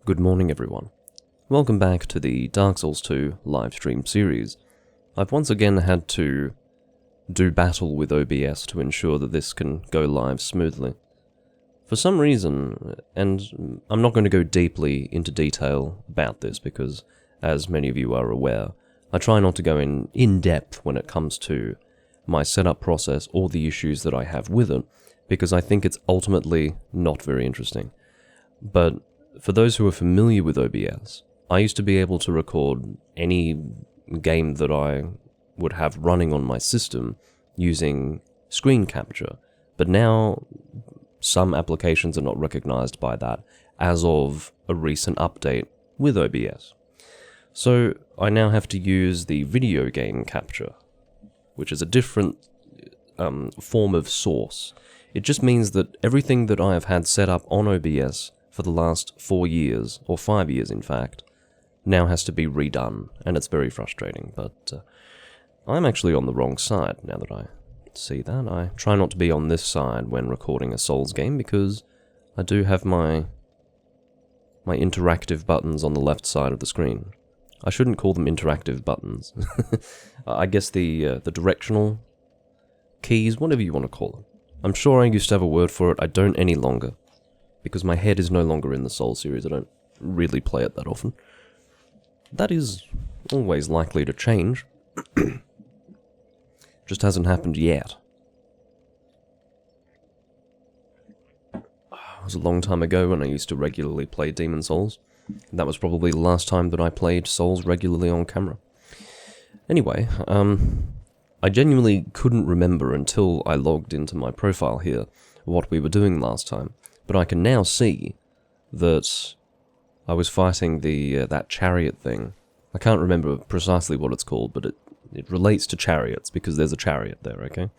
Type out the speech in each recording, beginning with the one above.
Good morning, everyone. Welcome back to the Dark Souls 2 live stream series. I've once again had to do battle with OBS to ensure that this can go live smoothly. For some reason, and I'm not going to go deeply into detail about this because, as many of you are aware, I try not to go in depth when it comes to my setup process or the issues that I have with it, because I think it's ultimately not very interesting. But for those who are familiar with OBS, I used to be able to record any game that I would have running on my system using screen capture, but now some applications are not recognized by that as of a recent update with OBS. So I now have to use the video game capture, which is a different form of source. It just means that everything that I have had set up on OBS for the last 4 years, or 5 years in fact, now has to be redone, and it's very frustrating, but I'm actually on the wrong side now that I see that. I try not to be on this side when recording a Souls game, because I do have my interactive buttons on the left side of the screen. I shouldn't call them interactive buttons. I guess the directional keys, whatever you want to call them. I'm sure I used to have a word for it, I don't any longer, because my head is no longer in the Souls series. I don't really play it that often. That is always likely to change. Just hasn't happened yet. It was a long time ago when I used to regularly play Demon Souls. That was probably the last time that I played Souls regularly on camera. Anyway, I genuinely couldn't remember until I logged into my profile here what we were doing last time. But I can now see that I was fighting that chariot thing. I can't remember precisely what it's called, but it relates to chariots, because there's a chariot there, okay?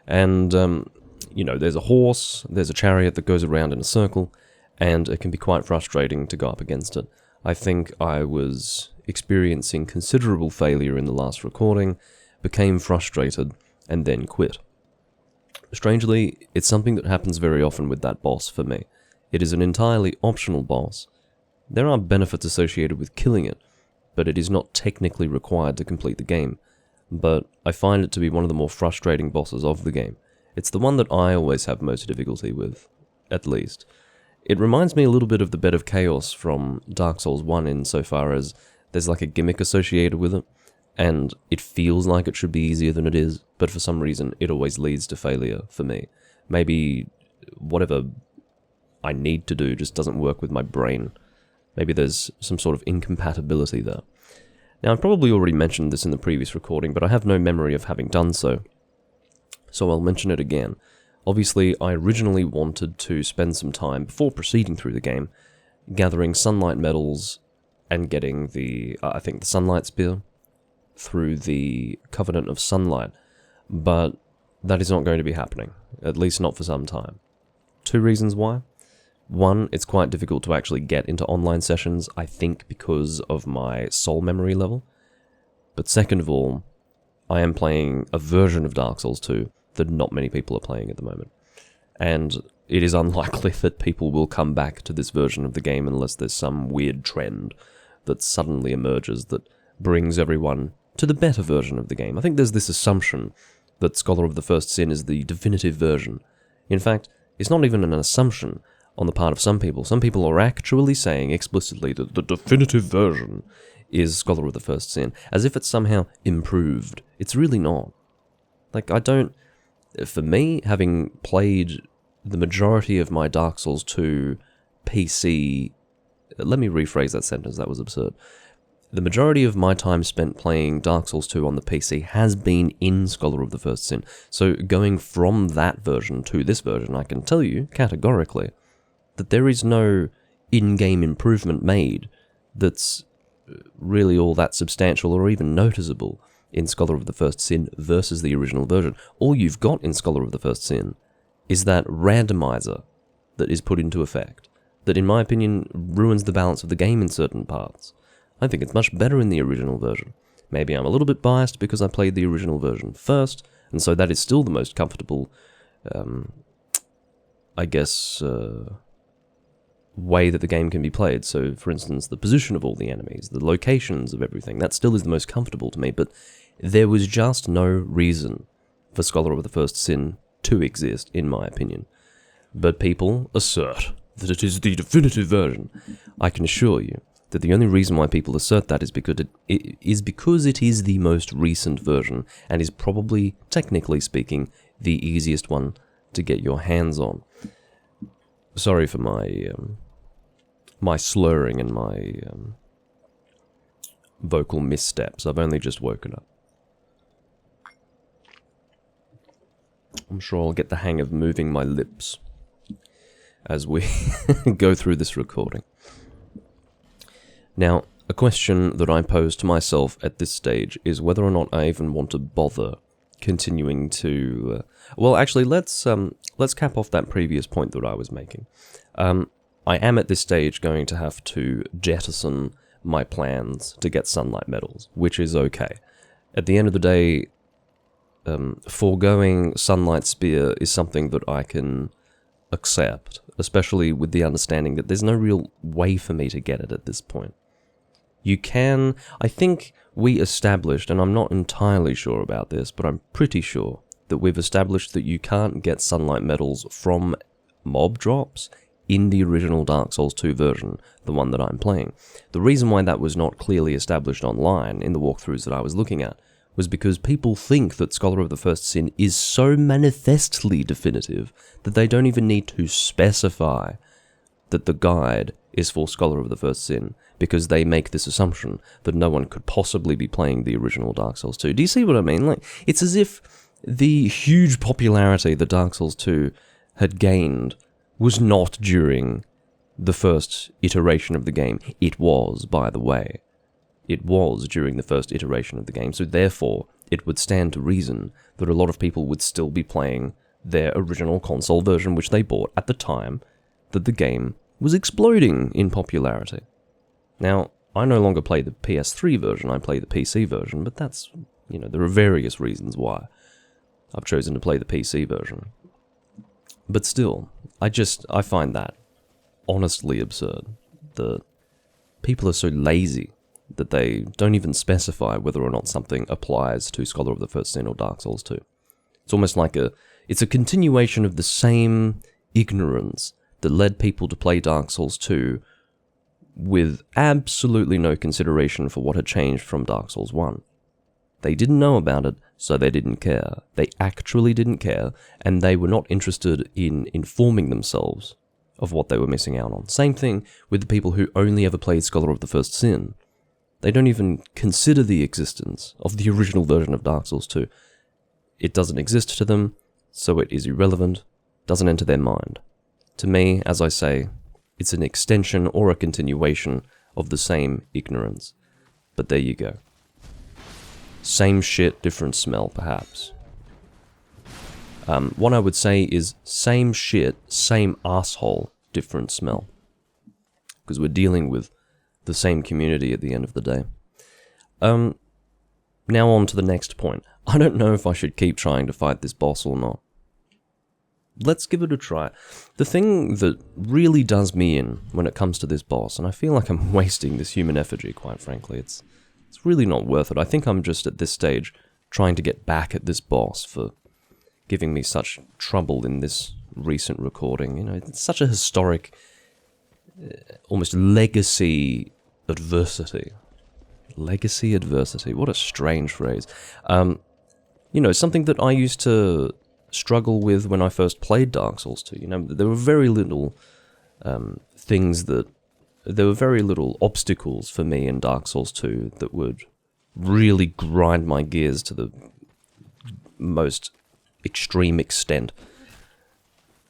And, there's a horse, there's a chariot that goes around in a circle, and it can be quite frustrating to go up against it. I think I was experiencing considerable failure in the last recording, became frustrated, and then quit. Strangely, it's something that happens very often with that boss for me. It is an entirely optional boss. There are benefits associated with killing it, but it is not technically required to complete the game. But I find it to be one of the more frustrating bosses of the game. It's the one that I always have most difficulty with, at least. It reminds me a little bit of the Bed of Chaos from Dark Souls 1 insofar as there's like a gimmick associated with it, and it feels like it should be easier than it is, but for some reason it always leads to failure for me. Maybe whatever I need to do just doesn't work with my brain. Maybe there's some sort of incompatibility there. Now, I've probably already mentioned this in the previous recording, but I have no memory of having done so, so I'll mention it again. Obviously, I originally wanted to spend some time before proceeding through the game, gathering sunlight medals and getting the sunlight spear through the Covenant of Sunlight, but that is not going to be happening, at least not for some time. 2 reasons why. One, it's quite difficult to actually get into online sessions, I think because of my soul memory level. But second of all, I am playing a version of Dark Souls 2 that not many people are playing at the moment. And it is unlikely that people will come back to this version of the game unless there's some weird trend that suddenly emerges that brings everyone to the better version of the game. I think there's this assumption that Scholar of the First Sin is the definitive version. In fact, it's not even an assumption on the part of some people. Some people are actually saying explicitly that the definitive version is Scholar of the First Sin, as if it's somehow improved. It's really not. For me, having played the majority of my Dark Souls 2 PC... Let me rephrase that sentence, that was absurd. The majority of my time spent playing Dark Souls 2 on the PC has been in Scholar of the First Sin. So going from that version to this version, I can tell you, categorically, that there is no in-game improvement made that's really all that substantial or even noticeable in Scholar of the First Sin versus the original version. All you've got in Scholar of the First Sin is that randomizer that is put into effect, that in my opinion ruins the balance of the game in certain parts. I think it's much better in the original version. Maybe I'm a little bit biased because I played the original version first, and so that is still the most comfortable, way that the game can be played. So, for instance, the position of all the enemies, the locations of everything, that still is the most comfortable to me, but there was just no reason for Scholar of the First Sin to exist, in my opinion. But people assert that it is the definitive version. I can assure you that the only reason why people assert that is because it is the most recent version, and is probably, technically speaking, the easiest one to get your hands on. Sorry for my my slurring and my vocal missteps. I've only just woken up. I'm sure I'll get the hang of moving my lips as we go through this recording. Now, a question that I pose to myself at this stage is whether or not I even want to bother continuing to... well, actually, let's cap off that previous point that I was making. I am at this stage going to have to jettison my plans to get sunlight medals, which is okay. At the end of the day, foregoing sunlight spear is something that I can accept, especially with the understanding that there's no real way for me to get it at this point. You can... I think we established, and I'm not entirely sure about this, but I'm pretty sure that we've established that you can't get sunlight medals from mob drops in the original Dark Souls 2 version, the one that I'm playing. The reason why that was not clearly established online in the walkthroughs that I was looking at was because people think that Scholar of the First Sin is so manifestly definitive that they don't even need to specify that the guide is for Scholar of the First Sin, because they make this assumption that no one could possibly be playing the original Dark Souls 2. Do you see what I mean? Like, it's as if the huge popularity that Dark Souls 2 had gained was not during the first iteration of the game. It was, by the way. It was during the first iteration of the game, so therefore it would stand to reason that a lot of people would still be playing their original console version, which they bought at the time that the game was exploding in popularity. Now, I no longer play the PS3 version, I play the PC version, but that's, there are various reasons why I've chosen to play the PC version. But still, I find that honestly absurd, that people are so lazy that they don't even specify whether or not something applies to Scholar of the First Sin or Dark Souls 2. It's almost like it's a continuation of the same ignorance that led people to play Dark Souls 2 with absolutely no consideration for what had changed from Dark Souls 1. They didn't know about it, so they didn't care. They actually didn't care, and they were not interested in informing themselves of what they were missing out on. Same thing with the people who only ever played Scholar of the First Sin. They don't even consider the existence of the original version of Dark Souls 2. It doesn't exist to them, so it is irrelevant, doesn't enter their mind. To me, as I say, it's an extension or a continuation of the same ignorance. But there you go. Same shit, different smell, perhaps. What I would say is same shit, same asshole, different smell. Because we're dealing with the same community at the end of the day. Now on to the next point. I don't know if I should keep trying to fight this boss or not. Let's give it a try. The thing that really does me in when it comes to this boss, and I feel like I'm wasting this human effigy, quite frankly, it's really not worth it. I think I'm just at this stage trying to get back at this boss for giving me such trouble in this recent recording. It's such a historic, almost legacy adversity. Legacy adversity, what a strange phrase. Something that I used to struggle with when I first played Dark Souls 2. There were very little there were very little obstacles for me in Dark Souls 2 that would really grind my gears to the most extreme extent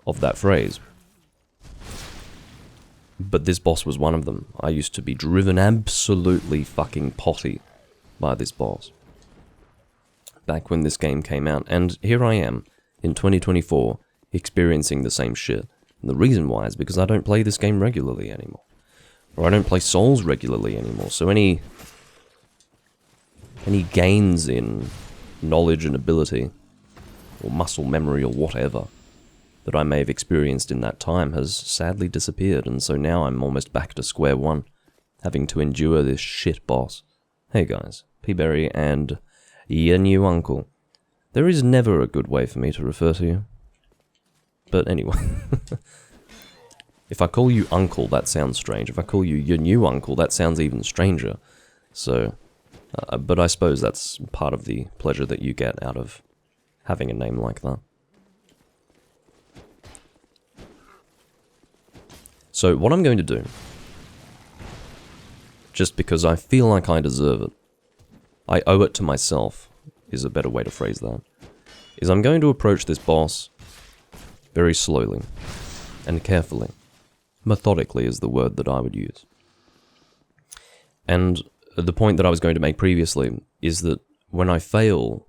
of that phrase. But this boss was one of them. I used to be driven absolutely fucking potty by this boss back when this game came out, and here I am in 2024 experiencing the same shit. And the reason why is because I don't play this game regularly anymore, or I don't play Souls regularly anymore. So any gains in knowledge and ability, or muscle memory, or whatever, that I may have experienced in that time has sadly disappeared, and so now I'm almost back to square one, having to endure this shit boss. Hey guys, P-Berry and your new uncle. There is never a good way for me to refer to you. But anyway. If I call you uncle, that sounds strange. If I call you your new uncle, that sounds even stranger. So, but I suppose that's part of the pleasure that you get out of having a name like that. So what I'm going to do, just because I feel like I deserve it, I owe it to myself, is a better way to phrase that, is I'm going to approach this boss very slowly and carefully. Methodically is the word that I would use. And the point that I was going to make previously is that when I fail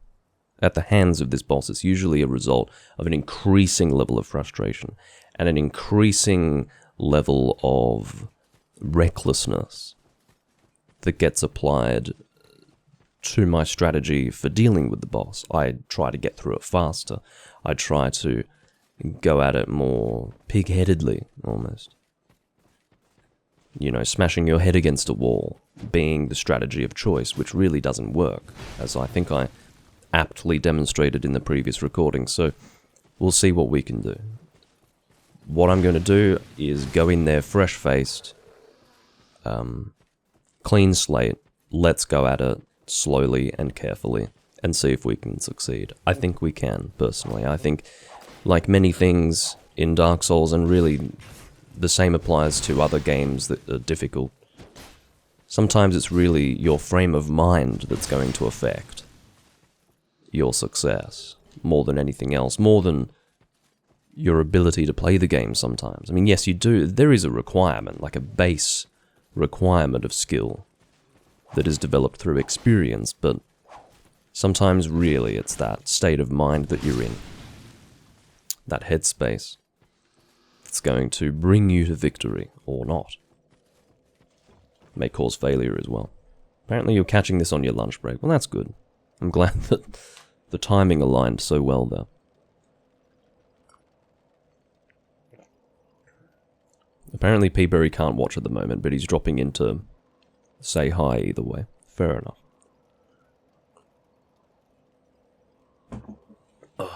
at the hands of this boss, it's usually a result of an increasing level of frustration and an increasing level of recklessness that gets applied to my strategy for dealing with the boss. I try to get through it faster. I try to go at it more pig-headedly, almost. You know, smashing your head against a wall being the strategy of choice, which really doesn't work, as I think I aptly demonstrated in the previous recording, so we'll see what we can do. What I'm going to do is go in there fresh-faced, clean slate, let's go at it slowly and carefully, and see if we can succeed. I think we can, personally. I think, like many things in Dark Souls, and really the same applies to other games that are difficult, sometimes it's really your frame of mind that's going to affect your success, more than anything else, more than your ability to play the game sometimes. I mean, yes, you do. There is a requirement, like a base requirement of skill that is developed through experience, but sometimes really it's that state of mind that you're in, that headspace, that's going to bring you to victory, or not. May cause failure as well. Apparently you're catching this on your lunch break. Well, that's good. I'm glad that the timing aligned so well there. Apparently P-Berry can't watch at the moment, but he's dropping in to say hi either way. Fair enough. Ugh.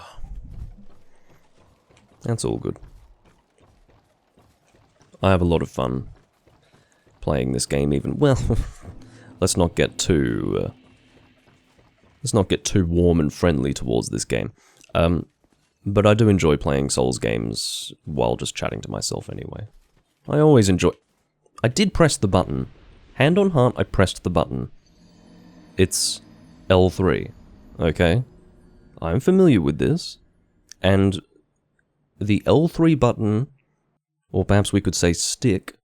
That's all good. I have a lot of fun playing this game even... Well, let's not get too warm and friendly towards this game. But I do enjoy playing Souls games while just chatting to myself anyway. I always enjoy... I did press the button. Hand on heart, I pressed the button. It's L3, okay? I'm familiar with this. And the L3 button, or perhaps we could say stick,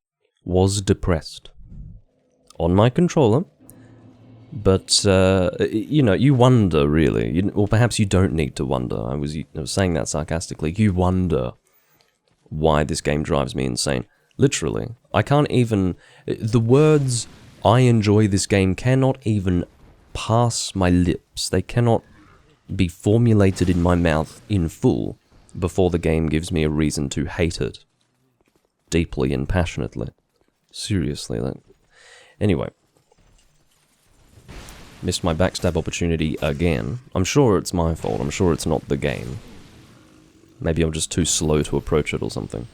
was depressed on my controller. But, you know, you wonder, really. Or perhaps you don't need to wonder. I was saying that sarcastically. You wonder why this game drives me insane. Literally. I can't even... The words, I enjoy this game, cannot even pass my lips. They cannot be formulated in my mouth in full before the game gives me a reason to hate it deeply and passionately. Seriously. Anyway. Missed my backstab opportunity again. I'm sure it's my fault. I'm sure it's not the game. Maybe I'm just too slow to approach it or something.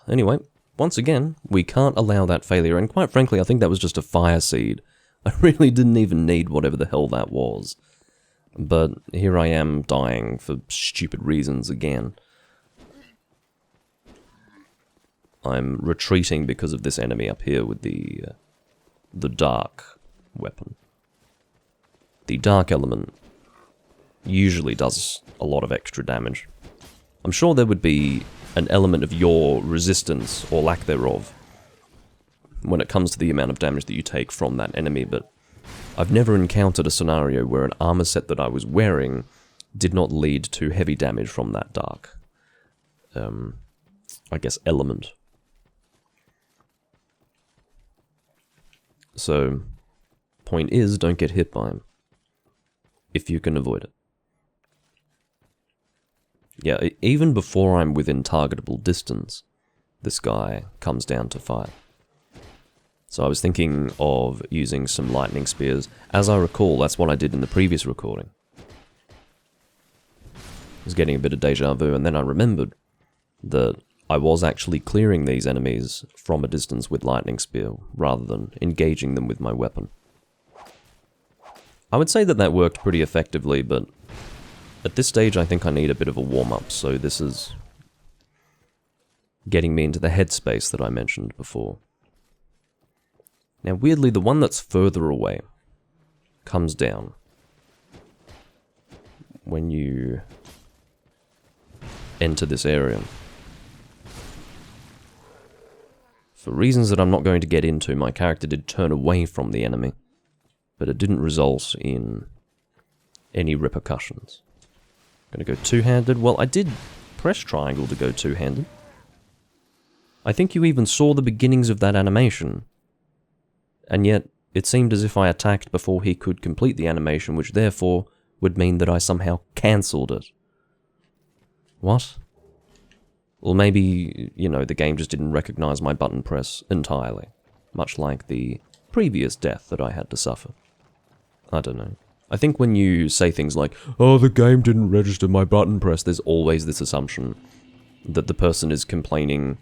Anyway, once again, we can't allow that failure, and quite frankly, I think that was just a fire seed. I really didn't even need whatever the hell that was. But here I am dying for stupid reasons again. I'm retreating because of this enemy up here with the dark weapon. The dark element usually does a lot of extra damage. I'm sure there would be an element of your resistance, or lack thereof, when it comes to the amount of damage that you take from that enemy, but I've never encountered a scenario where an armor set that I was wearing did not lead to heavy damage from that dark, I guess, element. So, point is, don't get hit by him, if you can avoid it. Yeah, even before I'm within targetable distance, this guy comes down to fight. So I was thinking of using some lightning spears. As I recall, that's what I did in the previous recording. I was getting a bit of deja vu, and then I remembered that I was actually clearing these enemies from a distance with lightning spear, rather than engaging them with my weapon. I would say that that worked pretty effectively, but at this stage I think I need a bit of a warm-up, so this is getting me into the headspace that I mentioned before. Now weirdly, the one that's further away comes down when you enter this area. For reasons that I'm not going to get into, my character did turn away from the enemy, but it didn't result in any repercussions. Gonna go two-handed. Well, I did press triangle to go two-handed. I think you even saw the beginnings of that animation, and yet it seemed as if I attacked before he could complete the animation, which therefore would mean that I somehow cancelled it. What? Well, maybe, you know, the game just didn't recognize my button press entirely, much like the previous death that I had to suffer. I don't know. I think when you say things like, oh, the game didn't register my button press, there's always this assumption that the person is complaining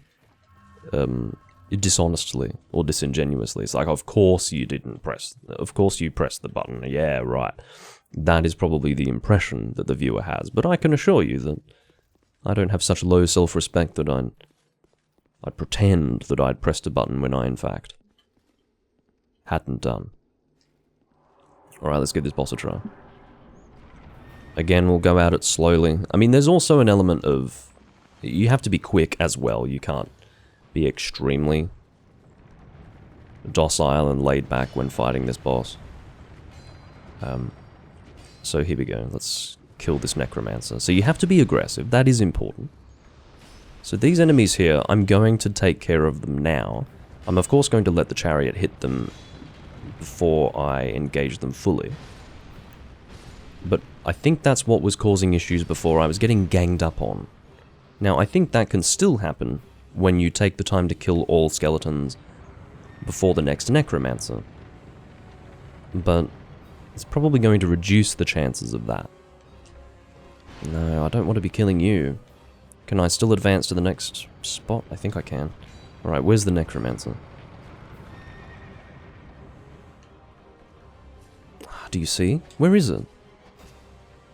dishonestly or disingenuously. It's like, of course you didn't press, of course you pressed the button, yeah, right. That is probably the impression that the viewer has, but I can assure you that I don't have such low self-respect that I'd pretend that I'd pressed a button when I, in fact, hadn't done. Alright, let's give this boss a try. Again, we'll go at it slowly. I mean, there's also an element of... You have to be quick as well. You can't be extremely docile and laid back when fighting this boss. So here we go. Let's kill this necromancer. So you have to be aggressive. That is important. So these enemies here, I'm going to take care of them now. I'm of course going to let the chariot hit them before I engage them fully. But I think that's what was causing issues before. I was getting ganged up on. Now I think that can still happen when you take the time to kill all skeletons before the next necromancer. But it's probably going to reduce the chances of that. No, I don't want to be killing you. Can I still advance to the next spot? I think I can. Alright, where's the necromancer? Do you see? Where is it?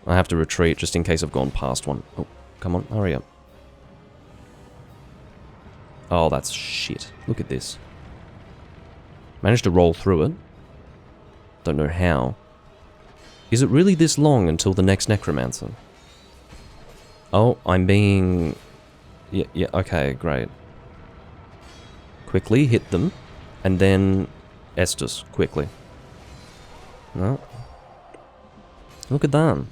I have to retreat just in case I've gone past one. Oh, come on, hurry up. Oh, that's shit. Look at this. Managed to roll through it. Don't know how. Is it really this long until the next necromancer? Oh, I'm being... Yeah, okay, great. Quickly hit them, and then Estus, quickly. No. Look at that.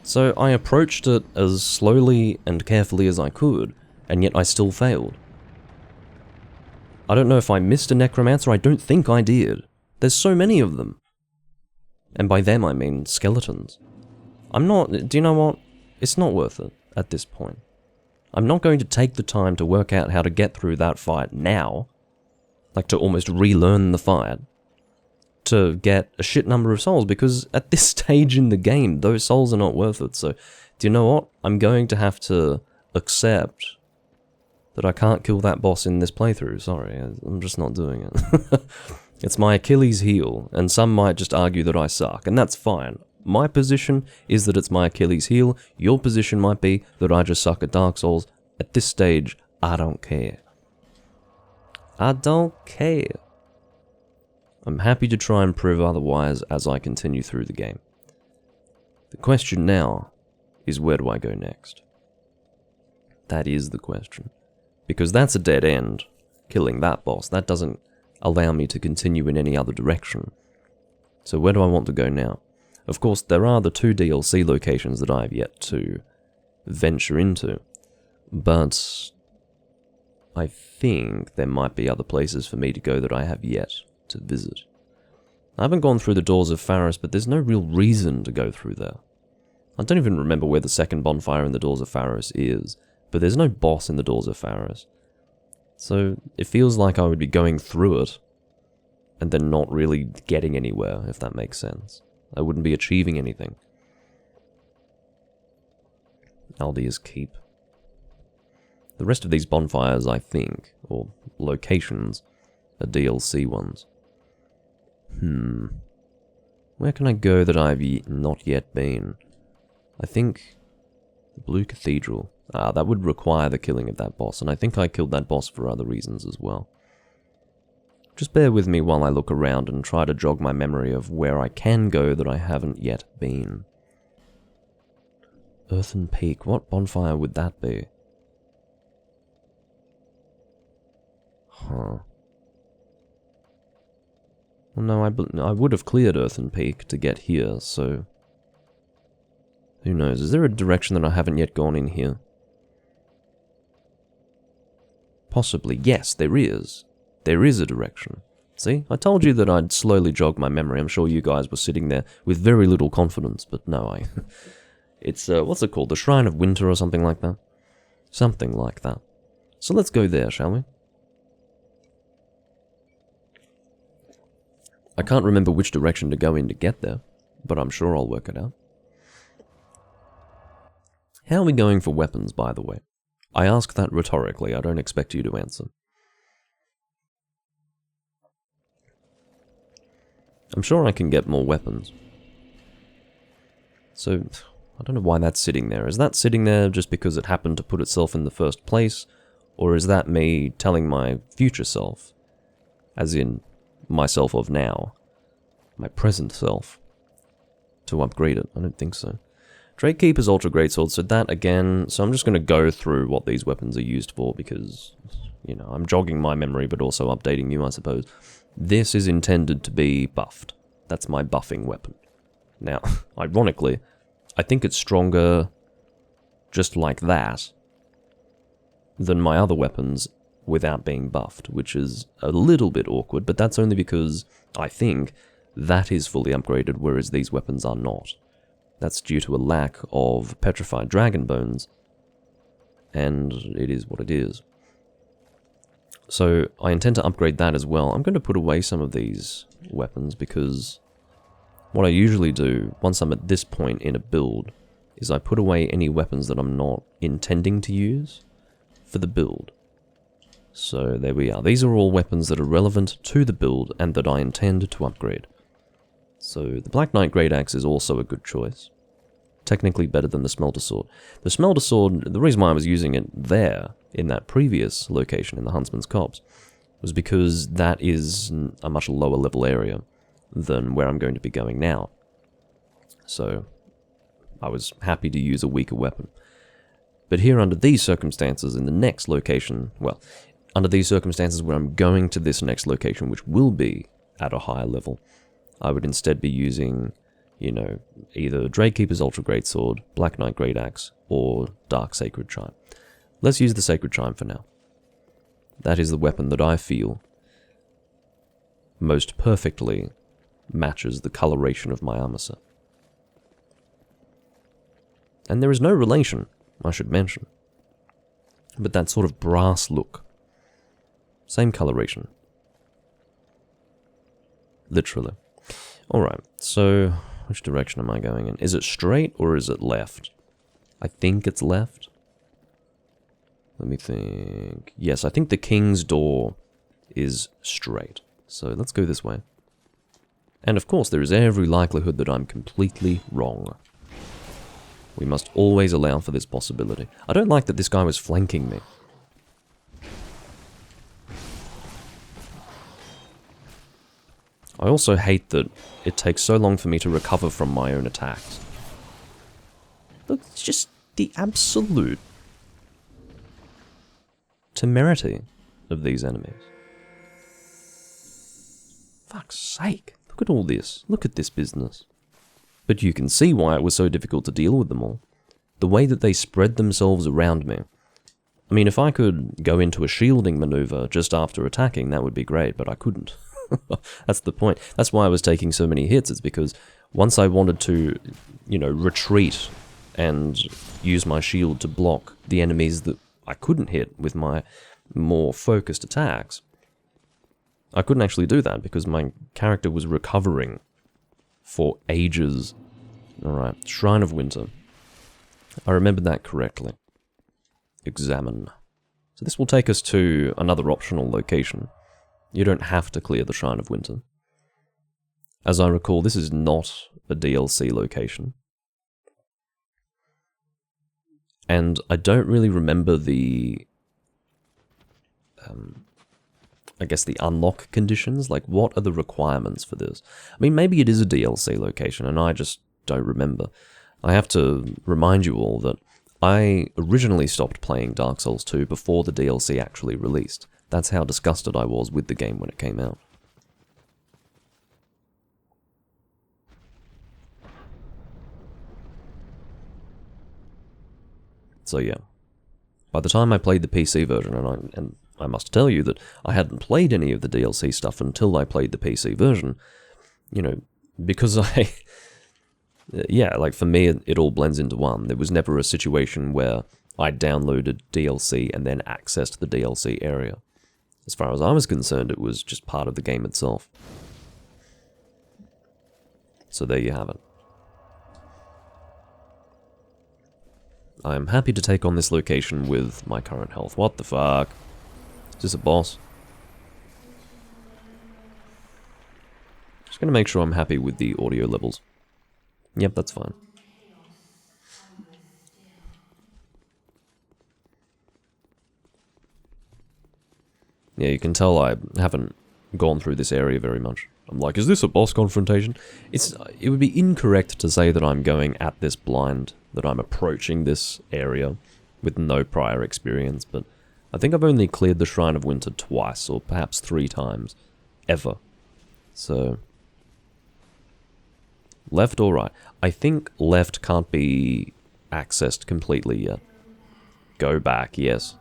So I approached it as slowly and carefully as I could, and yet I still failed. I don't know if I missed a necromancer, I don't think I did. There's so many of them. And by them I mean skeletons. I'm not... Do you know what? It's not worth it at this point. I'm not going to take the time to work out how to get through that fight now, like to almost relearn the fight, to get a shit number of souls, because at this stage in the game, those souls are not worth it. So, do you know what? I'm going to have to accept that I can't kill that boss in this playthrough. Sorry, I'm just not doing it. It's my Achilles heel, and some might just argue that I suck, and that's fine. My position is that it's my Achilles heel. Your position might be that I just suck at Dark Souls. At this stage, I don't care. I don't care. I'm happy to try and prove otherwise as I continue through the game. The question now is, where do I go next? That is the question. Because that's a dead end, killing that boss. That doesn't allow me to continue in any other direction. So where do I want to go now? Of course, there are the 2 DLC locations that I have yet to venture into, but I think there might be other places for me to go that I have yet to visit. I haven't gone through the doors of Faris, but there's no real reason to go through there. I don't even remember where the second bonfire in the Doors of Pharos is, but there's no boss in the Doors of Pharos. So it feels like I would be going through it, and then not really getting anywhere, if that makes sense. I wouldn't be achieving anything. Aldea's Keep. The rest of these bonfires, I think, or locations, are DLC ones. Where can I go that I've not yet been? I think the Blue Cathedral. That would require the killing of that boss, and I think I killed that boss for other reasons as well. Just bear with me while I look around and try to jog my memory of where I can go that I haven't yet been. Earthen Peak, what bonfire would that be? Huh. Well, no, I would have cleared Earthen Peak to get here, so... Who knows, is there a direction that I haven't yet gone in here? Possibly, yes, there is. There is a direction. See, I told you that I'd slowly jog my memory. I'm sure you guys were sitting there with very little confidence, but no, It's, what's it called? The Shrine of Winter or something like that? Something like that. So let's go there, shall we? I can't remember which direction to go in to get there, but I'm sure I'll work it out. How are we going for weapons, by the way? I ask that rhetorically, I don't expect you to answer. I'm sure I can get more weapons. So, I don't know why that's sitting there. Is that sitting there just because it happened to put itself in the first place? Or is that me telling my future self, as in myself of now, my present self, to upgrade it? I don't think so. Drake Keeper's Ultra Greatsword, so that again, so I'm just going to go through what these weapons are used for because, you know, I'm jogging my memory but also updating you, I suppose. This is intended to be buffed. That's my buffing weapon. Now, ironically, I think it's stronger just like that than my other weapons without being buffed, which is a little bit awkward, but that's only because I think that is fully upgraded, whereas these weapons are not. That's due to a lack of petrified dragon bones, and it is what it is. So I intend to upgrade that as well. I'm going to put away some of these weapons because what I usually do once I'm at this point in a build is I put away any weapons that I'm not intending to use for the build. So there we are. These are all weapons that are relevant to the build and that I intend to upgrade. So the Black Knight Great Axe is also a good choice. Technically better than the Smelter Sword. The Smelter Sword, the reason why I was using it there, in that previous location in the Huntsman's Copse, was because that is a much lower level area than where I'm going to be going now. So I was happy to use a weaker weapon. But here under these circumstances, in the next location, well, under these circumstances where I'm going to this next location, which will be at a higher level, I would instead be using, you know, either Drakekeeper's Ultra Greatsword, Black Knight Great Axe, or Dark Sacred Chime. Let's use the Sacred Chime for now. That is the weapon that I feel most perfectly matches the coloration of my armor set. And there is no relation, I should mention, but that sort of brass look. Same coloration. Literally. Alright, so which direction am I going in? Is it straight or is it left? I think it's left. Let me think. Yes, I think the King's Door is straight. So let's go this way. And of course, there is every likelihood that I'm completely wrong. We must always allow for this possibility. I don't like that this guy was flanking me. I also hate that it takes so long for me to recover from my own attacks. Look, it's just the absolute temerity of these enemies. Fuck's sake, look at all this. Look at this business. But you can see why it was so difficult to deal with them all. The way that they spread themselves around me. I mean, if I could go into a shielding maneuver just after attacking, that would be great, but I couldn't. That's the point. That's why I was taking so many hits. It's because once I wanted to, you know, retreat and use my shield to block the enemies that I couldn't hit with my more focused attacks. I couldn't actually do that because my character was recovering for ages. Alright, Shrine of Winter. I remembered that correctly. Examine. So this will take us to another optional location. You don't have to clear the Shrine of Winter. As I recall, this is not a DLC location. And I don't really remember the... I guess the unlock conditions. Like, what are the requirements for this? I mean, maybe it is a DLC location, and I just don't remember. I have to remind you all that I originally stopped playing Dark Souls 2 before the DLC actually released. That's how disgusted I was with the game when it came out. So yeah, by the time I played the PC version, and I must tell you that I hadn't played any of the DLC stuff until I played the PC version, you know, because yeah, like for me, it all blends into one. There was never a situation where I downloaded DLC and then accessed the DLC area. As far as I was concerned, it was just part of the game itself. So there you have it. I am happy to take on this location with my current health. What the fuck? Is this a boss? Just gonna make sure I'm happy with the audio levels. Yep, that's fine. Yeah, you can tell I haven't gone through this area very much. I'm like, is this a boss confrontation? It would be incorrect to say that I'm going at this blind, that I'm approaching this area with no prior experience, but I think I've only cleared the Shrine of Winter twice, or perhaps 3 times, ever. So, left or right? I think left can't be accessed completely yet. Go back, yes.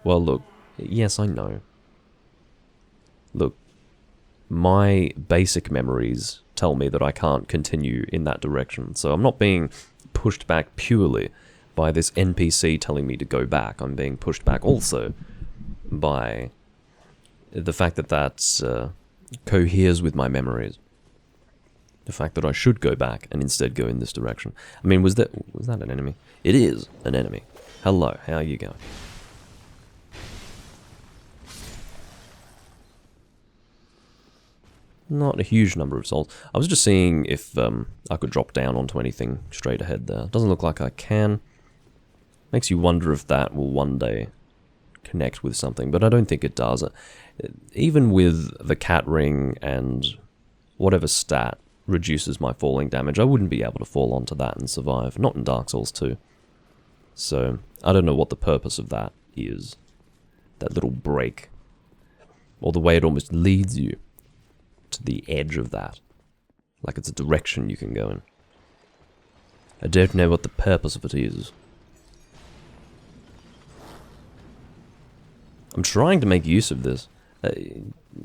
Well, look, yes, I know. Look, my basic memories tell me that I can't continue in that direction, so I'm not being pushed back purely by this NPC telling me to go back. I'm being pushed back also by the fact that that coheres with my memories. The fact that I should go back and instead go in this direction. I mean, was that an enemy? It is an enemy. Hello, how are you going? Not a huge number of souls. I was just seeing if I could drop down onto anything straight ahead there. Doesn't look like I can. Makes you wonder if that will one day connect with something, but I don't think it does. Even with the cat ring and whatever stat reduces my falling damage, I wouldn't be able to fall onto that and survive. Not in Dark Souls 2. So, I don't know what the purpose of that is. That little break. Or the way it almost leads you to the edge of that. Like it's a direction you can go in. I don't know what the purpose of it is. I'm trying to make use of this.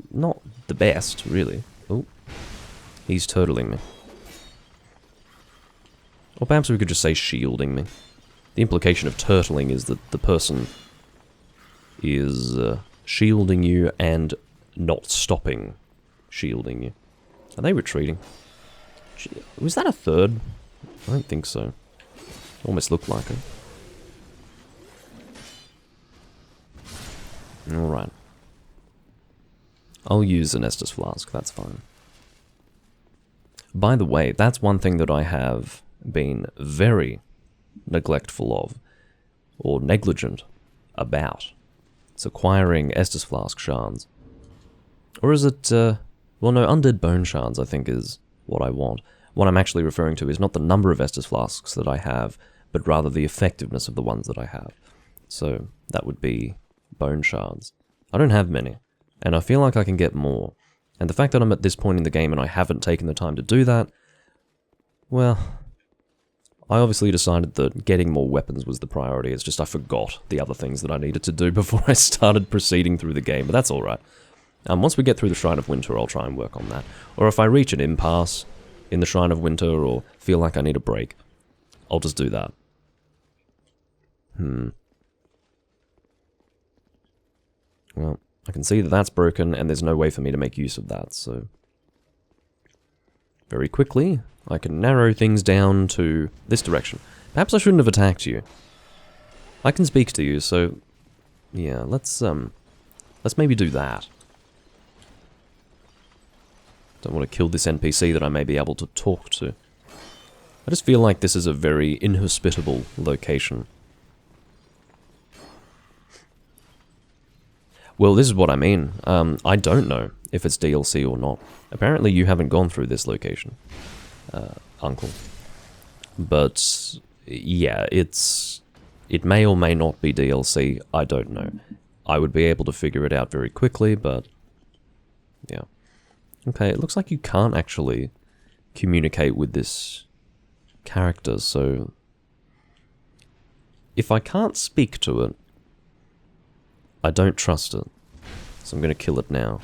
Not the best, really. Oh. He's turtling me. Or perhaps we could just say shielding me. The implication of turtling is that the person is shielding you and not stopping shielding you. Are they retreating? Was that a third? I don't think so. Almost looked like it. Alright. I'll use an Estus Flask, that's fine. By the way, that's one thing that I have been very neglectful of, or negligent about. It's acquiring Estus Flask shards. Or is it, well no, Undead Bone shards I think is what I want. What I'm actually referring to is not the number of Estus Flasks that I have, but rather the effectiveness of the ones that I have. So, that would be bone shards. I don't have many, and I feel like I can get more. And the fact that I'm at this point in the game and I haven't taken the time to do that, well, I obviously decided that getting more weapons was the priority. It's just I forgot the other things that I needed to do before I started proceeding through the game, but that's alright. Once we get through the Shrine of Winter, I'll try and work on that. Or if I reach an impasse, in the Shrine of Winter or feel like I need a break, I'll just do that. Well, I can see that that's broken, and there's no way for me to make use of that, so... Very quickly, I can narrow things down to this direction. Perhaps I shouldn't have attacked you. I can speak to you, so... Yeah, let's maybe do that. Don't want to kill this NPC that I may be able to talk to. I just feel like this is a very inhospitable location. Well, this is what I mean. I don't know if it's DLC or not. Apparently you haven't gone through this location, Uncle. But, yeah, it may or may not be DLC, I don't know. I would be able to figure it out very quickly, but... Yeah. Okay, it looks like you can't actually communicate with this character, so... If I can't speak to it, I don't trust it. So I'm going to kill it now.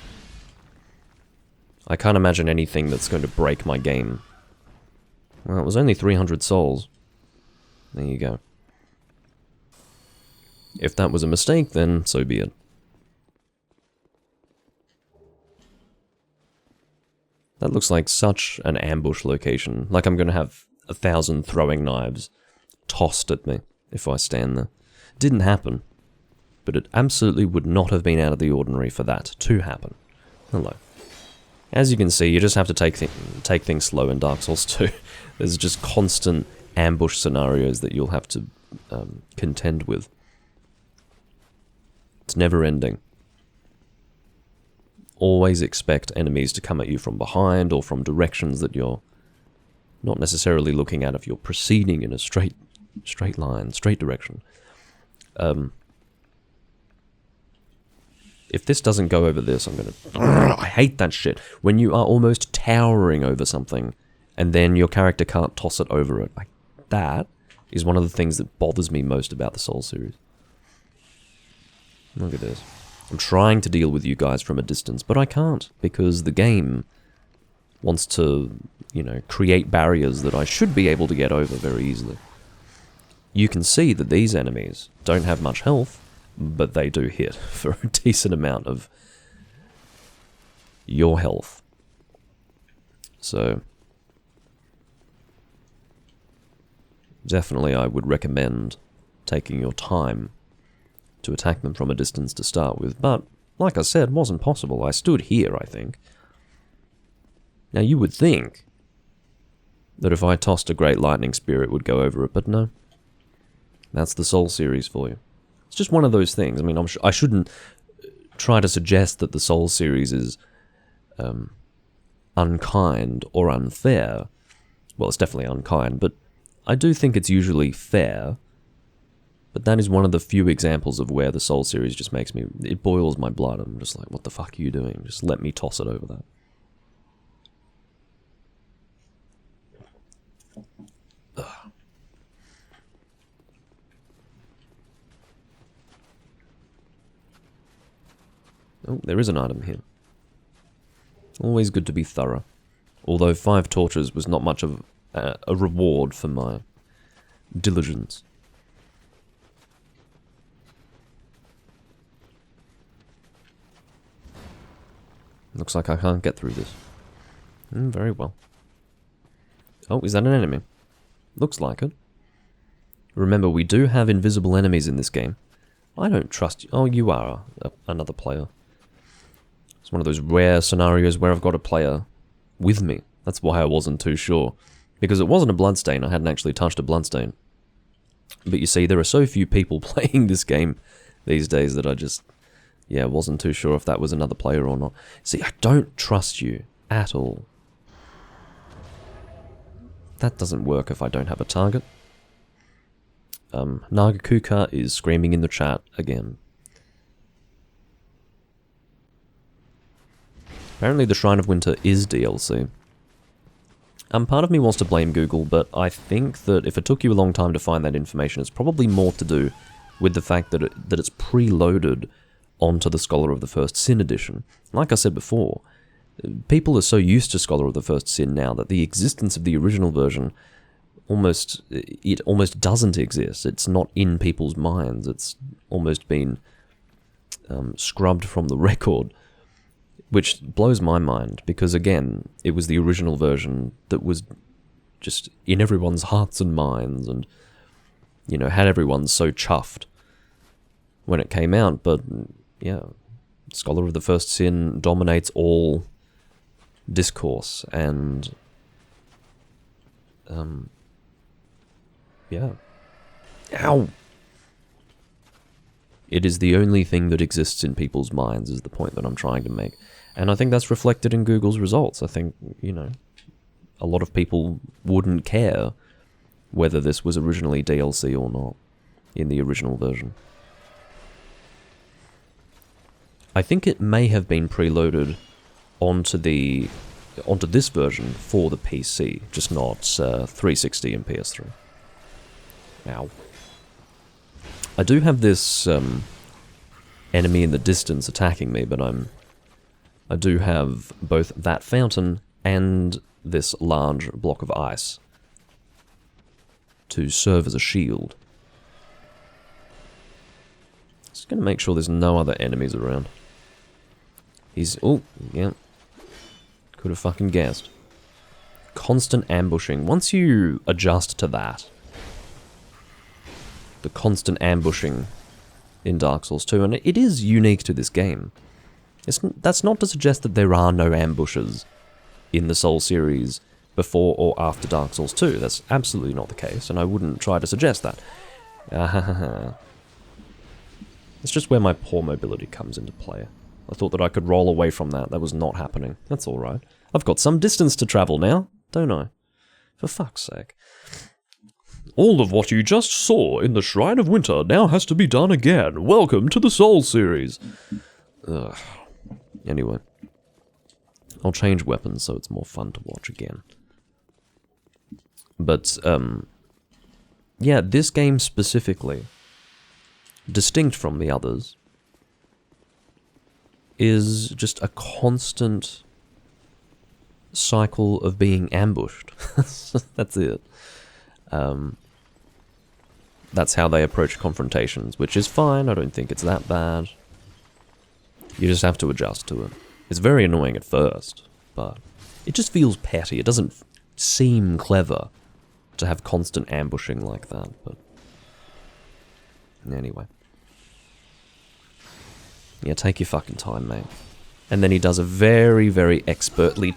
I can't imagine anything that's going to break my game. Well, it was only 300 souls. There you go. If that was a mistake, then so be it. That looks like such an ambush location. Like I'm going to have 1,000 throwing knives tossed at me if I stand there. Didn't happen. But it absolutely would not have been out of the ordinary for that to happen. Hello. As you can see, you just have to take things slow in Dark Souls 2. There's just constant ambush scenarios that you'll have to contend with. It's never ending. Always expect enemies to come at you from behind or from directions that you're not necessarily looking at if you're proceeding in a straight line, straight direction. If this doesn't go over this, I'm gonna... I hate that shit. When you are almost towering over something, and then your character can't toss it over it. Like, that is one of the things that bothers me most about the Souls series. Look at this. I'm trying to deal with you guys from a distance, but I can't, because the game wants to, you know, create barriers that I should be able to get over very easily. You can see that these enemies don't have much health, but they do hit for a decent amount of your health. So, definitely I would recommend taking your time to attack them from a distance to start with, but, like I said, wasn't possible. I stood here, I think. Now, you would think that if I tossed a Great Lightning Spear, it would go over it, but no. That's the Soul series for you. It's just one of those things. I mean, I shouldn't try to suggest that the Soul series is unkind or unfair. Well, it's definitely unkind, but I do think it's usually fair. But that is one of the few examples of where the Soul series just makes me... It boils my blood. I'm just like, what the fuck are you doing? Just let me toss it over that. Ugh. Oh, there is an item here. Always good to be thorough. Although 5 torches was not much of a reward for my diligence. Looks like I can't get through this. Very well. Oh, is that an enemy? Looks like it. Remember, we do have invisible enemies in this game. I don't trust you. Oh, you are another player. It's one of those rare scenarios where I've got a player with me. That's why I wasn't too sure. Because it wasn't a bloodstain. I hadn't actually touched a bloodstain. But you see, there are so few people playing this game these days that I just... Yeah, wasn't too sure if that was another player or not. See, I don't trust you at all. That doesn't work if I don't have a target. Nagakuka is screaming in the chat again. Apparently the Shrine of Winter is DLC. Part of me wants to blame Google, but I think that if it took you a long time to find that information, it's probably more to do with the fact that it's preloaded onto the Scholar of the First Sin edition. Like I said before, People are so used to Scholar of the First Sin now that the existence of the original version almost doesn't exist. It's not in people's minds. It's almost been scrubbed from the record, which blows my mind, because again, it was the original version that was just in everyone's hearts and minds, and had everyone so chuffed when it came out. But yeah, Scholar of the First Sin dominates all discourse, and yeah. Ow! It is the only thing that exists in people's minds, is the point that I'm trying to make. And I think that's reflected in Google's results. I think, a lot of people wouldn't care whether this was originally DLC or not in the original version. I think it may have been preloaded onto this version for the PC, just not 360 and PS3. Ow. I do have this enemy in the distance attacking me, but I do have both that fountain and this large block of ice to serve as a shield. Just gonna make sure there's no other enemies around. Oh, yeah. Could have fucking guessed. Constant ambushing. Once you adjust to that, the constant ambushing in Dark Souls 2, and it is unique to this game. That's not to suggest that there are no ambushes in the Souls series before or after Dark Souls 2. That's absolutely not the case, and I wouldn't try to suggest that. It's just where my poor mobility comes into play. I thought that I could roll away from that. That was not happening. That's alright. I've got some distance to travel now, don't I? For fuck's sake. All of what you just saw in the Shrine of Winter now has to be done again. Welcome to the Souls series. Ugh. Anyway. I'll change weapons so it's more fun to watch again. But, yeah, this game specifically, distinct from the others, is just a constant cycle of being ambushed. That's it. That's how they approach confrontations, which is fine. I don't think it's that bad. You just have to adjust to it. It's very annoying at first, but it just feels petty. It doesn't seem clever to have constant ambushing like that, but anyway. Yeah, take your fucking time, mate. And then he does a very, very expertly...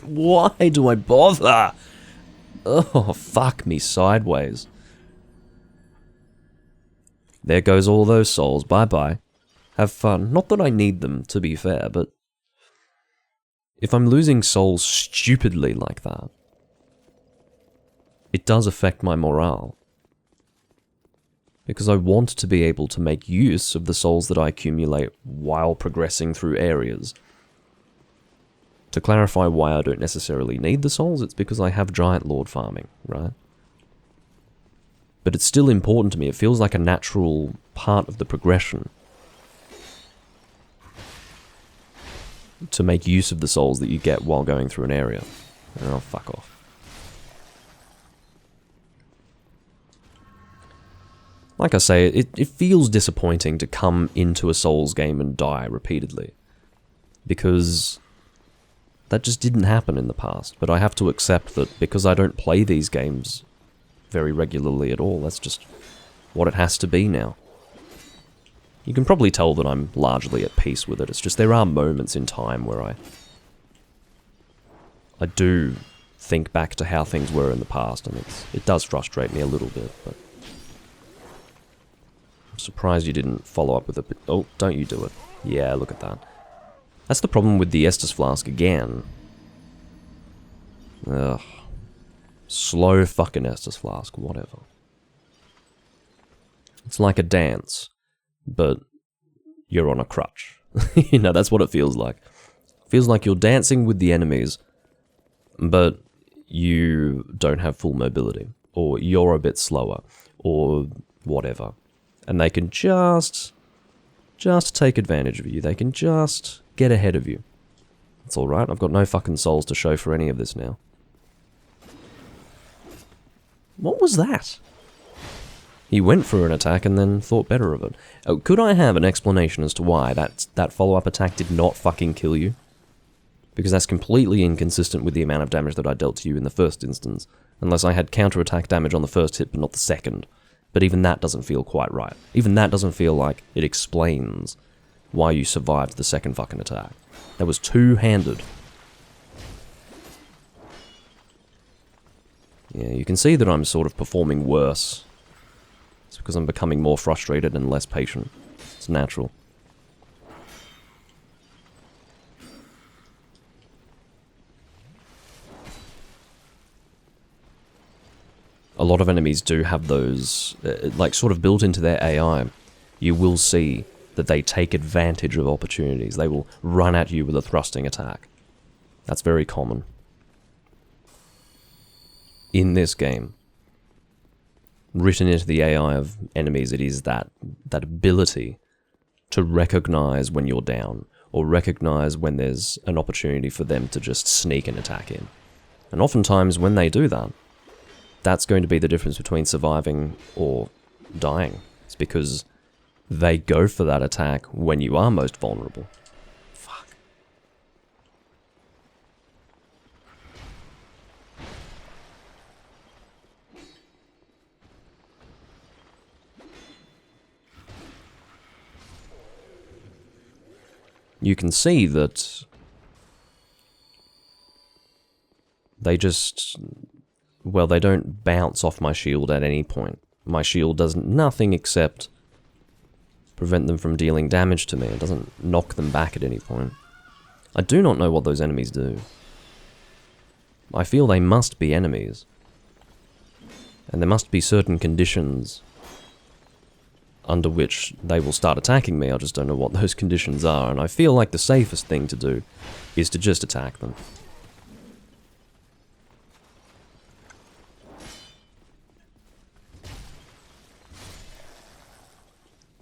Why do I bother? Oh, fuck me sideways. There goes all those souls. Bye-bye. Have fun. Not that I need them, to be fair, but... if I'm losing souls stupidly like that, it does affect my morale. Because I want to be able to make use of the souls that I accumulate while progressing through areas. To clarify why I don't necessarily need the souls, it's because I have Giant Lord farming, right? But it's still important to me. It feels like a natural part of the progression to make use of the souls that you get while going through an area. Oh, fuck off. Like I say, it feels disappointing to come into a Souls game and die repeatedly. Because that just didn't happen in the past. But I have to accept that because I don't play these games very regularly at all, that's just what it has to be now. You can probably tell that I'm largely at peace with it. It's just there are moments in time where I do think back to how things were in the past, and it does frustrate me a little bit, but... surprised you didn't follow up with a bit. Oh, don't you do it. Yeah, look at that. That's the problem with the Estus Flask again. Ugh. Slow fucking Estus Flask, whatever. It's like a dance, but you're on a crutch. That's what it feels like. It feels like you're dancing with the enemies, but you don't have full mobility, or you're a bit slower, or whatever. And they can just take advantage of you. They can just get ahead of you. It's alright, I've got no fucking souls to show for any of this now. What was that? He went for an attack and then thought better of it. Oh, could I have an explanation as to why that follow-up attack did not fucking kill you? Because that's completely inconsistent with the amount of damage that I dealt to you in the first instance, unless I had counter-attack damage on the first hit but not the second. But even that doesn't feel quite right. Even that doesn't feel like it explains why you survived the second fucking attack. That was two-handed. Yeah, you can see that I'm sort of performing worse. It's because I'm becoming more frustrated and less patient. It's natural. A lot of enemies do have those, like, sort of built into their AI. You will see that they take advantage of opportunities. They will run at you with a thrusting attack. That's very common. In this game, written into the AI of enemies, it is that ability to recognize when you're down, or recognize when there's an opportunity for them to just sneak an attack in. And oftentimes when they do that, that's going to be the difference between surviving or dying. It's because they go for that attack when you are most vulnerable. Fuck. You can see that they just... well, they don't bounce off my shield at any point. My shield does nothing except prevent them from dealing damage to me. It doesn't knock them back at any point. I do not know what those enemies do. I feel they must be enemies. And there must be certain conditions under which they will start attacking me. I just don't know what those conditions are, and I feel like the safest thing to do is to just attack them.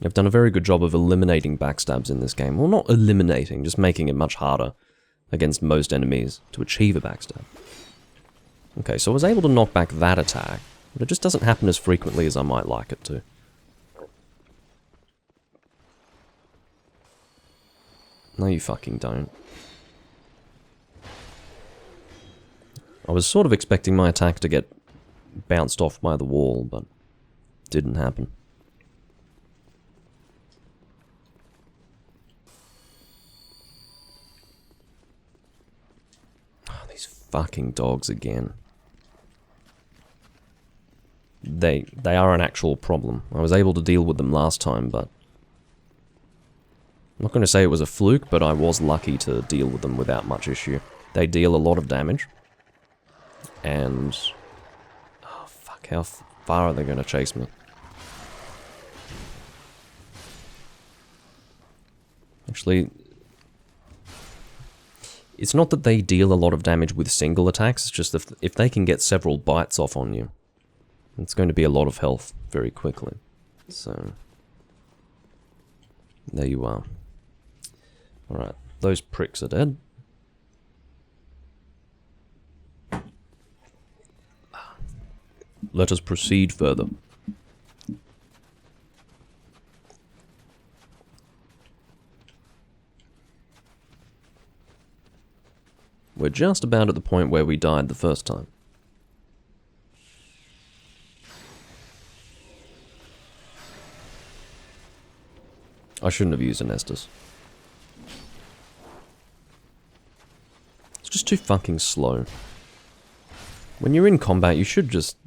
I've done a very good job of eliminating backstabs in this game. Well, not eliminating, just making it much harder against most enemies to achieve a backstab. Okay, so I was able to knock back that attack, but it just doesn't happen as frequently as I might like it to. No, you fucking don't. I was sort of expecting my attack to get bounced off by the wall, but it didn't happen. Fucking dogs again. They are an actual problem. I was able to deal with them last time, but... I'm not going to say it was a fluke, but I was lucky to deal with them without much issue. They deal a lot of damage. And... oh, fuck, how far are they going to chase me? Actually... it's not that they deal a lot of damage with single attacks, it's just if they can get several bites off on you, it's going to be a lot of health very quickly. So, there you are. Alright, those pricks are dead. Let us proceed further. We're just about at the point where we died the first time. I shouldn't have used an Estus. It's just too fucking slow. When you're in combat, you should just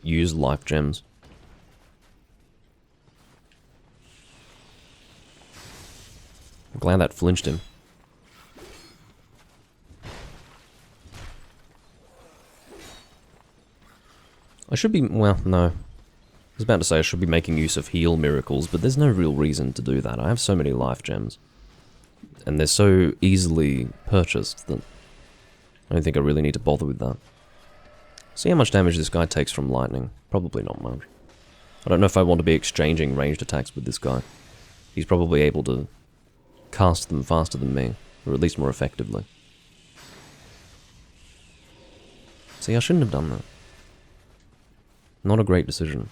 use life gems. I'm glad that flinched him. I should be, well, no. I was about to say I should be making use of heal miracles, but there's no real reason to do that. I have so many life gems. And they're so easily purchased that I don't think I really need to bother with that. See how much damage this guy takes from lightning. Probably not much. I don't know if I want to be exchanging ranged attacks with this guy. He's probably able to cast them faster than me, or at least more effectively. See, I shouldn't have done that. Not a great decision.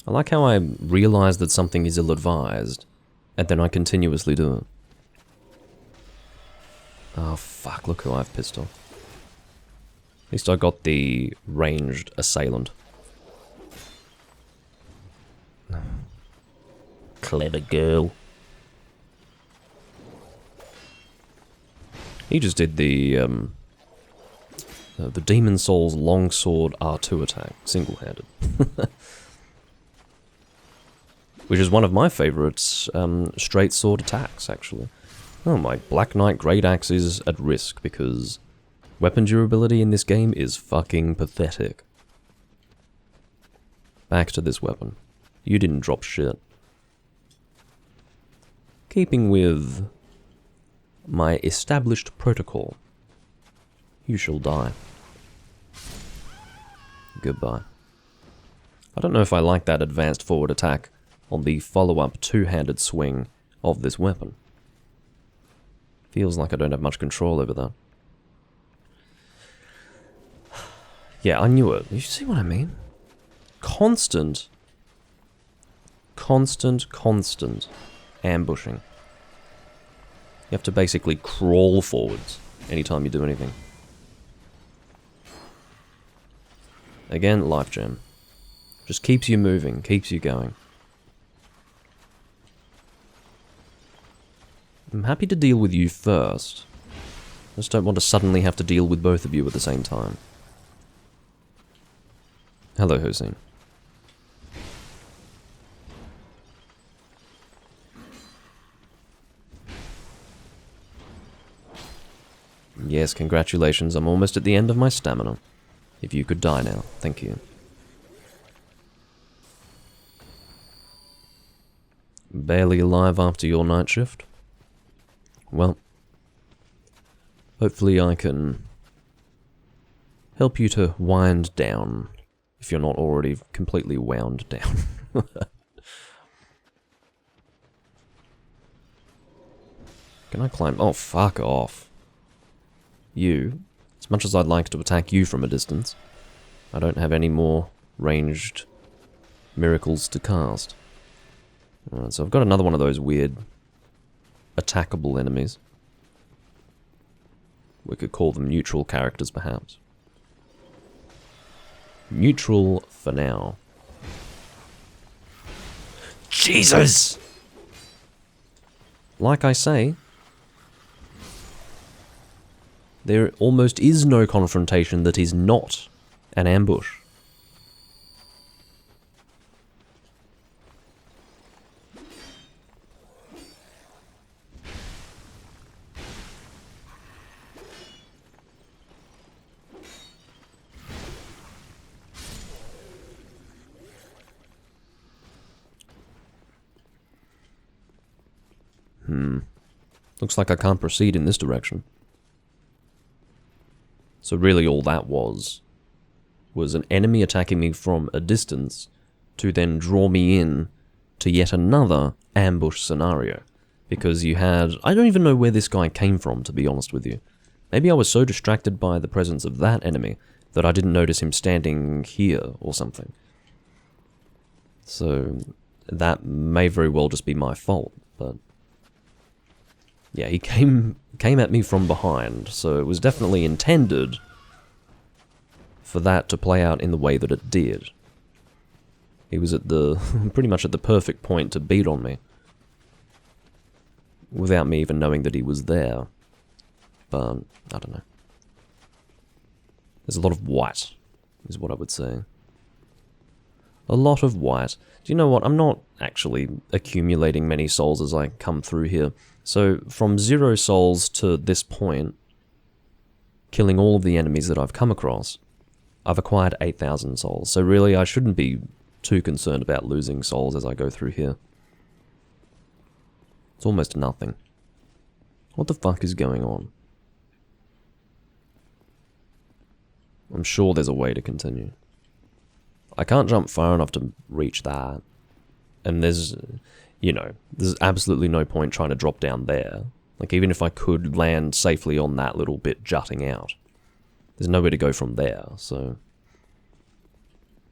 I like how I realize that something is ill-advised, and then I continuously do it. Oh fuck, look who I've pissed off. At least I got the ranged assailant. Clever girl. He just did the Demon Souls Longsword R2 attack, single-handed. Which is one of my favourites, straight sword attacks, actually. Oh, my Black Knight Great Axe is at risk, because weapon durability in this game is fucking pathetic. Back to this weapon. You didn't drop shit. Keeping with my established protocol, you shall die. Goodbye. I don't know if I like that advanced forward attack on the follow-up two-handed swing of this weapon. Feels like I don't have much control over that. Yeah, I knew it. You see what I mean? Constant ambushing. You have to basically crawl forwards anytime you do anything. Again, life gem. Just keeps you moving, keeps you going. I'm happy to deal with you first. I just don't want to suddenly have to deal with both of you at the same time. Hello, Hossein. Yes, congratulations, I'm almost at the end of my stamina. If you could die now, thank you. Barely alive after your night shift? Well, hopefully I can help you to wind down, if you're not already completely wound down. Can I climb? Oh, fuck off. You, as much as I'd like to attack you from a distance, I don't have any more ranged miracles to cast. Alright, so I've got another one of those weird attackable enemies. We could call them neutral characters, perhaps. Neutral for now. Jesus! Like I say, there almost is no confrontation that is not an ambush. Looks like I can't proceed in this direction. So really all that was an enemy attacking me from a distance to then draw me in to yet another ambush scenario. Because you had... I don't even know where this guy came from, to be honest with you. Maybe I was so distracted by the presence of that enemy that I didn't notice him standing here or something. So that may very well just be my fault, but... yeah, he came at me from behind, so it was definitely intended for that to play out in the way that it did. He was at the pretty much at the perfect point to beat on me, without me even knowing that he was there. But I don't know. There's a lot of white, is what I would say. A lot of white. Do you know what? I'm not actually accumulating many souls as I come through here. So, from 0 souls to this point, killing all of the enemies that I've come across, I've acquired 8,000 souls. So really, I shouldn't be too concerned about losing souls as I go through here. It's almost nothing. What the fuck is going on? I'm sure there's a way to continue. I can't jump far enough to reach that. And there's... you know, there's absolutely no point trying to drop down there. Like, even if I could land safely on that little bit jutting out, there's nowhere to go from there, so...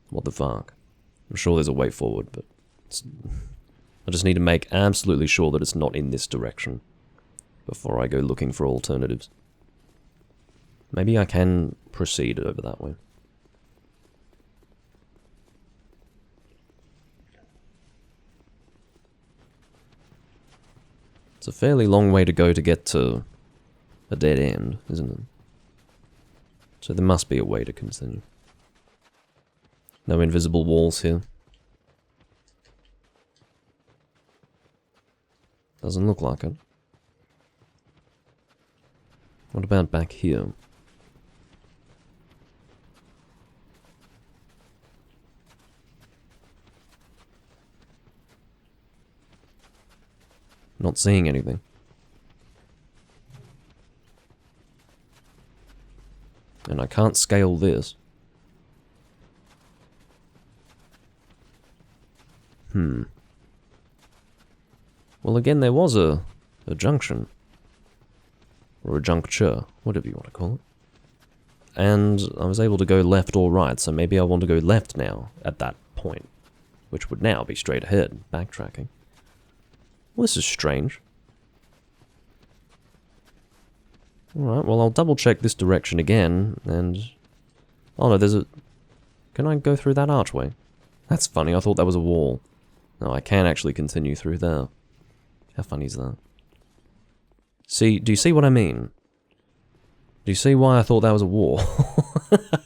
What the fuck? I'm sure there's a way forward, but... I just need to make absolutely sure that it's not in this direction before I go looking for alternatives. Maybe I can proceed over that way. It's a fairly long way to go to get to a dead end, isn't it? So there must be a way to continue. No invisible walls here. Doesn't look like it. What about back here? Not seeing anything. And I can't scale this. Well, again, there was a junction. Or a juncture, whatever you want to call it. And I was able to go left or right, so maybe I want to go left now, at that point. Which would now be straight ahead, backtracking. Well, this is strange. Alright, well, I'll double check this direction again, and... Oh no, there's a... Can I go through that archway? That's funny, I thought that was a wall. No, I can actually continue through there. How funny is that? See, do you see what I mean? Do you see why I thought that was a wall?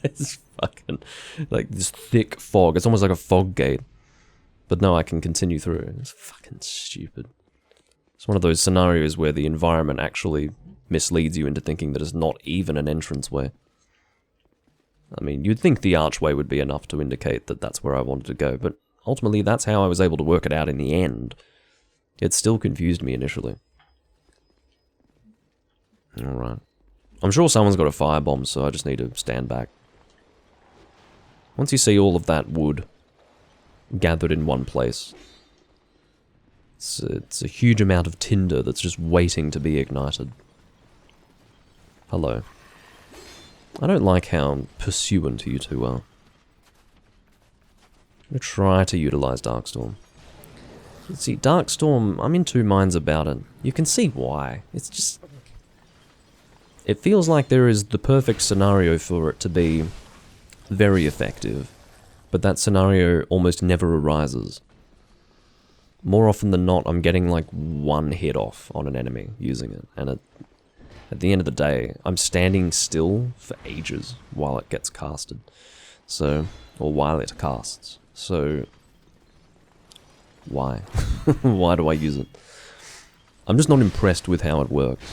It's fucking... like this thick fog, it's almost like a fog gate. But no, I can continue through. It's fucking stupid. It's one of those scenarios where the environment actually misleads you into thinking that it's not even an entranceway. I mean, you'd think the archway would be enough to indicate that that's where I wanted to go, but ultimately that's how I was able to work it out in the end. It still confused me initially. Alright. I'm sure someone's got a firebomb, so I just need to stand back. Once you see all of that wood gathered in one place, it's a huge amount of tinder that's just waiting to be ignited. Hello. I don't like how pursuant you two are. I'm gonna try to utilize Darkstorm. See, Darkstorm, I'm in two minds about it. You can see why. It's just... It feels like there is the perfect scenario for it to be very effective, but that scenario almost never arises. More often than not, I'm getting like one hit off on an enemy using it, and at the end of the day, I'm standing still for ages while it gets casted. So, or while it casts. So, why? Why do I use it? I'm just not impressed with how it works.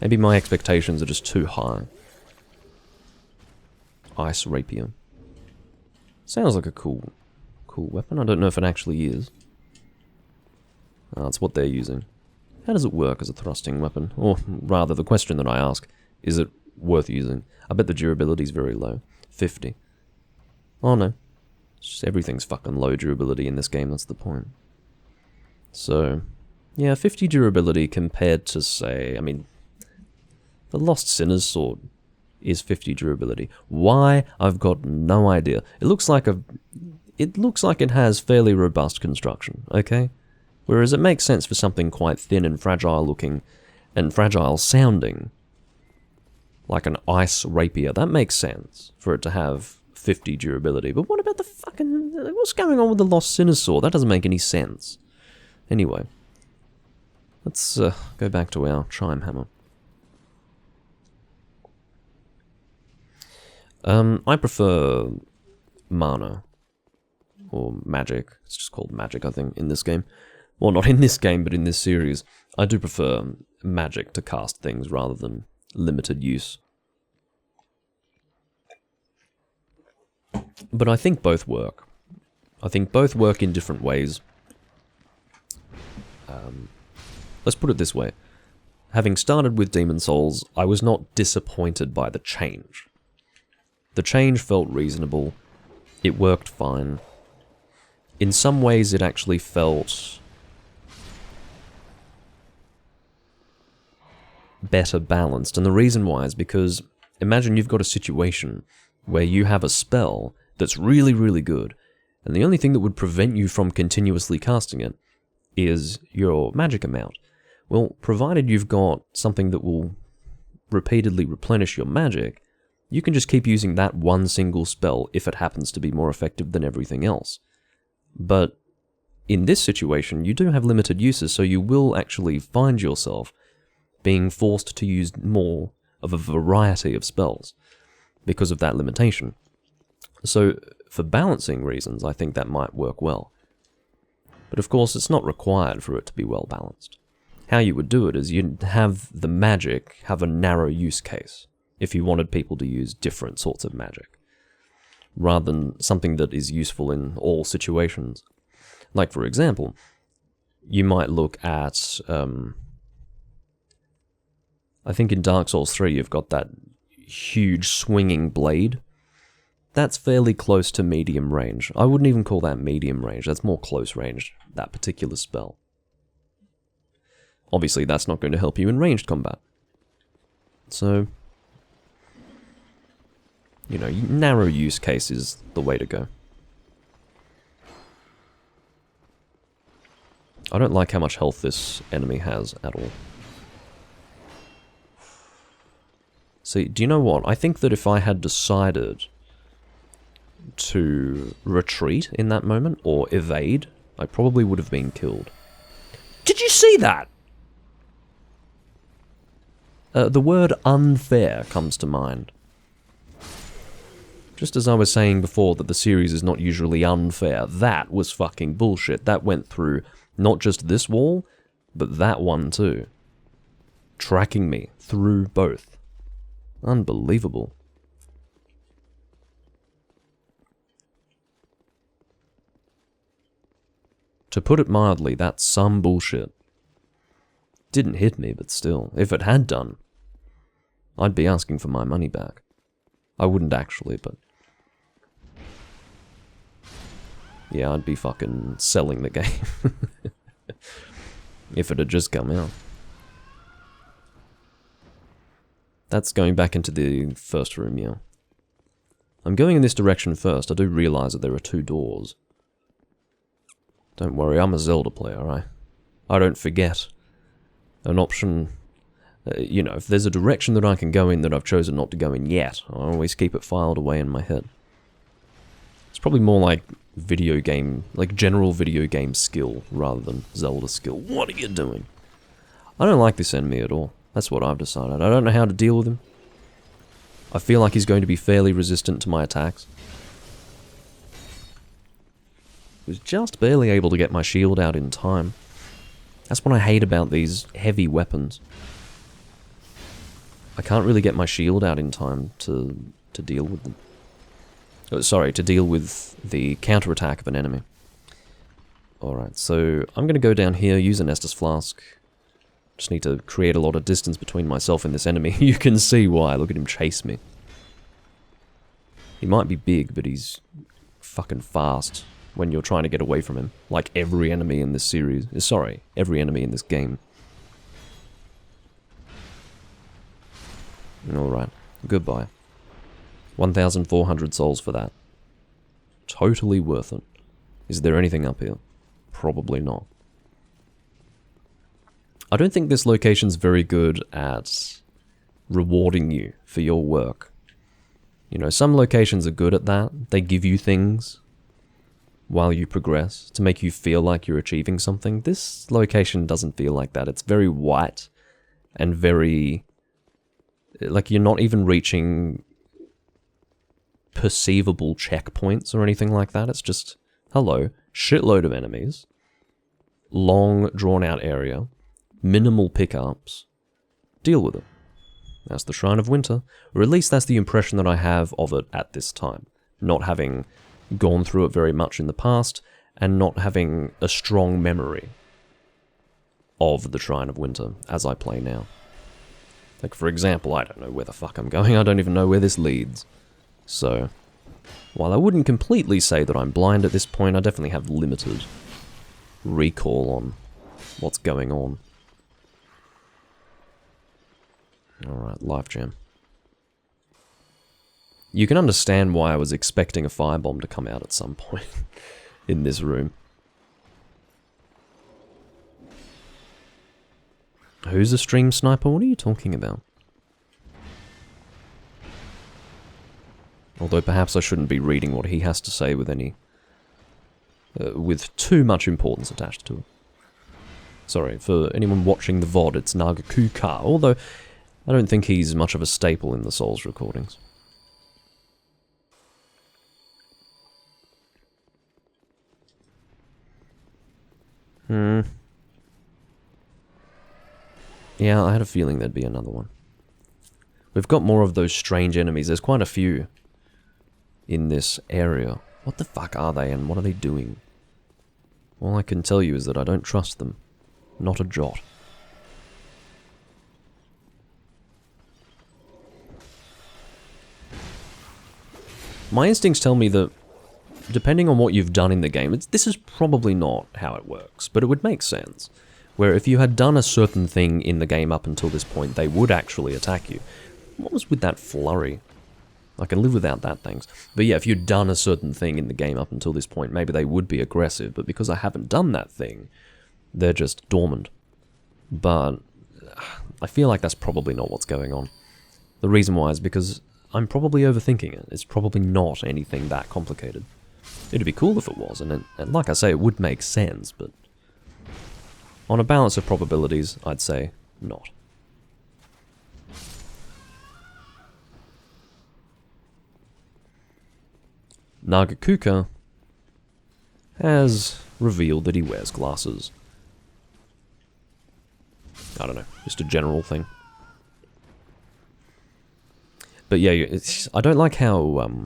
Maybe my expectations are just too high. Ice Rapier. Sounds like a cool weapon. I don't know if it actually is. That's what they're using. How does it work as a thrusting weapon? Or rather, the question that I ask, is it worth using? I bet the durability is very low. 50. Oh no. Just everything's fucking low durability in this game, that's the point. So, yeah, 50 durability compared to, say, I mean, the Lost Sinner's Sword is 50 durability. Why? I've got no idea. It looks like it has fairly robust construction, okay? Whereas it makes sense for something quite thin and fragile looking and fragile sounding, like an ice rapier. That makes sense for it to have 50 durability. But what about the fucking... What's going on with the Lost Sinner's Sword? That doesn't make any sense. Anyway, let's go back to our chime hammer. I prefer mana, or magic. It's just called magic, I think, in this game. Well, not in this game, but in this series. I do prefer magic to cast things rather than limited use. But I think both work. I think both work in different ways. Let's put it this way. Having started with Demon Souls, I was not disappointed by the change. The change felt reasonable. It worked fine. In some ways, it actually felt better balanced. And the reason why is because imagine you've got a situation where you have a spell that's really, really good, and the only thing that would prevent you from continuously casting it is your magic amount. Well, provided you've got something that will repeatedly replenish your magic, you can just keep using that one single spell if it happens to be more effective than everything else. But in this situation, you do have limited uses, so you will actually find yourself being forced to use more of a variety of spells because of that limitation. So, for balancing reasons, I think that might work well. But of course, it's not required for it to be well balanced. How you would do it is you'd have the magic have a narrow use case if you wanted people to use different sorts of magic, rather than something that is useful in all situations. Like, for example, you might look at, I think in Dark Souls 3 you've got that huge swinging blade. That's fairly close to medium range. I wouldn't even call that medium range, that's more close range, that particular spell. Obviously that's not going to help you in ranged combat. So, you know, narrow use case is the way to go. I don't like how much health this enemy has at all. See, do you know what? I think that if I had decided to retreat in that moment, or evade, I probably would have been killed. Did you see that? The word unfair comes to mind. Just as I was saying before that the series is not usually unfair, that was fucking bullshit. That went through not just this wall, but that one too. Tracking me through both. Unbelievable. To put it mildly, that's some bullshit. Didn't hit me, but still, if it had done, I'd be asking for my money back. I wouldn't actually, but yeah, I'd be fucking selling the game. If it had just come out. That's going back into the first room, yeah. I'm going in this direction first. I do realise that there are 2 doors. Don't worry, I'm a Zelda player, I don't forget an option. You know, if there's a direction that I can go in that I've chosen not to go in yet, I always keep it filed away in my head. It's probably more like video game, like general video game skill rather than Zelda skill. What are you doing? I don't like this enemy at all. That's what I've decided. I don't know how to deal with him. I feel like he's going to be fairly resistant to my attacks. I was just barely able to get my shield out in time. That's what I hate about these heavy weapons. I can't really get my shield out in time to deal with them. Oh, sorry, to deal with the counterattack of an enemy. Alright, so I'm going to go down here, use an Estus Flask. Just need to create a lot of distance between myself and this enemy. You can see why, look at him chase me. He might be big, but he's fucking fast when you're trying to get away from him. Like every enemy in this series. Sorry, every enemy in this game. Alright, goodbye. 1,400 souls for that. Totally worth it. Is there anything up here? Probably not. I don't think this location's very good at rewarding you for your work. You know, some locations are good at that. They give you things while you progress to make you feel like you're achieving something. This location doesn't feel like that. It's very white and very... like you're not even reaching perceivable checkpoints or anything like that. It's just, hello, shitload of enemies, long drawn-out area, minimal pickups, deal with it. That's the Shrine of Winter, or at least that's the impression that I have of it at this time, not having gone through it very much in the past, and not having a strong memory of the Shrine of Winter as I play now. Like, for example, I don't know where the fuck I'm going, I don't even know where this leads. So, while I wouldn't completely say that I'm blind at this point, I definitely have limited recall on what's going on. Alright, life jam. You can understand why I was expecting a firebomb to come out at some point in this room. Who's a stream sniper? What are you talking about? Although perhaps I shouldn't be reading what he has to say with any... with too much importance attached to it. Sorry, for anyone watching the VOD, it's Nagakuka, although I don't think he's much of a staple in the Souls recordings. Yeah, I had a feeling there'd be another one. We've got more of those strange enemies. There's quite a few in this area. What the fuck are they and what are they doing? All I can tell you is that I don't trust them. Not a jot. My instincts tell me that, depending on what you've done in the game, this is probably not how it works, but it would make sense. Where if you had done a certain thing in the game up until this point, they would actually attack you. What was with that flurry? I can live without that, thanks. But yeah, if you'd done a certain thing in the game up until this point, maybe they would be aggressive, but because I haven't done that thing, they're just dormant. But I feel like that's probably not what's going on. The reason why is because I'm probably overthinking it. It's probably not anything that complicated. It'd be cool if it was, and like I say, it would make sense, but on a balance of probabilities, I'd say not. Nagakuka has revealed that he wears glasses. I don't know, just a general thing. But yeah, I don't like how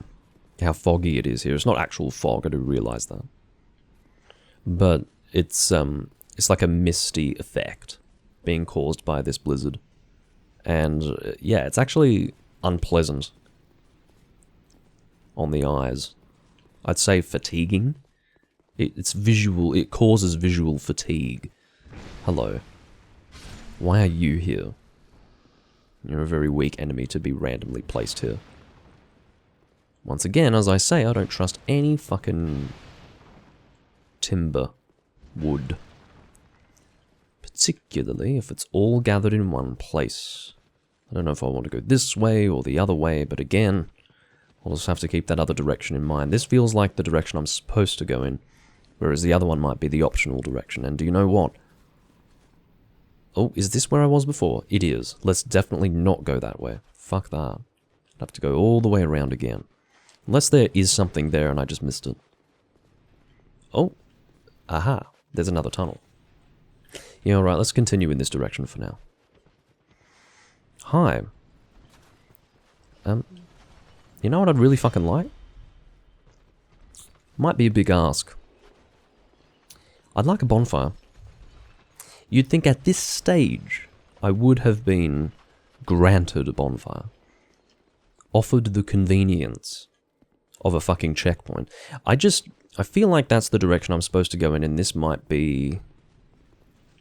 foggy it is here. It's not actual fog, I do realise that. But it's like a misty effect being caused by this blizzard. And yeah, it's actually unpleasant on the eyes. I'd say fatiguing. It's visual, it causes visual fatigue. Hello. Why are you here? You're a very weak enemy to be randomly placed here. Once again, as I say, I don't trust any fucking timber, wood. Particularly if it's all gathered in one place. I don't know if I want to go this way or the other way, but again, I'll just have to keep that other direction in mind. This feels like the direction I'm supposed to go in, whereas the other one might be the optional direction. And do you know what? Oh, is this where I was before? It is. Let's definitely not go that way. Fuck that. I'd have to go all the way around again. Unless there is something there and I just missed it. Oh. Aha. There's another tunnel. Yeah, alright, let's continue in this direction for now. Hi. You know what I'd really fucking like? Might be a big ask. I'd like a bonfire. You'd think at this stage, I would have been granted a bonfire. Offered the convenience of a fucking checkpoint. I feel like that's the direction I'm supposed to go in, and this might be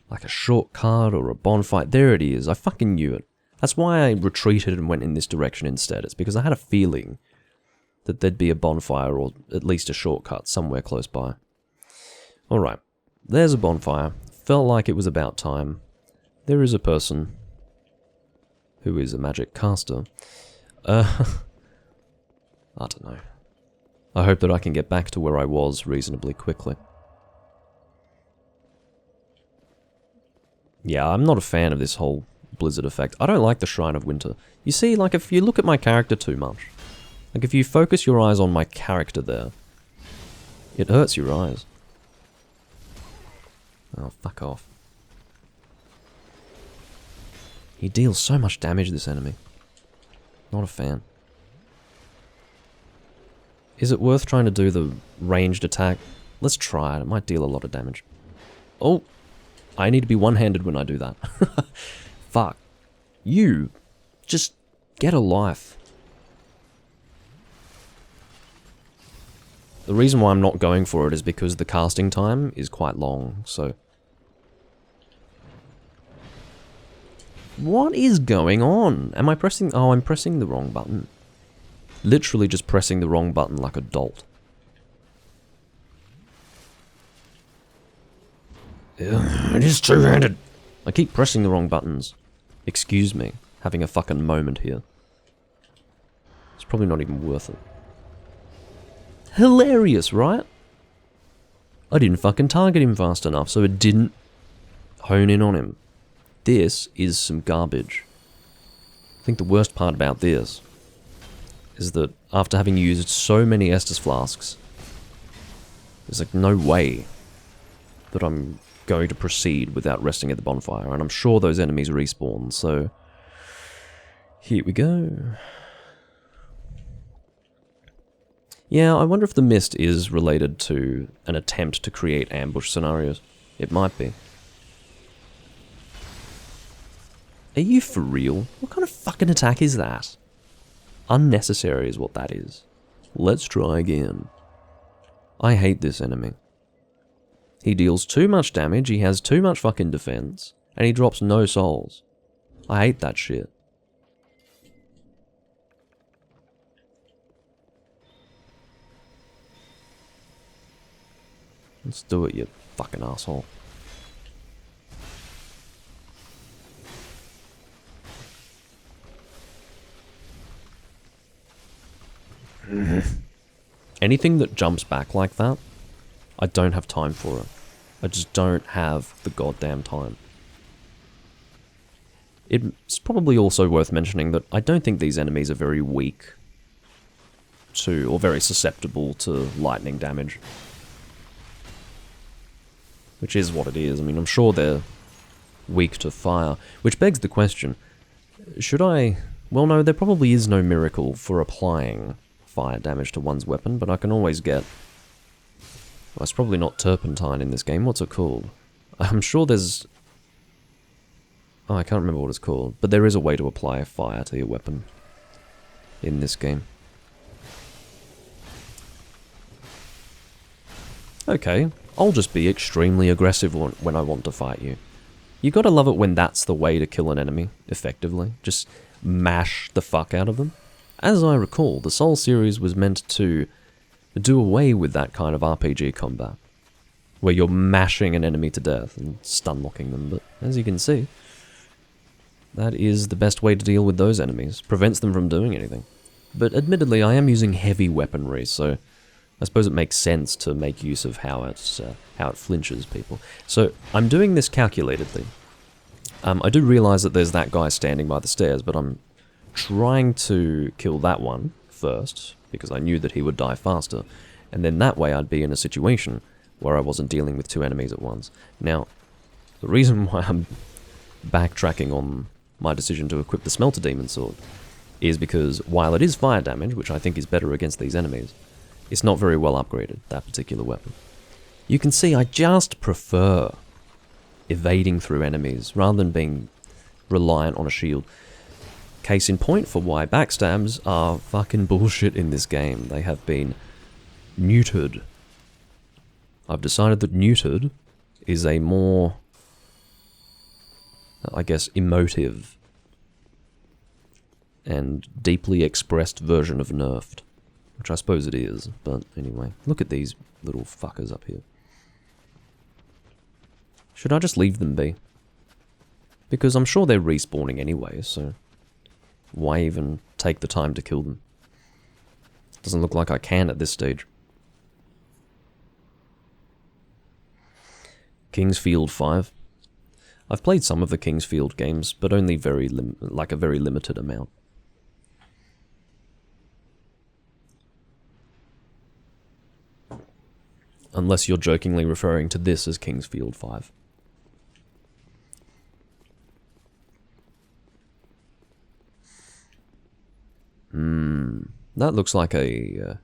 like a shortcut or a bonfire. There it is. I fucking knew it. That's why I retreated and went in this direction instead. It's because I had a feeling that there'd be a bonfire or at least a shortcut somewhere close by. Alright, there's a bonfire. Felt like it was about time. There is a person who is a magic caster. I don't know. I hope that I can get back to where I was reasonably quickly. Yeah, I'm not a fan of this whole blizzard effect. I don't like the Shrine of Winter. You see, like, if you look at my character too much, like, if you focus your eyes on my character there, it hurts your eyes. Oh, fuck off. He deals so much damage, this enemy. Not a fan. Is it worth trying to do the ranged attack? Let's try it. It might deal a lot of damage. Oh! I need to be one-handed when I do that. Fuck. You! Just get a life. The reason why I'm not going for it is because the casting time is quite long, so... What is going on? Am I pressing... Oh, I'm pressing the wrong button. Literally just pressing the wrong button like a dolt. Ugh, it is two-handed. I keep pressing the wrong buttons. Excuse me. Having a fucking moment here. It's probably not even worth it. Hilarious, right? I didn't fucking target him fast enough, so it didn't hone in on him. This is some garbage. I think the worst part about this is that after having used so many Estus flasks, there's like no way that I'm going to proceed without resting at the bonfire, and I'm sure those enemies respawn, so here we go. Yeah, I wonder if the mist is related to an attempt to create ambush scenarios. It might be. Are you for real? What kind of fucking attack is that? Unnecessary is what that is. Let's try again. I hate this enemy. He deals too much damage, he has too much fucking defense, and he drops no souls. I hate that shit. Let's do it, you fucking asshole. Anything that jumps back like that, I don't have time for it. I just don't have the goddamn time. It's probably also worth mentioning that I don't think these enemies are very weak to, or very susceptible to lightning damage. Which is what it is. I mean, I'm sure they're weak to fire. Which begs the question, should I... Well, no, there probably is no miracle for applying fire damage to one's weapon, but I can always get... Well, it's probably not turpentine in this game. What's it called? I'm sure there's... Oh, I can't remember what it's called. But there is a way to apply fire to your weapon in this game. Okay, I'll just be extremely aggressive when I want to fight you. You gotta love it when that's the way to kill an enemy, effectively. Just mash the fuck out of them. As I recall, the Soul series was meant to do away with that kind of RPG combat, where you're mashing an enemy to death and stun-locking them, but as you can see, that is the best way to deal with those enemies. Prevents them from doing anything. But admittedly, I am using heavy weaponry, so I suppose it makes sense to make use of how it flinches people. So I'm doing this calculatedly. I do realize that there's that guy standing by the stairs, but I'm trying to kill that one first, because I knew that he would die faster, and then that way I'd be in a situation where I wasn't dealing with two enemies at once. Now, the reason why I'm backtracking on my decision to equip the Smelter Demon Sword is because while it is fire damage, which I think is better against these enemies, it's not very well upgraded, that particular weapon. You can see I just prefer evading through enemies rather than being reliant on a shield. Case in point for why backstabs are fucking bullshit in this game. They have been neutered. I've decided that neutered is a more, I guess, emotive and deeply expressed version of nerfed. Which I suppose it is, but anyway. Look at these little fuckers up here. Should I just leave them be? Because I'm sure they're respawning anyway, so why even take the time to kill them? Doesn't look like I can at this stage. Kingsfield 5. I've played some of the Kingsfield games, but only a very limited amount. Unless you're jokingly referring to this as Kingsfield 5. That looks like a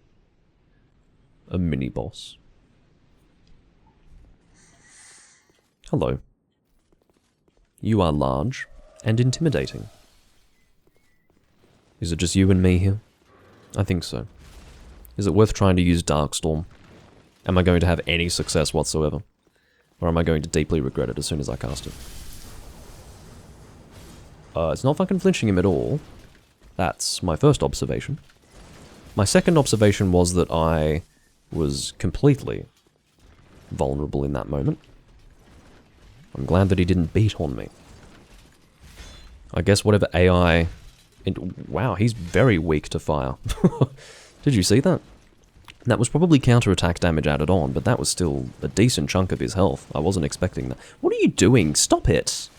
mini-boss. Hello. You are large and intimidating. Is it just you and me here? I think so. Is it worth trying to use Darkstorm? Am I going to have any success whatsoever? Or am I going to deeply regret it as soon as I cast it? It's not fucking flinching him at all. That's my first observation. My second observation was that I was completely vulnerable in that moment. I'm glad that he didn't beat on me. I guess whatever AI... Wow, he's very weak to fire. Did you see that? That was probably counterattack damage added on, but that was still a decent chunk of his health. I wasn't expecting that. What are you doing? Stop it!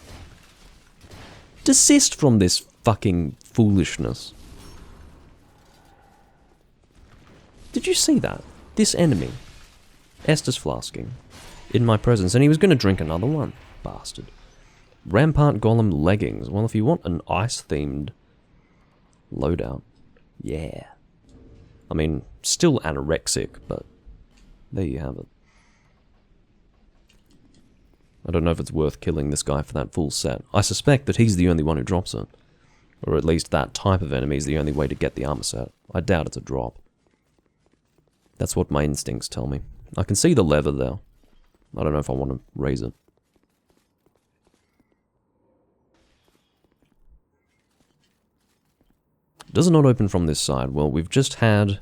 Desist from this fucking foolishness. Did you see that? This enemy. Estus flasking. In my presence, and he was going to drink another one. Bastard. Rampart Golem leggings. Well, if you want an ice-themed loadout, yeah. I mean, still anorexic, but there you have it. I don't know if it's worth killing this guy for that full set. I suspect that he's the only one who drops it. Or at least that type of enemy is the only way to get the armor set. I doubt it's a drop. That's what my instincts tell me. I can see the lever there. I don't know if I want to raise it. Does it not open from this side? Well, we've just had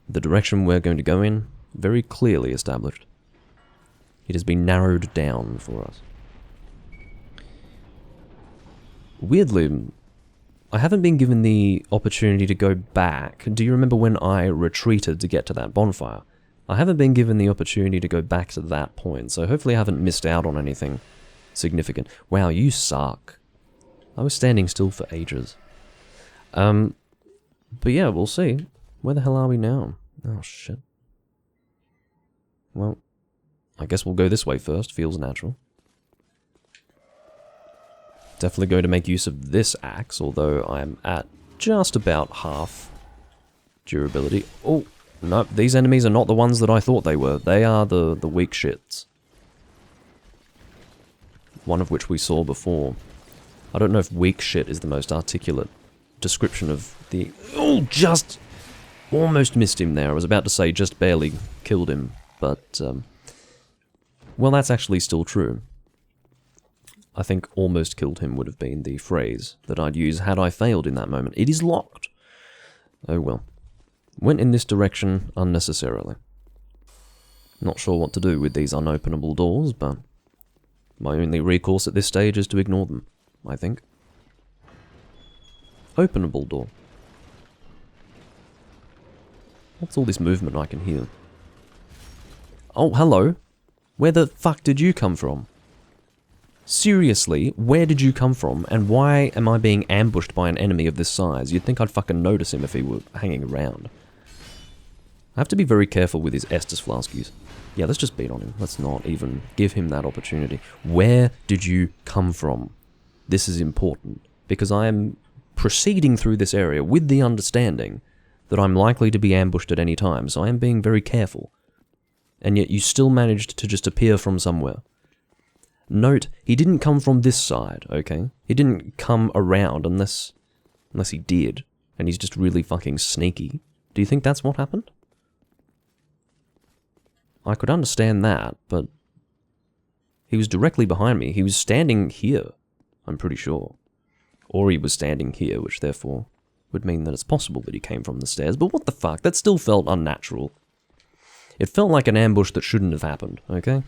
the direction we're going to go in very clearly established. It has been narrowed down for us. Weirdly, I haven't been given the opportunity to go back. Do you remember when I retreated to get to that bonfire? I haven't been given the opportunity to go back to that point, so hopefully I haven't missed out on anything significant. Wow, you suck. I was standing still for ages. But yeah, we'll see. Where the hell are we now? Oh, shit. Well, I guess we'll go this way first. Feels natural. Definitely going to make use of this axe, although I'm at just about half durability. Oh, nope, these enemies are not the ones that I thought they were. They are the weak shits. One of which we saw before. I don't know if weak shit is the most articulate description of the... Oh, just almost missed him there. I was about to say just barely killed him, but... well, that's actually still true. I think almost killed him would have been the phrase that I'd use had I failed in that moment. It is locked. Oh well. Went in this direction unnecessarily. Not sure what to do with these unopenable doors, but my only recourse at this stage is to ignore them, I think. Openable door. What's all this movement I can hear? Oh, hello. Where the fuck did you come from? Seriously, where did you come from, and why am I being ambushed by an enemy of this size? You'd think I'd fucking notice him if he were hanging around. I have to be very careful with his Estus flask use. Yeah, let's just beat on him. Let's not even give him that opportunity. Where did you come from? This is important, because I am proceeding through this area with the understanding that I'm likely to be ambushed at any time, so I am being very careful. And yet you still managed to just appear from somewhere. Note, he didn't come from this side, okay? He didn't come around unless he did, and he's just really fucking sneaky. Do you think that's what happened? I could understand that, but he was directly behind me. He was standing here, I'm pretty sure. Or he was standing here, which therefore would mean that it's possible that he came from the stairs, but what the fuck? That still felt unnatural. It felt like an ambush that shouldn't have happened, okay?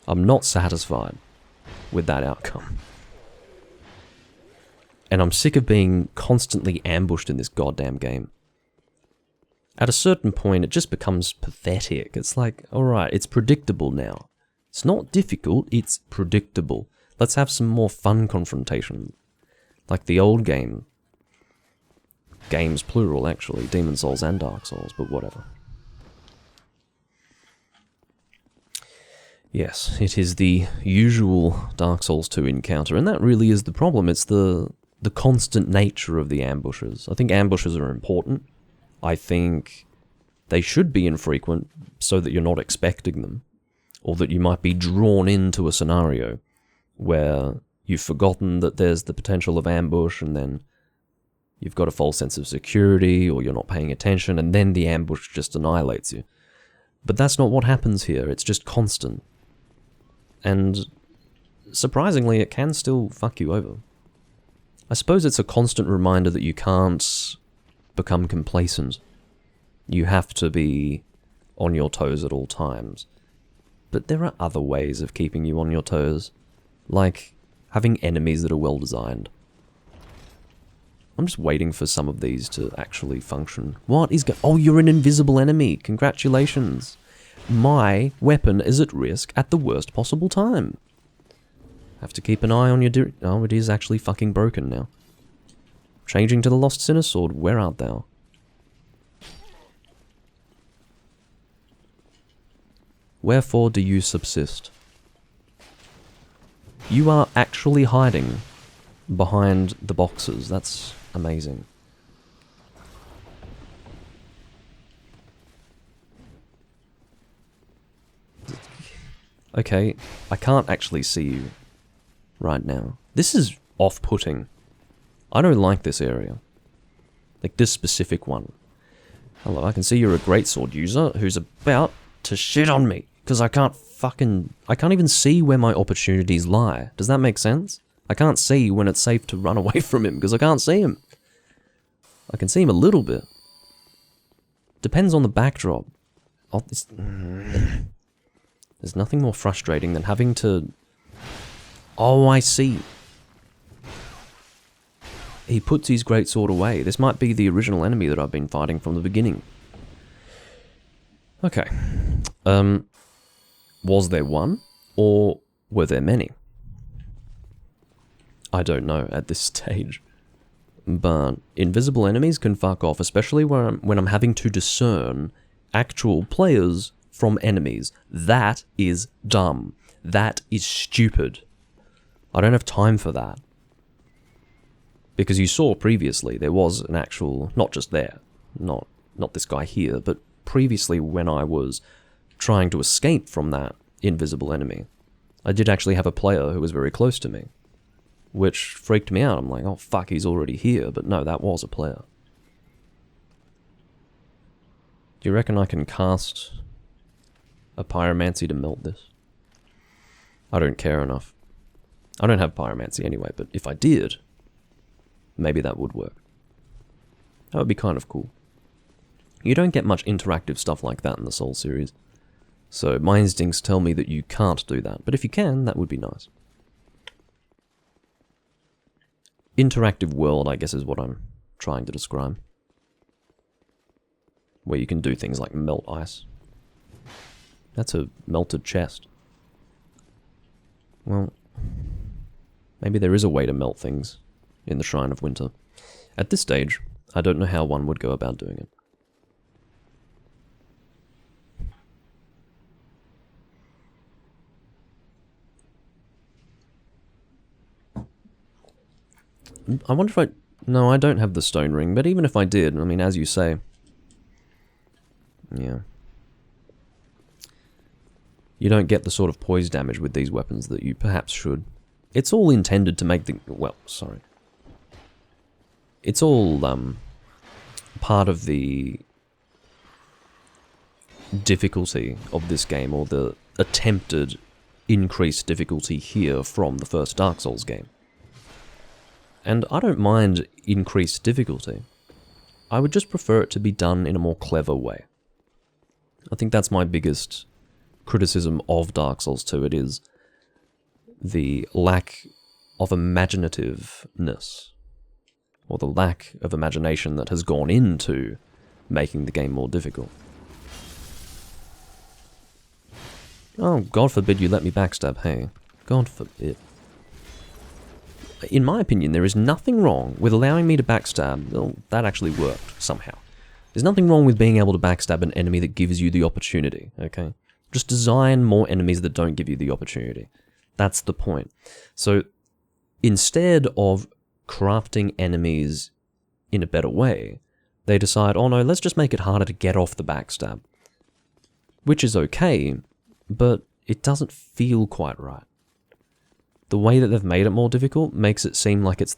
I'm not satisfied with that outcome. And I'm sick of being constantly ambushed in this goddamn game. At a certain point, it just becomes pathetic. It's like, alright, it's predictable now. It's not difficult, it's predictable. Let's have some more fun confrontation. Like the old game. Games plural, actually. Demon Souls and Dark Souls, but whatever. Yes, it is the usual Dark Souls 2 encounter, and that really is the problem. It's the constant nature of the ambushes. I think ambushes are important. I think they should be infrequent so that you're not expecting them, or that you might be drawn into a scenario where you've forgotten that there's the potential of ambush, and then you've got a false sense of security, or you're not paying attention, and then the ambush just annihilates you. But that's not what happens here. It's just constant. And surprisingly, it can still fuck you over. I suppose it's a constant reminder that you can't become complacent. You have to be on your toes at all times. But there are other ways of keeping you on your toes, like having enemies that are well designed. I'm just waiting for some of these to actually function. What is oh, you're an invisible enemy. Congratulations. My weapon is at risk at the worst possible time. Have to keep an eye on your oh, it is actually fucking broken now. Changing to the Lost Sinner Sword. Where art thou? Wherefore do you subsist? You are actually hiding behind the boxes. That's amazing. Okay, I can't actually see you right now. This is off-putting. I don't like this area. Like this specific one. Hello, I can see you're a greatsword user who's about to shit on me. Because I can't even see where my opportunities lie. Does that make sense? I can't see when it's safe to run away from him because I can't see him. I can see him a little bit. Depends on the backdrop. Oh, there's nothing more frustrating than having to... Oh, I see. He puts his greatsword away. This might be the original enemy that I've been fighting from the beginning. Okay. Was there one? Or were there many? I don't know at this stage. But invisible enemies can fuck off, especially when I'm having to discern actual players from enemies. That is dumb. That is stupid. I don't have time for that. Because you saw previously, there was an actual, not just there, not this guy here, but previously when I was trying to escape from that invisible enemy, I did actually have a player who was very close to me, which freaked me out. I'm like, oh fuck, he's already here, but no, that was a player. Do you reckon I can cast a pyromancy to melt this? I don't care enough. I don't have pyromancy anyway, but if I did, maybe that would work. That would be kind of cool. You don't get much interactive stuff like that in the Souls series, so my instincts tell me that you can't do that, but if you can, that would be nice. Interactive world, I guess, is what I'm trying to describe. Where you can do things like melt ice. That's a melted chest. Well, maybe there is a way to melt things in the Shrine of Winter. At this stage, I don't know how one would go about doing it. I wonder if I... No, I don't have the stone ring, but even if I did, I mean, as you say... Yeah. You don't get the sort of poise damage with these weapons that you perhaps should. It's all intended to make the... Well, sorry. It's all, part of the difficulty of this game, or the attempted increased difficulty here from the first Dark Souls game. And I don't mind increased difficulty. I would just prefer it to be done in a more clever way. I think that's my biggest criticism of Dark Souls 2. It is the lack of imaginativeness, or the lack of imagination that has gone into making the game more difficult. Oh, God forbid you let me backstab, hey. God forbid. In my opinion, there is nothing wrong with allowing me to backstab. Well, that actually worked, somehow. There's nothing wrong with being able to backstab an enemy that gives you the opportunity, okay? Just design more enemies that don't give you the opportunity. That's the point. So, instead of crafting enemies in a better way, they decide, oh no, let's just make it harder to get off the backstab. Which is okay, but it doesn't feel quite right. The way that they've made it more difficult makes it seem like it's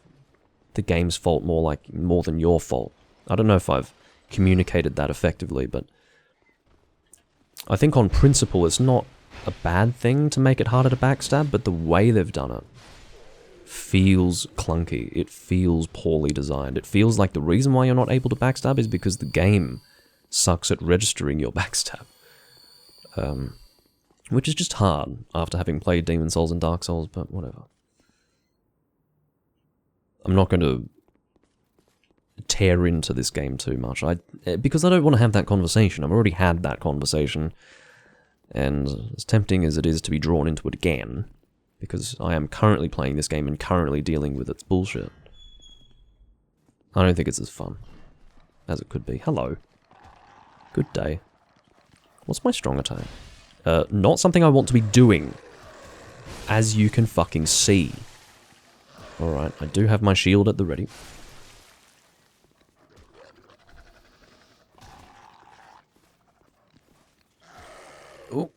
the game's fault more than your fault. I don't know if I've communicated that effectively, but I think on principle it's not a bad thing to make it harder to backstab, but the way they've done it feels clunky. It feels poorly designed. It feels like the reason why you're not able to backstab is because the game sucks at registering your backstab. Which is just hard after having played Demon Souls and Dark Souls, but whatever. I'm not going to tear into this game too much, because I don't want to have that conversation. I've already had that conversation, and as tempting as it is to be drawn into it again, because I am currently playing this game and currently dealing with its bullshit, I don't think it's as fun as it could be. Hello. Good day. What's my strong attack? Not something I want to be doing, as you can fucking see. Alright, I do have my shield at the ready. Oh.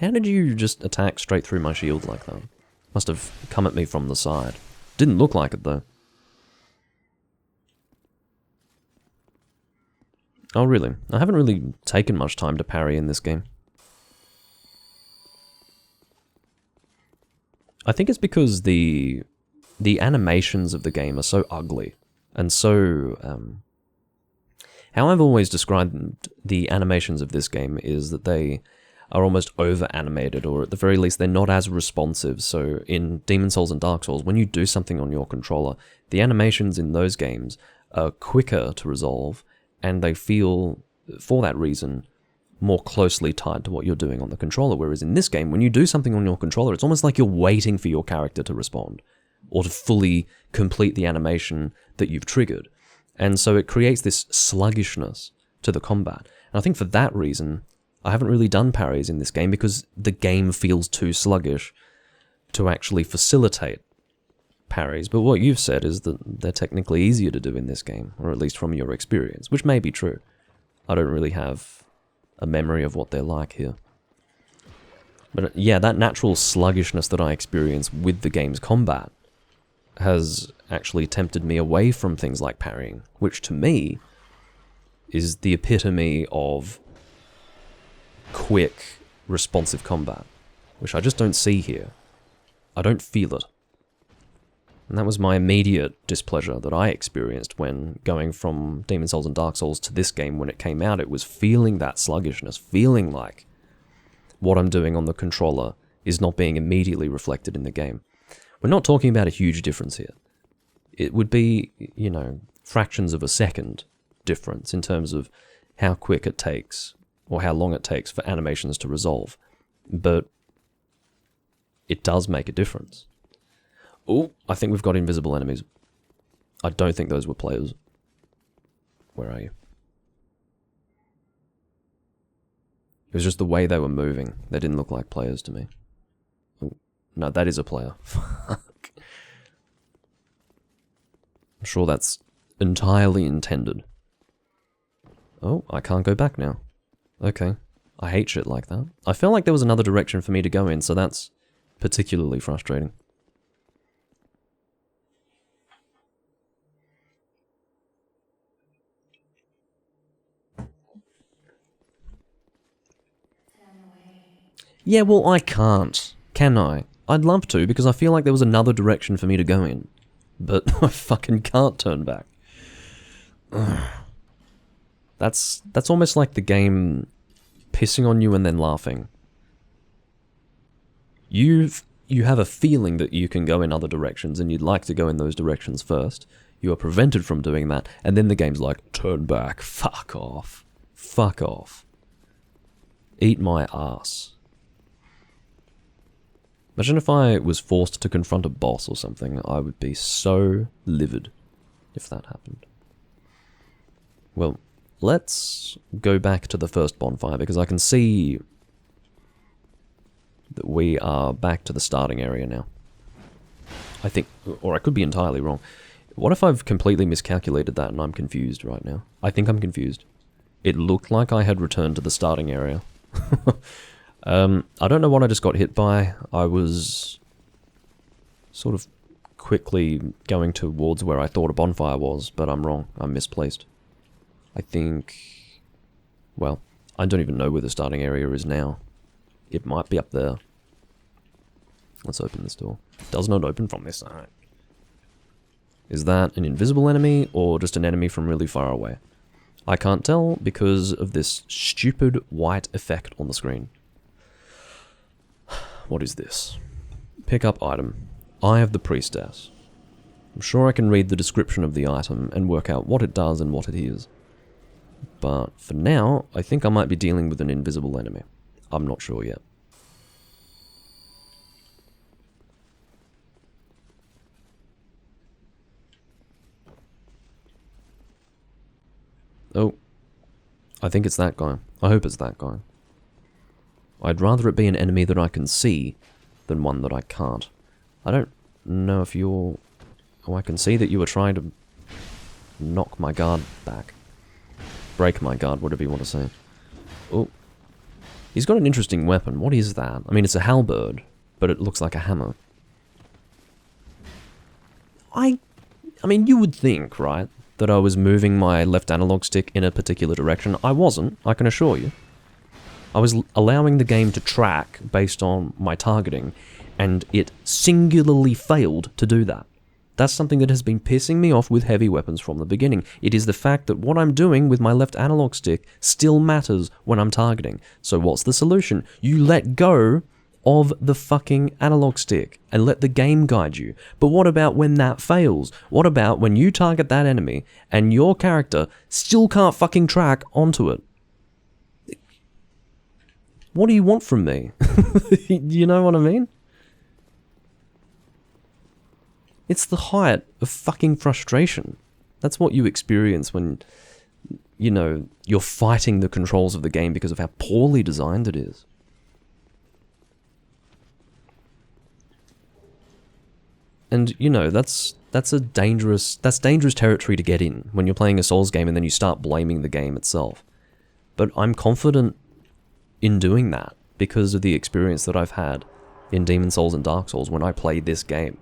How did you just attack straight through my shield like that? Must have come at me from the side. Didn't look like it though. Oh really? I haven't really taken much time to parry in this game. I think it's because the animations of the game are so ugly, and so, how I've always described the animations of this game is that they are almost over-animated, or at the very least they're not as responsive. So in Demon Souls and Dark Souls, when you do something on your controller, the animations in those games are quicker to resolve, and they feel, for that reason, more closely tied to what you're doing on the controller. Whereas in this game, when you do something on your controller, it's almost like you're waiting for your character to respond, or to fully complete the animation that you've triggered. And so it creates this sluggishness to the combat. And I think for that reason, I haven't really done parries in this game, because the game feels too sluggish to actually facilitate parries. But what you've said is that they're technically easier to do in this game, or at least from your experience, which may be true. I don't really have a memory of what they're like here. But yeah, that natural sluggishness that I experience with the game's combat has actually tempted me away from things like parrying, which to me is the epitome of quick, responsive combat, which I just don't see here. I don't feel it. And that was my immediate displeasure that I experienced when going from Demon Souls and Dark Souls to this game when it came out. It was feeling that sluggishness, feeling like what I'm doing on the controller is not being immediately reflected in the game. We're not talking about a huge difference here. It would be, you know, fractions of a second difference in terms of how quick it takes, or how long it takes for animations to resolve. But it does make a difference. Oh, I think we've got invisible enemies. I don't think those were players. Where are you? It was just the way they were moving. They didn't look like players to me. Oh, no, that is a player. Fuck. I'm sure that's entirely intended. Oh, I can't go back now. Okay. I hate shit like that. I felt like there was another direction for me to go in, so that's particularly frustrating. Yeah, well, I can't. Can I? I'd love to, because I feel like there was another direction for me to go in. But I fucking can't turn back. Ugh. That's almost like the game pissing on you and then laughing. You have a feeling that you can go in other directions and you'd like to go in those directions first. You are prevented from doing that, and then the game's like, turn back, fuck off. Fuck off. Eat my ass. Imagine if I was forced to confront a boss or something. I would be so livid if that happened. Well, let's go back to the first bonfire, because I can see that we are back to the starting area now. I think, or I could be entirely wrong. What if I've completely miscalculated that and I'm confused right now? I think I'm confused. It looked like I had returned to the starting area. I don't know what I just got hit by. I was sort of quickly going towards where I thought a bonfire was, but I'm wrong. I'm misplaced. I think... well, I don't even know where the starting area is now. It might be up there. Let's open this door. It does not open from this side. Is that an invisible enemy, or just an enemy from really far away? I can't tell because of this stupid white effect on the screen. What is this? Pick up item. Eye of the Priestess. I'm sure I can read the description of the item and work out what it does and what it is. But for now, I think I might be dealing with an invisible enemy. I'm not sure yet. Oh, I think it's that guy. I hope it's that guy. I'd rather it be an enemy that I can see than one that I can't. I don't know if you're... Oh, I can see that you were trying to knock my guard back. Break my guard, whatever you want to say. Oh. He's got an interesting weapon. What is that? I mean, it's a halberd, but it looks like a hammer. I mean, you would think, right, that I was moving my left analog stick in a particular direction. I wasn't, I can assure you. I was allowing the game to track based on my targeting, and it singularly failed to do that. That's something that has been pissing me off with heavy weapons from the beginning. It is the fact that what I'm doing with my left analog stick still matters when I'm targeting. So what's the solution? You let go of the fucking analog stick and let the game guide you. But what about when that fails? What about when you target that enemy and your character still can't fucking track onto it? What do you want from me? You know what I mean? It's the height of fucking frustration. That's what you experience when, you know, you're fighting the controls of the game because of how poorly designed it is. And, you know, that's dangerous territory to get in when you're playing a Souls game and then you start blaming the game itself. But I'm confident in doing that because of the experience that I've had in Demon's Souls and Dark Souls when I played this game.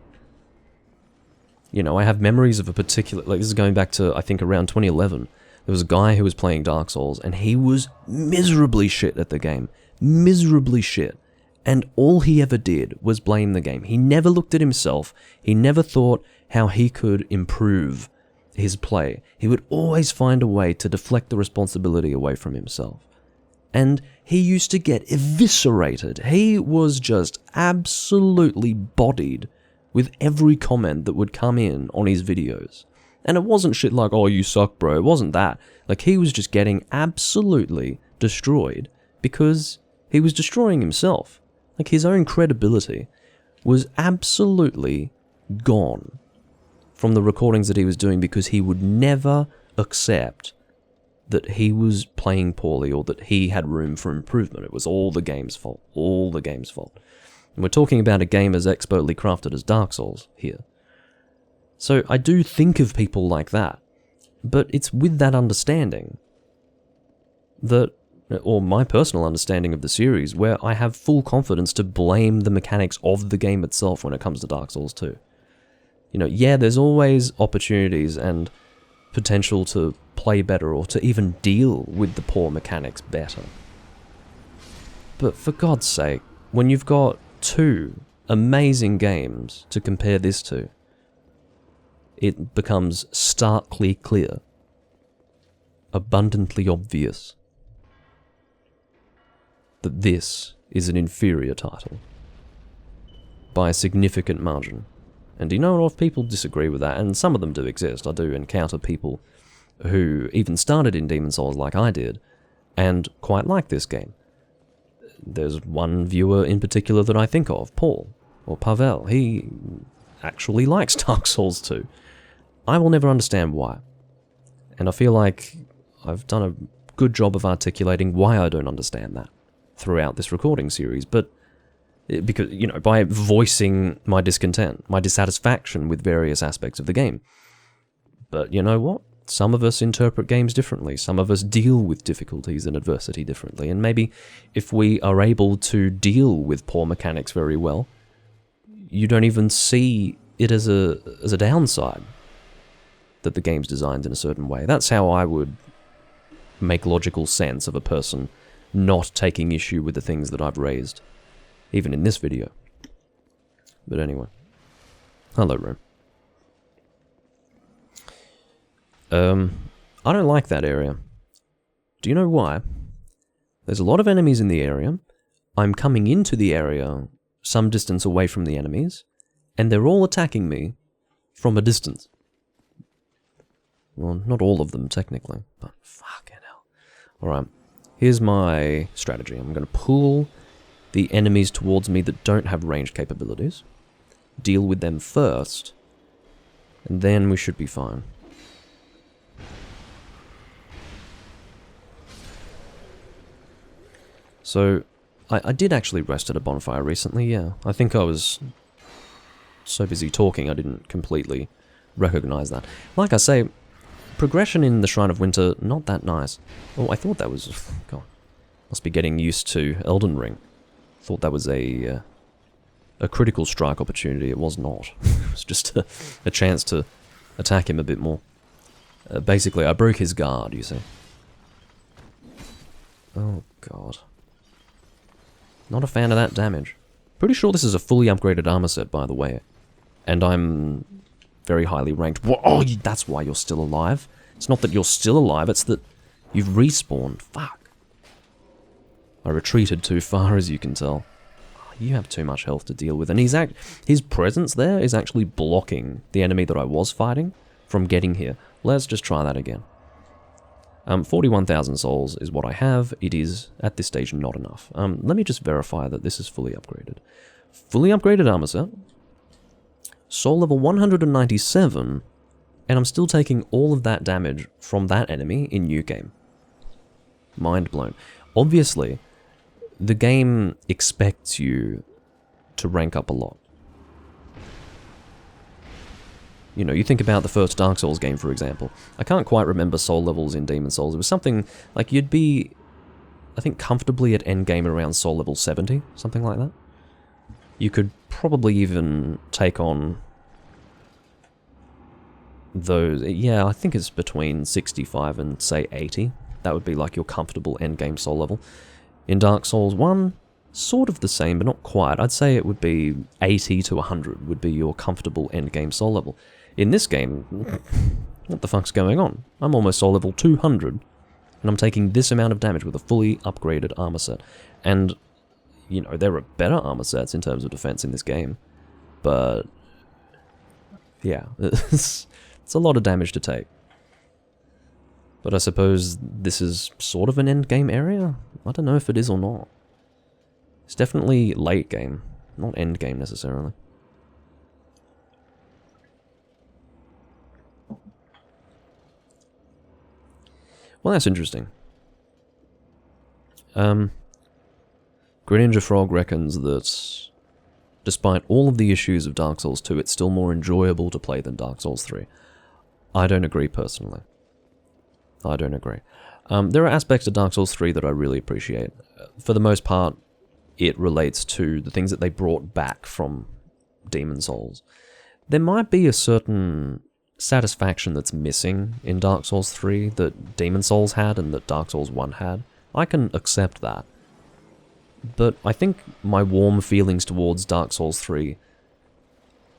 You know, I have memories of a particular, like this is going back to, I think, around 2011. There was a guy who was playing Dark Souls and he was miserably shit at the game. Miserably shit. And all he ever did was blame the game. He never looked at himself. He never thought how he could improve his play. He would always find a way to deflect the responsibility away from himself. And he used to get eviscerated. He was just absolutely bodied with every comment that would come in on his videos. And it wasn't shit like, oh, you suck, bro. It wasn't that. Like, he was just getting absolutely destroyed because he was destroying himself. Like, his own credibility was absolutely gone from the recordings that he was doing because he would never accept that he was playing poorly or that he had room for improvement. It was all the game's fault. All the game's fault. And we're talking about a game as expertly crafted as Dark Souls here. So I do think of people like that, but it's with that understanding that, or my personal understanding of the series, where I have full confidence to blame the mechanics of the game itself when it comes to Dark Souls 2. You know, yeah, there's always opportunities and potential to play better or to even deal with the poor mechanics better. But for God's sake, when you've got two amazing games to compare this to, it becomes starkly clear, abundantly obvious, that this is an inferior title by a significant margin. And you know, a lot of people disagree with that, and some of them do exist. I do encounter people who even started in Demon's Souls like I did, and quite like this game. There's one viewer in particular that I think of, Paul, or Pavel. He actually likes Dark Souls 2. I will never understand why. And I feel like I've done a good job of articulating why I don't understand that throughout this recording series, but because, you know, by voicing my discontent, my dissatisfaction with various aspects of the game. But you know what? Some of us interpret games differently. Some of us deal with difficulties and adversity differently. And maybe if we are able to deal with poor mechanics very well, you don't even see it as a downside that the game's designed in a certain way. That's how I would make logical sense of a person not taking issue with the things that I've raised, even in this video. But anyway. Hello, room. I don't like that area. Do you know why? There's a lot of enemies in the area. I'm coming into the area some distance away from the enemies, and they're all attacking me from a distance. Well, not all of them, technically, but fucking hell. Alright, here's my strategy. I'm going to pull the enemies towards me that don't have ranged capabilities, deal with them first, and then we should be fine. So, I did actually rest at a bonfire recently, yeah. I think I was so busy talking I didn't completely recognize that. Like I say, progression in the Shrine of Winter, not that nice. Oh, I thought that was... God, must be getting used to Elden Ring. Thought that was a critical strike opportunity. It was not. It was just a chance to attack him a bit more. Basically, I broke his guard, you see. Oh, God. Not a fan of that damage. Pretty sure this is a fully upgraded armor set, by the way. And I'm very highly ranked. Oh, that's why you're still alive. It's not that you're still alive, it's that you've respawned. Fuck. I retreated too far, as you can tell. You have too much health to deal with. And his presence there is actually blocking the enemy that I was fighting from getting here. Let's just try that again. 41,000 souls is what I have. It is, at this stage, not enough. Let me just verify that this is fully upgraded. Fully upgraded armor set. Soul level 197, and I'm still taking all of that damage from that enemy in new game. Mind blown. Obviously, the game expects you to rank up a lot. You know, you think about the first Dark Souls game, for example. I can't quite remember soul levels in Demon Souls. It was something like you'd be, I think, comfortably at endgame around soul level 70, something like that. You could probably even take on those, yeah, I think it's between 65 and, say, 80. That would be like your comfortable endgame soul level. In Dark Souls 1, sort of the same, but not quite. I'd say it would be 80 to 100 would be your comfortable endgame soul level. In this game, what the fuck's going on? I'm almost soul level 200, and I'm taking this amount of damage with a fully upgraded armor set. And, you know, there are better armor sets in terms of defense in this game, but yeah, it's a lot of damage to take. But I suppose this is sort of an end game area? I don't know if it is or not. It's definitely late game, not end game necessarily. Well, that's interesting. Greninja Frog reckons that despite all of the issues of Dark Souls 2, it's still more enjoyable to play than Dark Souls 3. I don't agree personally. I don't agree. There are aspects of Dark Souls 3 that I really appreciate. For the most part, it relates to the things that they brought back from Demon Souls. There might be a certain satisfaction that's missing in Dark Souls 3 that Demon Souls had and that Dark Souls 1 had. I can accept that. But I think my warm feelings towards Dark Souls 3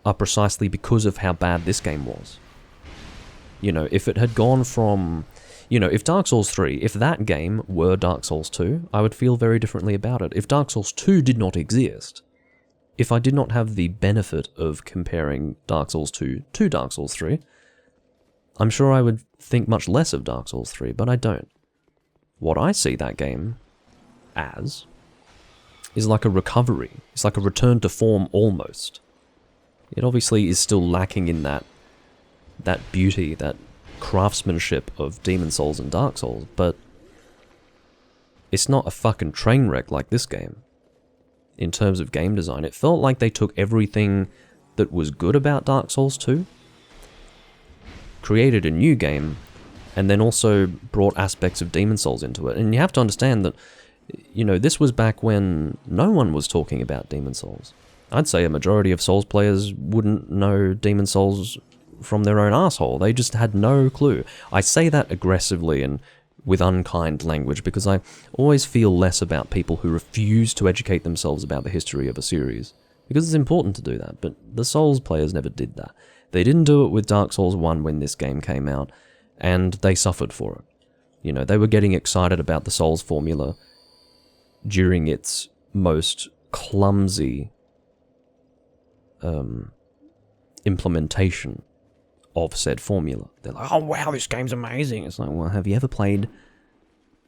are precisely because of how bad this game was. You know, if it had gone from... You know, if Dark Souls 3, if that game were Dark Souls 2, I would feel very differently about it. If Dark Souls 2 did not exist, if I did not have the benefit of comparing Dark Souls 2 to Dark Souls 3, I'm sure I would think much less of Dark Souls 3, but I don't. What I see that game as is like a recovery. It's like a return to form almost. It obviously is still lacking in that beauty, that craftsmanship of Demon Souls and Dark Souls, but it's not a fucking train wreck like this game. In terms of game design, it felt like they took everything that was good about Dark Souls 2, created a new game, and then also brought aspects of Demon Souls into it. And you have to understand that, you know, this was back when no one was talking about Demon Souls. I'd say a majority of Souls players wouldn't know Demon Souls from their own asshole. They just had no clue. I say that aggressively and with unkind language, because I always feel less about people who refuse to educate themselves about the history of a series, because it's important to do that, but the Souls players never did that. They didn't do it with Dark Souls 1 when this game came out, and they suffered for it. You know, they were getting excited about the Souls formula during its most clumsy implementation of said formula. They're like, oh wow, this game's amazing. It's like, well, have you ever played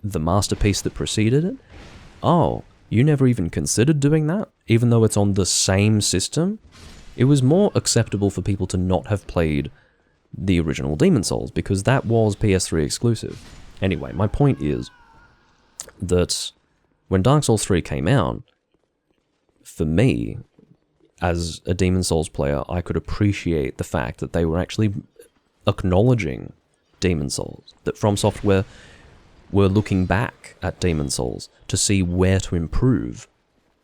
the masterpiece that preceded it? Oh, you never even considered doing that? Even though it's on the same system? It was more acceptable for people to not have played the original Demon's Souls, because that was PS3 exclusive. Anyway, my point is that when Dark Souls 3 came out, for me, as a Demon's Souls player, I could appreciate the fact that they were actually acknowledging Demon's Souls, that From Software were looking back at Demon's Souls to see where to improve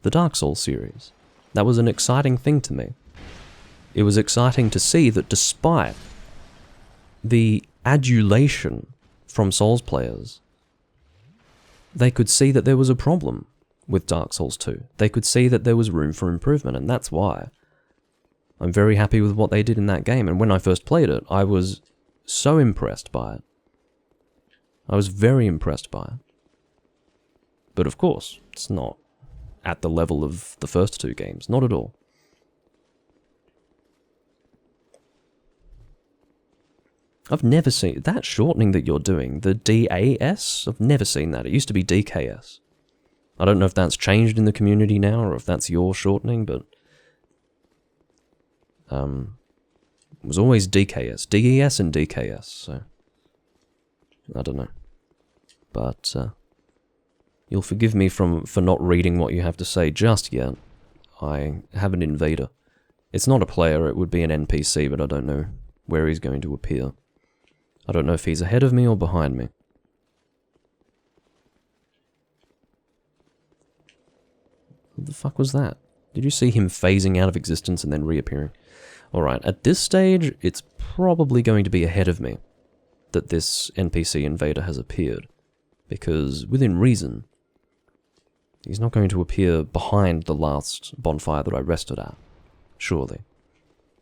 the Dark Souls series. That was an exciting thing to me. It was exciting to see that despite the adulation from Souls players, they could see that there was a problem with Dark Souls 2. They could see that there was room for improvement, and that's why I'm very happy with what they did in that game. And when I first played it, I was so impressed by it. I was very impressed by it. But of course, it's not at the level of the first two games. Not at all. I've never seen that shortening that you're doing, the DAS. I've never seen that. It used to be DKS. I don't know if that's changed in the community now, or if that's your shortening, but it was always DKS, DES and DKS, so I don't know. But you'll forgive me for not reading what you have to say just yet. I have an invader. It's not a player, it would be an NPC, but I don't know where he's going to appear. I don't know if he's ahead of me or behind me. What the fuck was that? Did you see him phasing out of existence and then reappearing? Alright, at this stage, it's probably going to be ahead of me that this NPC invader has appeared. Because, within reason, he's not going to appear behind the last bonfire that I rested at. Surely.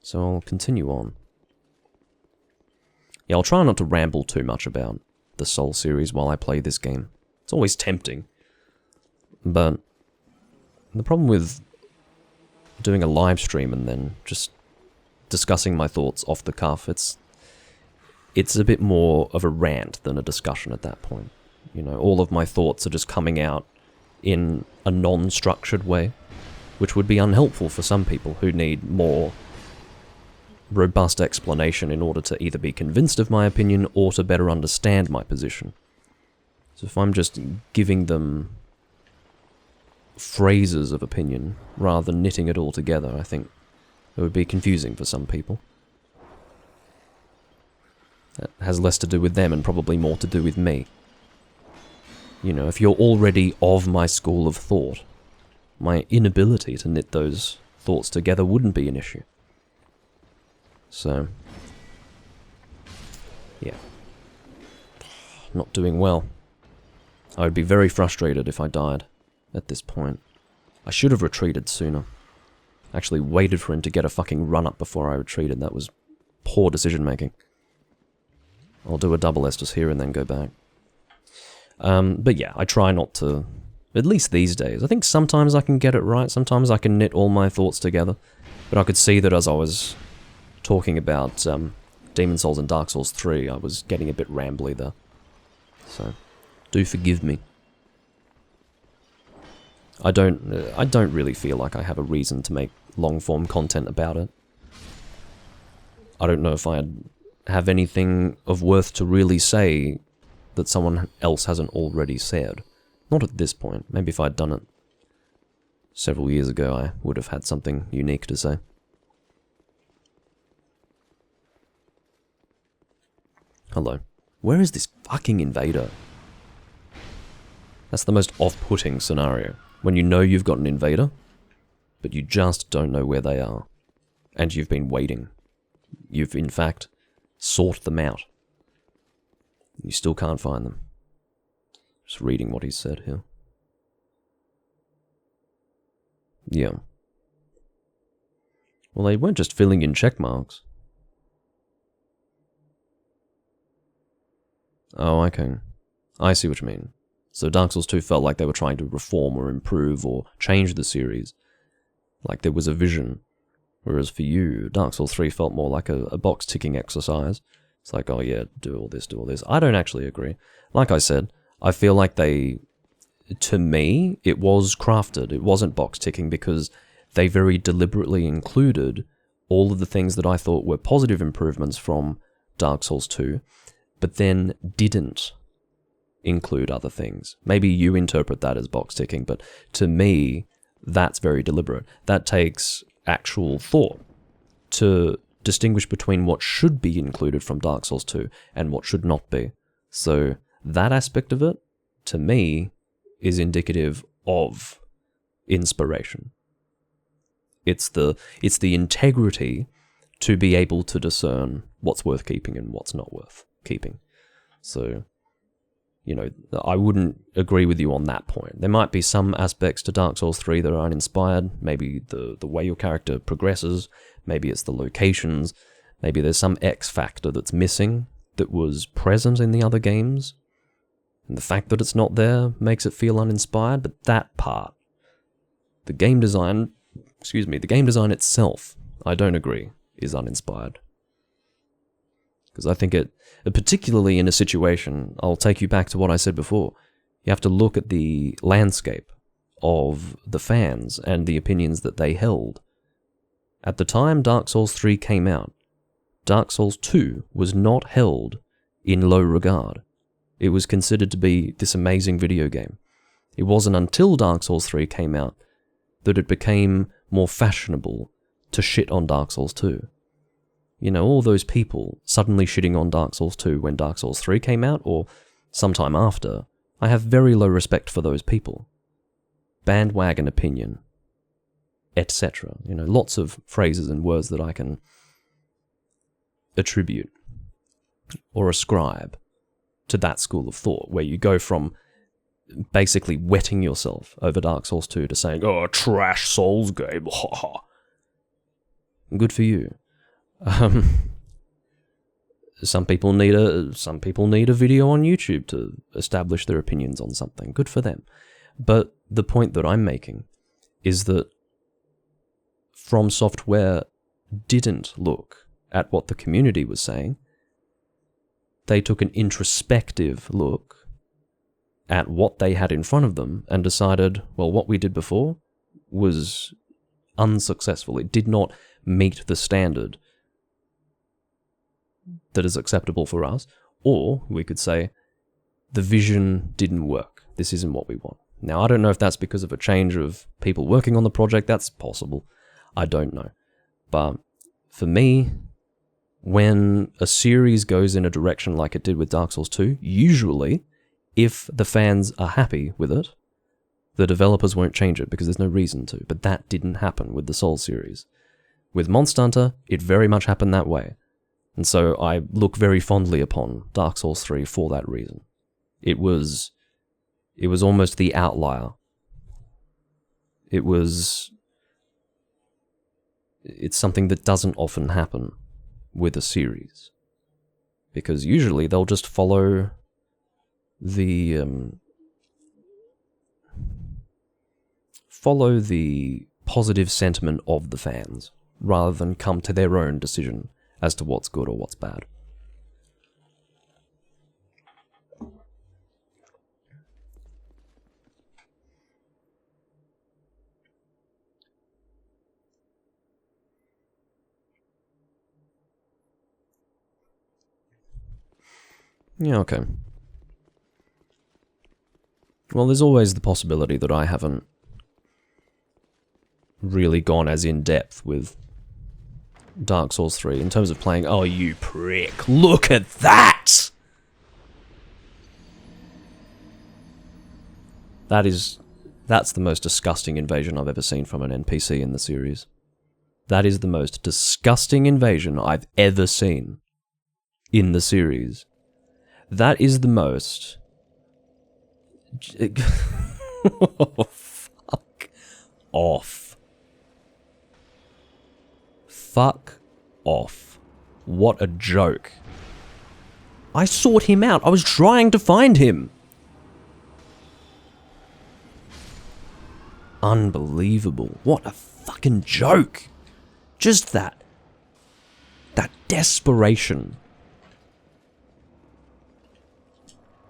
So I'll continue on. Yeah, I'll try not to ramble too much about the Soul series while I play this game. It's always tempting. But the problem with doing a live stream and then just discussing my thoughts off the cuff, it's a bit more of a rant than a discussion at that point. You know, all of my thoughts are just coming out in a non-structured way, which would be unhelpful for some people who need more robust explanation in order to either be convinced of my opinion or to better understand my position. So if I'm just giving them phrases of opinion rather than knitting it all together, I think it would be confusing for some people. That has less to do with them and probably more to do with me. You know, if you're already of my school of thought, my inability to knit those thoughts together wouldn't be an issue. So, yeah. Not doing well. I would be very frustrated if I died at this point. I should have retreated sooner. Actually waited for him to get a fucking run-up before I retreated. That was poor decision-making. I'll do a double Estus here and then go back. But yeah, I try not to, at least these days. I think sometimes I can get it right, sometimes I can knit all my thoughts together. But I could see that as I was talking about Demon's Souls and Dark Souls 3, I was getting a bit rambly there. So, do forgive me. I don't really feel like I have a reason to make long-form content about it. I don't know if I have anything of worth to really say that someone else hasn't already said. Not at this point. Maybe if I'd done it several years ago, I would have had something unique to say. Hello. Where is this fucking invader? That's the most off-putting scenario. When you know you've got an invader, but you just don't know where they are. And you've been waiting. You've, in fact, sought them out. You still can't find them. Just reading what he said here. Yeah. Well, they weren't just filling in check marks. Oh, okay. I see what you mean. So Dark Souls 2 felt like they were trying to reform or improve or change the series. Like there was a vision. Whereas for you, Dark Souls 3 felt more like a box-ticking exercise. It's like, oh yeah, do all this, do all this. I don't actually agree. Like I said, I feel like to me, it was crafted. It wasn't box-ticking because they very deliberately included all of the things that I thought were positive improvements from Dark Souls 2, but then didn't include other things. Maybe you interpret that as box-ticking, but to me, that's very deliberate. That takes actual thought to distinguish between what should be included from Dark Souls 2 and what should not be. So that aspect of it, to me, is indicative of inspiration. It's the integrity to be able to discern what's worth keeping and what's not worth keeping. So, you know, I wouldn't agree with you on that point. There might be some aspects to Dark Souls 3 that are uninspired. Maybe the way your character progresses. Maybe it's the locations. Maybe there's some X factor that's missing that was present in the other games. And the fact that it's not there makes it feel uninspired. But that part, the game design itself, I don't agree, is uninspired. Because I think particularly in a situation, I'll take you back to what I said before, you have to look at the landscape of the fans and the opinions that they held. At the time Dark Souls 3 came out, Dark Souls 2 was not held in low regard. It was considered to be this amazing video game. It wasn't until Dark Souls 3 came out that it became more fashionable to shit on Dark Souls 2. You know, all those people suddenly shitting on Dark Souls 2 when Dark Souls 3 came out, or sometime after, I have very low respect for those people. Bandwagon opinion, etc. You know, lots of phrases and words that I can attribute or ascribe to that school of thought, where you go from basically wetting yourself over Dark Souls 2 to saying, oh, trash Souls game, ha ha. Good for you. Some people need a video on YouTube to establish their opinions on something. Good for them. But the point that I'm making is that From Software didn't look at what the community was saying. They took an introspective look at what they had in front of them and decided, well, what we did before was unsuccessful. It did not meet the standard that is acceptable for us. Or we could say, the vision didn't work. This isn't what we want. Now, I don't know if that's because of a change of people working on the project. That's possible. I don't know. But for me, when a series goes in a direction like it did with Dark Souls 2, usually, if the fans are happy with it, the developers won't change it because there's no reason to. But that didn't happen with the Souls series. With Monster Hunter, it very much happened that way. And so I look very fondly upon Dark Souls 3 for that reason. It was almost the outlier. It's something that doesn't often happen with a series. Because usually they'll just follow the positive sentiment of the fans, rather than come to their own decision as to what's good or what's bad. Yeah, okay. Well, there's always the possibility that I haven't really gone as in-depth with Dark Souls 3 in terms of playing, oh, you prick, look at that! That's the most disgusting invasion I've ever seen from an NPC in the series. That is the most disgusting invasion I've ever seen in the series. That is the most Oh, fuck off. Fuck off. What a joke. I sought him out. I was trying to find him. Unbelievable. What a fucking joke. Just that desperation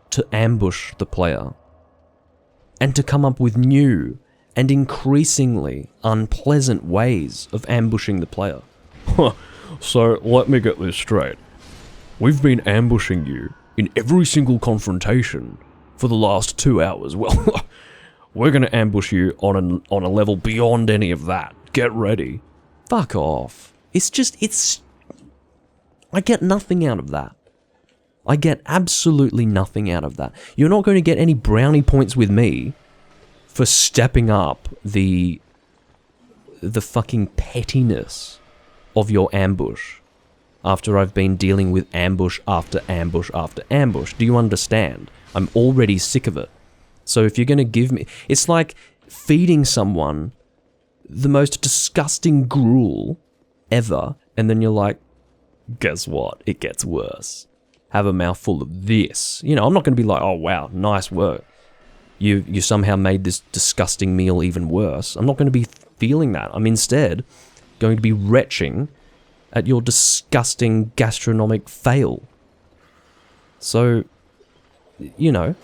to ambush the player and to come up with new and increasingly unpleasant ways of ambushing the player. So let me get this straight. We've been ambushing you in every single confrontation for the last 2 hours. Well, we're gonna ambush you on a level beyond any of that. Get ready. Fuck off. I get nothing out of that. I get absolutely nothing out of that. You're not going to get any brownie points with me for stepping up the fucking pettiness of your ambush after I've been dealing with ambush after ambush after ambush. Do you understand? I'm already sick of it. So if you're going to give me... It's like feeding someone the most disgusting gruel ever, and then you're like, guess what? It gets worse. Have a mouthful of this. You know, I'm not going to be like, oh wow, nice work. You somehow made this disgusting meal even worse. I'm not going to be feeling that. I'm instead going to be retching at your disgusting gastronomic fail. So, you know,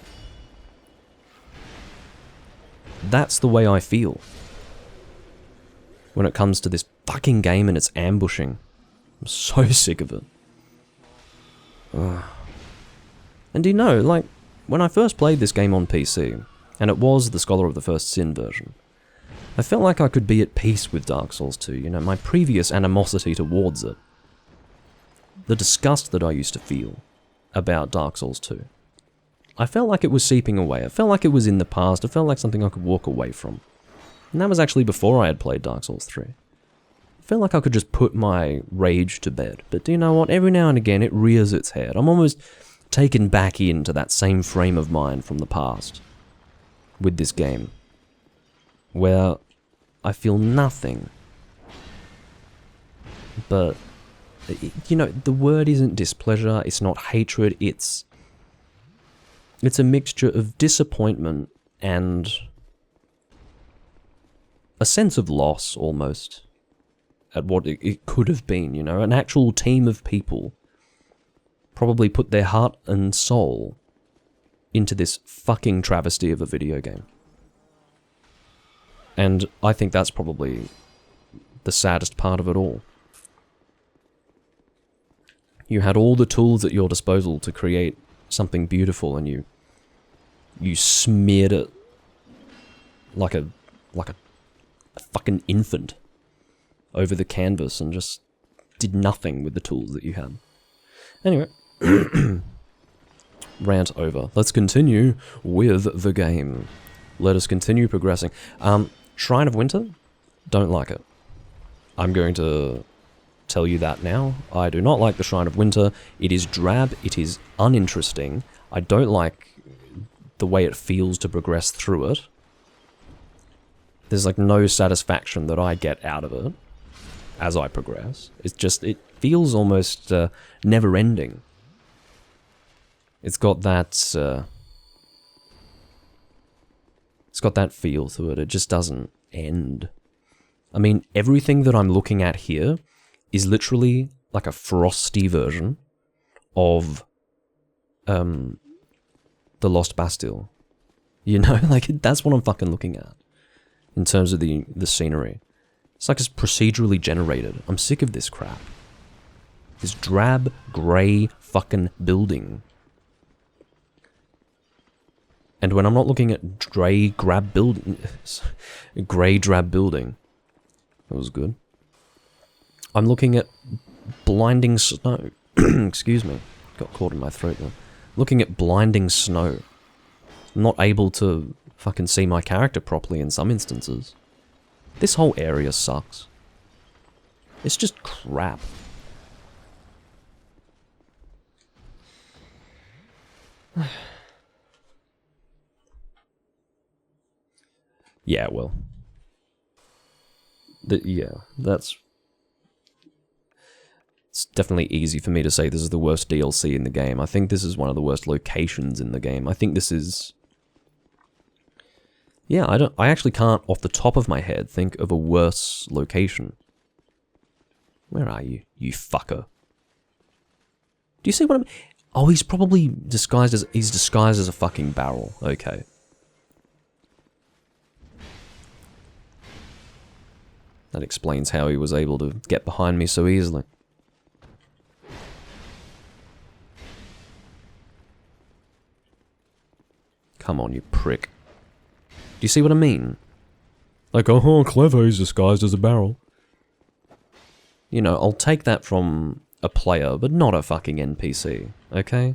that's the way I feel when it comes to this fucking game and its ambushing. I'm so sick of it. Ugh. And do you know, like, when I first played this game on PC, and it was the Scholar of the First Sin version, I felt like I could be at peace with Dark Souls 2, you know, my previous animosity towards it. The disgust that I used to feel about Dark Souls 2. I felt like it was seeping away, I felt like it was in the past, I felt like something I could walk away from. And that was actually before I had played Dark Souls 3. I felt like I could just put my rage to bed, but do you know what? Every now and again it rears its head. I'm almost taken back into that same frame of mind from the past with this game, where I feel nothing but, you know, the word isn't displeasure, it's not hatred, it's a mixture of disappointment and a sense of loss, almost, at what it could have been, you know? An actual team of people probably put their heart and soul into this fucking travesty of a video game. And I think that's probably the saddest part of it all. You had all the tools at your disposal to create something beautiful, and you smeared it like a fucking infant over the canvas and just did nothing with the tools that you had. Anyway, rant over. Let's continue with the game. Let us continue progressing. Shrine of Winter, don't like it. I'm going to tell you that now. I do not like the Shrine of Winter. It is drab, it is uninteresting. I don't like the way it feels to progress through it. There's like no satisfaction that I get out of it as I progress. It's just, it feels almost never-ending. It's got that feel to it. It just doesn't end. I mean, everything that I'm looking at here is literally like a frosty version of the Lost Bastille. You know, like that's what I'm fucking looking at in terms of the scenery. It's like it's procedurally generated. I'm sick of this crap. This drab, grey fucking building. And when I'm not looking at grey drab building, that was good. I'm looking at blinding snow. Excuse me, got caught in my throat there. Looking at blinding snow. I'm not able to fucking see my character properly in some instances. This whole area sucks. It's just crap. Yeah, well. Yeah, that's... It's definitely easy for me to say this is the worst DLC in the game. I think this is one of the worst locations in the game. I think this is... Yeah, I actually can't, off the top of my head, think of a worse location. Where are you, you fucker? Do you see what I mean? Oh, he's probably disguised as... He's disguised as a fucking barrel. Okay. That explains how he was able to get behind me so easily. Come on, you prick. Do you see what I mean? Like, oh, clever, he's disguised as a barrel. You know, I'll take that from a player, but not a fucking NPC, okay?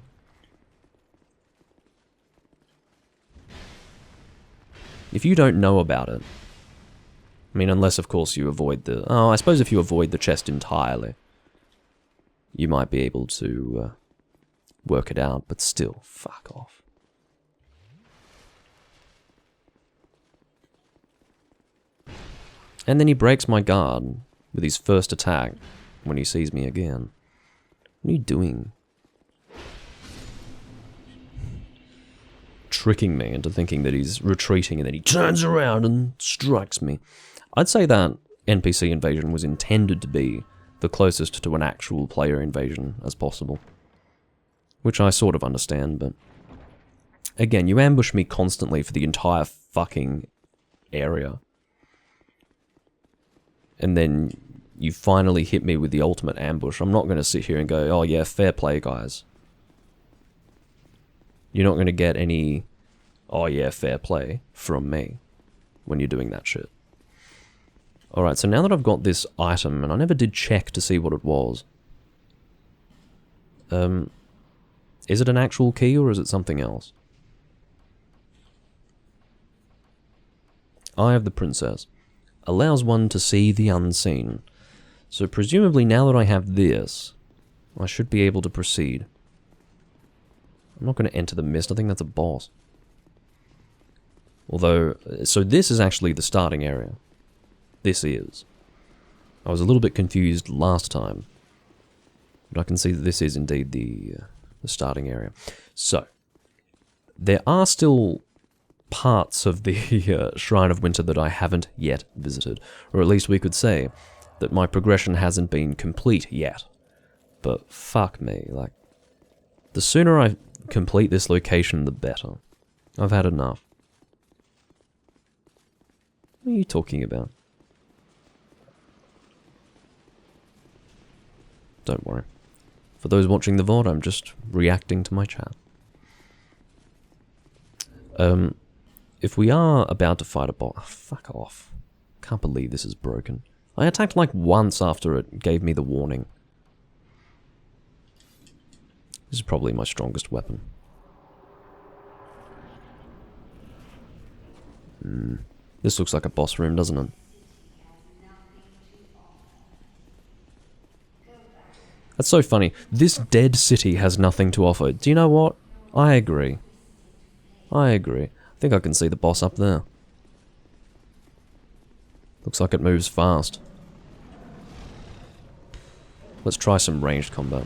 If you don't know about it, I mean, unless, of course, you avoid the... Oh, I suppose if you avoid the chest entirely, you might be able to work it out, but still, fuck off. And then he breaks my guard with his first attack when he sees me again. What are you doing? Tricking me into thinking that he's retreating and then he turns around and strikes me. I'd say that NPC invasion was intended to be the closest to an actual player invasion as possible. Which I sort of understand, but... Again, you ambush me constantly for the entire fucking area. And then you finally hit me with the ultimate ambush. I'm not going to sit here and go, oh yeah, fair play, guys. You're not going to get any, oh yeah, fair play from me when you're doing that shit. Alright, so now that I've got this item, and I never did check to see what it was. Is it an actual key or is it something else? Eye of the Princess. Allows one to see the unseen. So presumably now that I have this, I should be able to proceed. I'm not going to enter the mist, I think that's a boss. Although, so this is actually the starting area. This is. I was a little bit confused last time. But I can see that this is indeed the starting area. So, there are still parts of the Shrine of Winter that I haven't yet visited. Or at least we could say that my progression hasn't been complete yet. But fuck me, like, the sooner I complete this location, the better. I've had enough. What are you talking about? Don't worry. For those watching the VOD, I'm just reacting to my chat. If we are about to fight a boss... Oh, fuck off. Can't believe this is broken. I attacked like once after it gave me the warning. This is probably my strongest weapon. This looks like a boss room, doesn't it? That's so funny. This dead city has nothing to offer. Do you know what? I agree. I agree. I think I can see the boss up there. Looks like it moves fast. Let's try some ranged combat.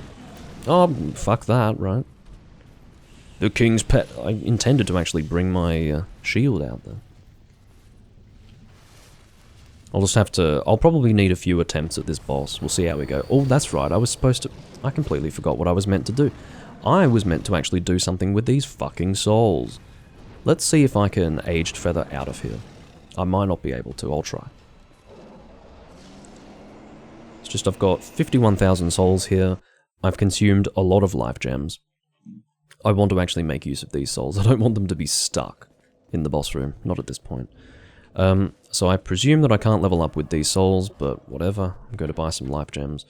Oh, fuck that, right? The king's pet. I intended to actually bring my shield out there. I'll just have to... I'll probably need a few attempts at this boss. We'll see how we go. Oh, that's right. I was supposed to... I completely forgot what I was meant to do. I was meant to actually do something with these fucking souls. Let's see if I can Aged Feather out of here. I might not be able to. I'll try. It's just I've got 51,000 souls here. I've consumed a lot of life gems. I want to actually make use of these souls. I don't want them to be stuck in the boss room. Not at this point. So I presume that I can't level up with these souls, but whatever. I'm going to buy some life gems.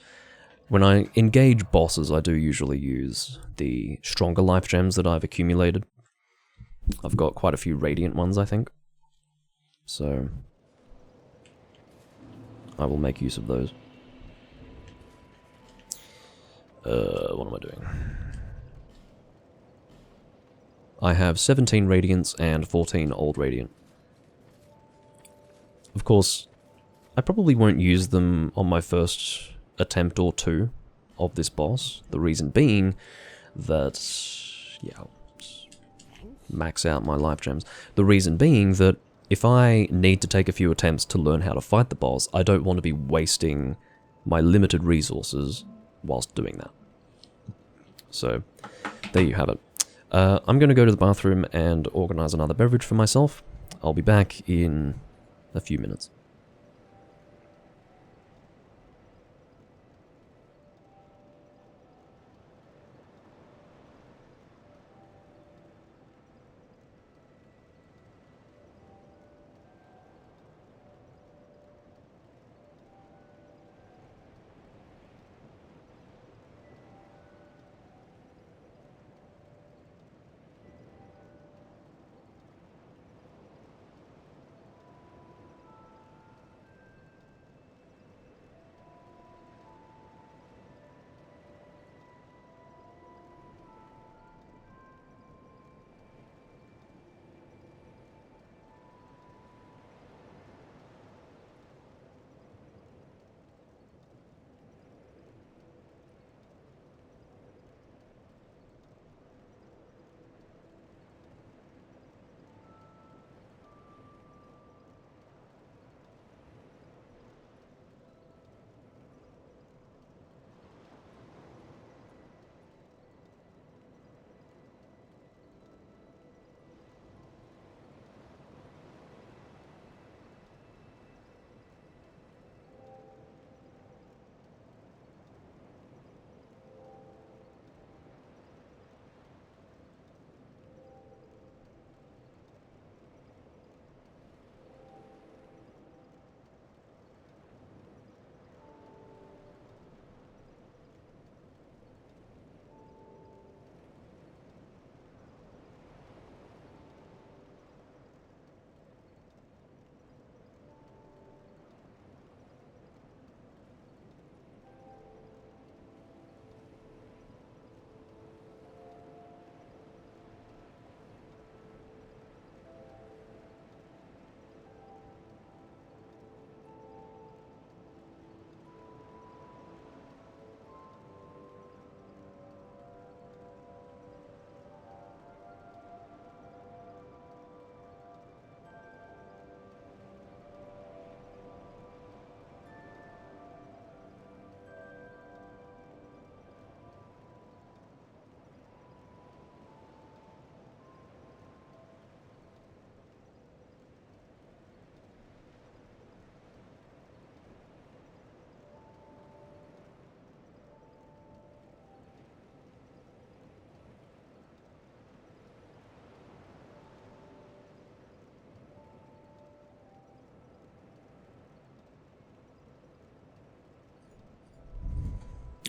When I engage bosses, I do usually use the stronger life gems that I've accumulated. I've got quite a few radiant ones, I think. So I will make use of those. What am I doing? I have 17 radiance and 14 old radiant. Of course, I probably won't use them on my first attempt or two of this boss. The reason being that, yeah, I'll max out my life gems. The reason being that if I need to take a few attempts to learn how to fight the boss, I don't want to be wasting my limited resources whilst doing that. So, there you have it. I'm going to go to the bathroom and organize another beverage for myself. I'll be back in a few minutes.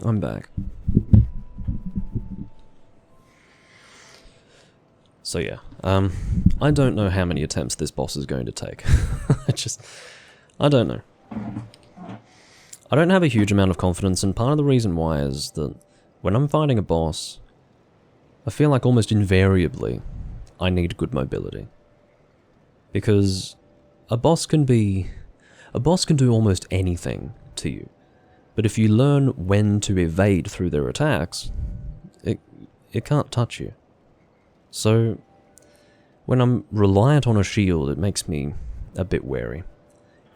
I'm back. So yeah, I don't know how many attempts this boss is going to take. I don't know. I don't have a huge amount of confidence, and part of the reason why is that when I'm fighting a boss, I feel like almost invariably I need good mobility. Because a boss can do almost anything to you. But if you learn when to evade through their attacks, it can't touch you. So, when I'm reliant on a shield, it makes me a bit wary.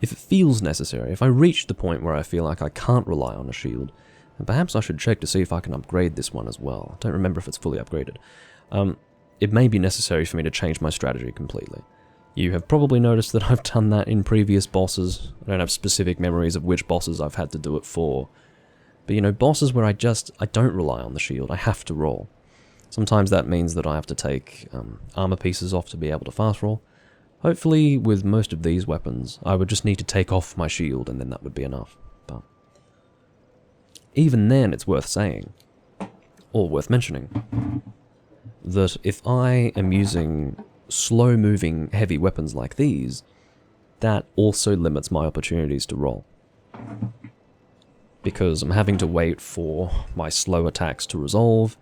If it feels necessary, if I reach the point where I feel like I can't rely on a shield, then perhaps I should check to see if I can upgrade this one as well. I don't remember if it's fully upgraded. It may be necessary for me to change my strategy completely. You have probably noticed that I've done that in previous bosses. I don't have specific memories of which bosses I've had to do it for. But you know, bosses where I don't rely on the shield, I have to roll. Sometimes that means that I have to take armor pieces off to be able to fast roll. Hopefully with most of these weapons, I would just need to take off my shield and then that would be enough. But even then, it's worth saying, or worth mentioning, that if I am using slow-moving heavy weapons like these, that also limits my opportunities to roll. Because I'm having to wait for my slow attacks to resolve,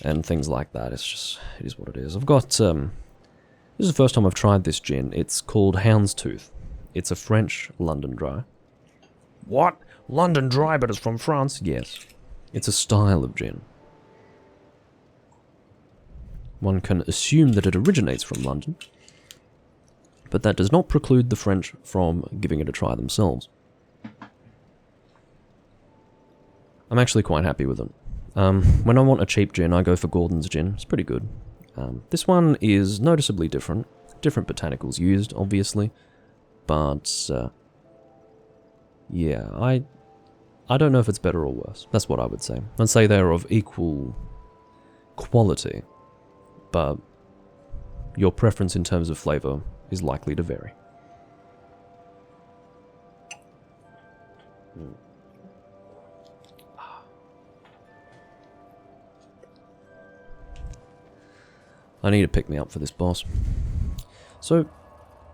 and things like that. It is what it is. I've got, this is the first time I've tried this gin. It's called Houndstooth. It's a French London Dry. What? London Dry, but it's from France? Yes. It's a style of gin. One can assume that it originates from London, but that does not preclude the French from giving it a try themselves. I'm actually quite happy with it. When I want a cheap gin, I go for Gordon's gin. It's pretty good. This one is noticeably different. Different botanicals used, obviously. But, yeah, I don't know if it's better or worse. That's what I would say. I'd say they're of equal quality, but your preference in terms of flavor is likely to vary. I need to pick me up for this boss. So,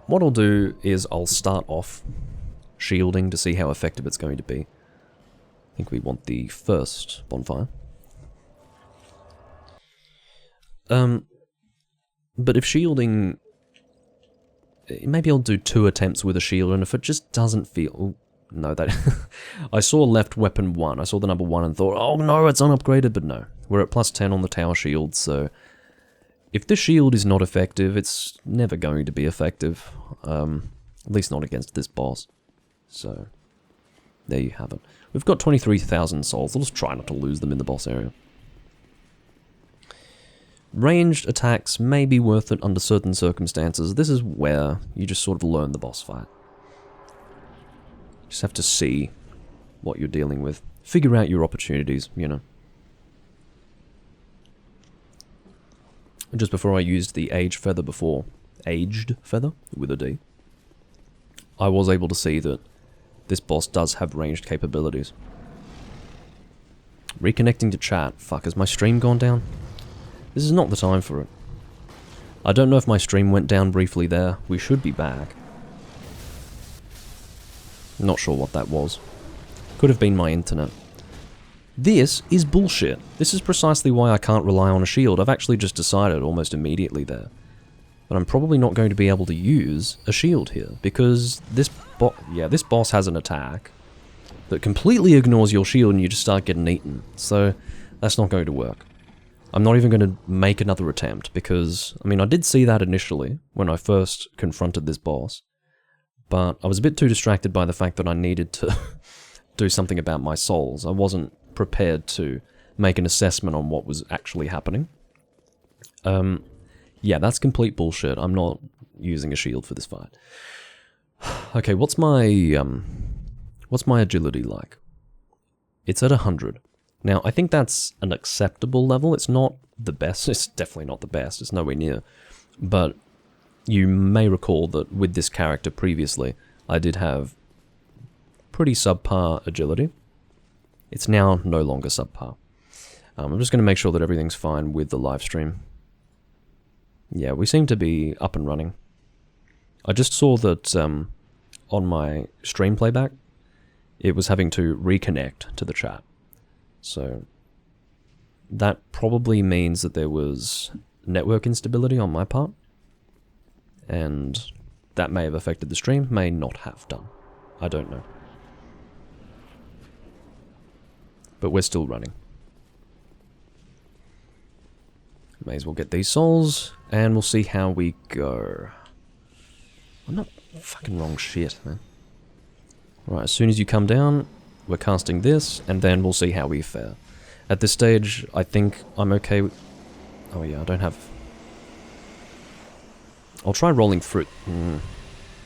what I'll do is I'll start off shielding to see how effective it's going to be. I think we want the first bonfire. But if shielding... Maybe I'll do 2 attempts with a shield, and if it just doesn't feel... Oh, no, that... I saw left weapon 1. I saw the number 1 and thought, oh no, it's unupgraded, but no. We're at plus 10 on the tower shield, so... If the shield is not effective, it's never going to be effective. At least not against this boss. So, there you have it. We've got 23,000 souls. I'll just try not to lose them in the boss area. Ranged attacks may be worth it under certain circumstances. This is where you just sort of learn the boss fight. You just have to see what you're dealing with. Figure out your opportunities, you know. Just before I used the aged feather with a D, I was able to see that this boss does have ranged capabilities. Reconnecting to chat. Fuck, has my stream gone down? This is not the time for it. I don't know if my stream went down briefly there. We should be back. Not sure what that was. Could have been my internet. This is bullshit. This is precisely why I can't rely on a shield. I've actually just decided almost immediately there that I'm probably not going to be able to use a shield here, because this boss has an attack that completely ignores your shield and you just start getting eaten. So that's not going to work. I'm not even going to make another attempt because, I mean, I did see that initially when I first confronted this boss, but I was a bit too distracted by the fact that I needed to do something about my souls. I wasn't prepared to make an assessment on what was actually happening. Yeah, that's complete bullshit. I'm not using a shield for this fight. Okay, what's my agility like? It's at 100. Now, I think that's an acceptable level. It's not the best. It's definitely not the best. It's nowhere near. But you may recall that with this character previously, I did have pretty subpar agility. It's now no longer subpar. I'm just going to make sure that everything's fine with the live stream. Yeah, we seem to be up and running. I just saw that on my stream playback, it was having to reconnect to the chat. So that probably means that there was network instability on my part, and that may have affected the stream, may not have done. I don't know. But we're still running. May as well get these souls, and we'll see how we go. I'm not fucking wrong shit, man. Right, as soon as you come down, we're casting this, and then we'll see how we fare. At this stage, I think I'm okay with... Oh yeah, I don't have... I'll try rolling fruit.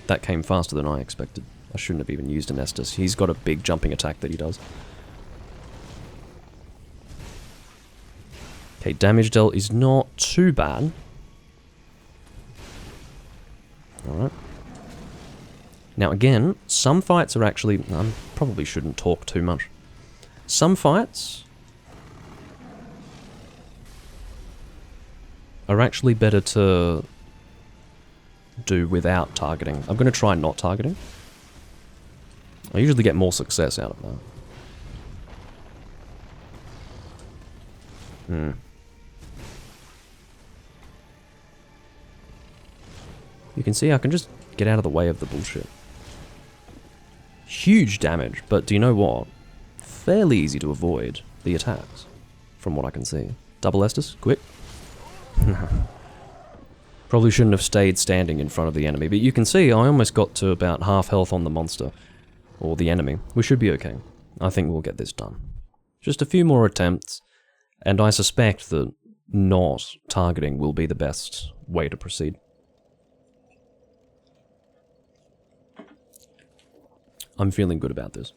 That came faster than I expected. I shouldn't have even used an Estus. He's got a big jumping attack that he does. Okay, damage dealt is not too bad. Alright. Now again, some fights are actually... I probably shouldn't talk too much. Some fights are actually better to do without targeting. I'm going to try not targeting. I usually get more success out of that. You can see I can just get out of the way of the bullshit. huge damage, but do you know what? Fairly easy to avoid the attacks, from what I can see. Double Estus, quick. Probably shouldn't have stayed standing in front of the enemy, but you can see I almost got to about half health on the monster, or the enemy. We should be okay. I think we'll get this done. Just a few more attempts, and I suspect that not targeting will be the best way to proceed. I'm feeling good about this.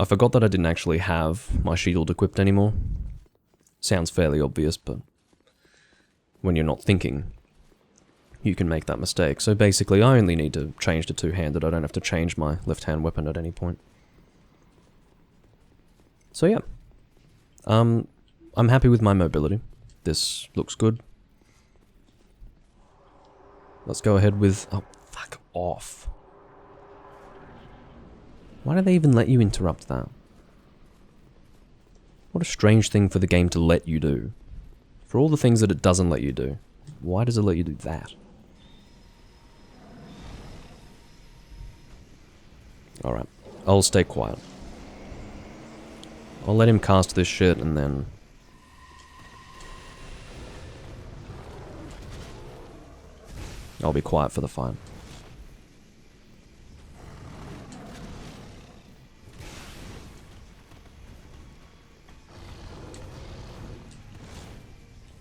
I forgot that I didn't actually have my shield equipped anymore. Sounds fairly obvious, but when you're not thinking, you can make that mistake. So basically, I only need to change to two-handed. I don't have to change my left-hand weapon at any point. So yeah. I'm happy with my mobility. This looks good. Let's go ahead with... Oh, fuck off. Why do they even let you interrupt that? What a strange thing for the game to let you do. For all the things that it doesn't let you do, why does it let you do that? Alright, I'll stay quiet. I'll let him cast this shit and then... I'll be quiet for the fight.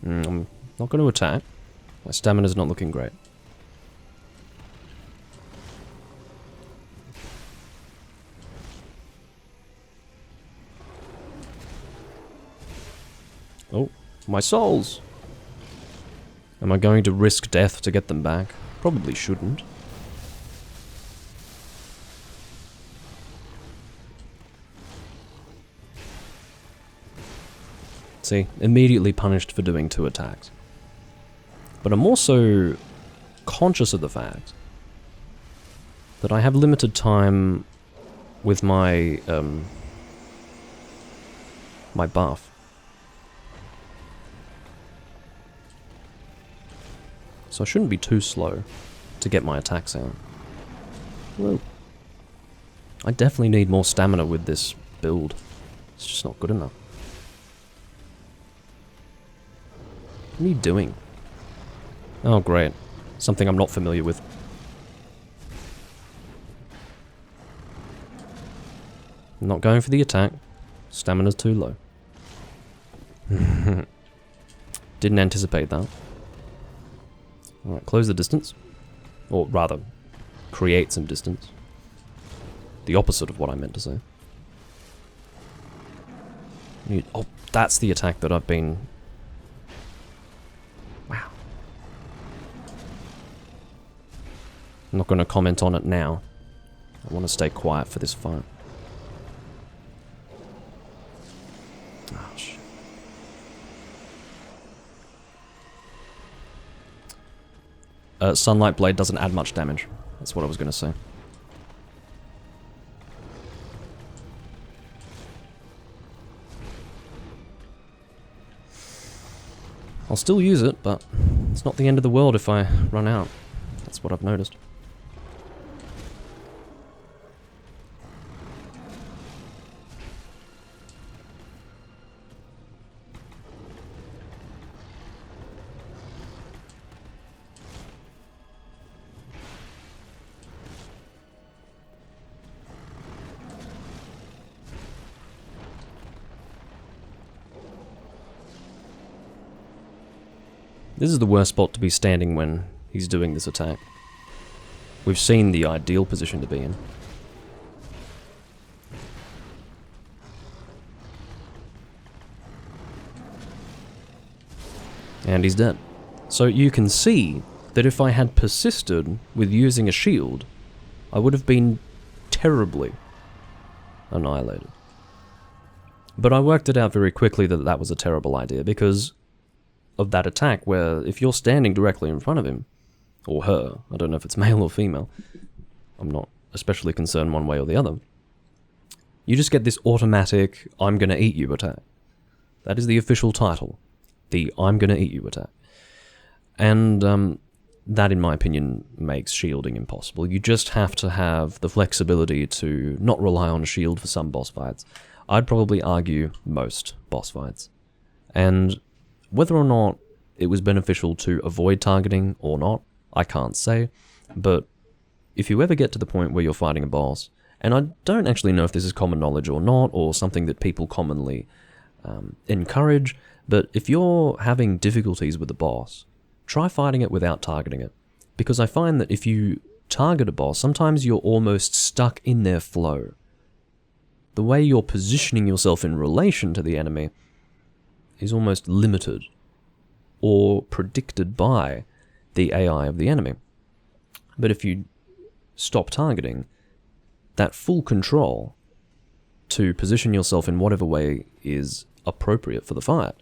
I'm not going to attack. My stamina's not looking great. Oh, my souls! Am I going to risk death to get them back? Probably shouldn't. See, immediately punished for doing 2 attacks. But I'm also conscious of the fact that I have limited time with my, my buff. So I shouldn't be too slow to get my attacks out. Whoa. I definitely need more stamina with this build. It's just not good enough. What are you doing? Oh, great. Something I'm not familiar with. I'm not going for the attack. Stamina's too low. Didn't anticipate that. Alright, close the distance. Or rather, create some distance. The opposite of what I meant to say. Oh, that's the attack that I've been... Wow. I'm not going to comment on it now. I want to stay quiet for this fight. Oh, shit. Sunlight Blade doesn't add much damage. That's what I was going to say. I'll still use it, but it's not the end of the world if I run out. That's what I've noticed. This is the worst spot to be standing when he's doing this attack. We've seen the ideal position to be in. And he's dead. So you can see that if I had persisted with using a shield, I would have been terribly annihilated. But I worked it out very quickly that that was a terrible idea because of that attack where if you're standing directly in front of him, or her, I don't know if it's male or female, I'm not especially concerned one way or the other, you just get this automatic I'm gonna eat you attack. That is the official title, the I'm gonna eat you attack. And that, in my opinion, makes shielding impossible. You just have to have the flexibility to not rely on a shield for some boss fights. I'd probably argue most boss fights. And whether or not it was beneficial to avoid targeting or not, I can't say. But if you ever get to the point where you're fighting a boss, and I don't actually know if this is common knowledge or not, or something that people commonly encourage, but if you're having difficulties with the boss, try fighting it without targeting it. Because I find that if you target a boss, sometimes you're almost stuck in their flow. The way you're positioning yourself in relation to the enemy is almost limited or predicted by the AI of the enemy. But if you stop targeting, that full control to position yourself in whatever way is appropriate for the fight,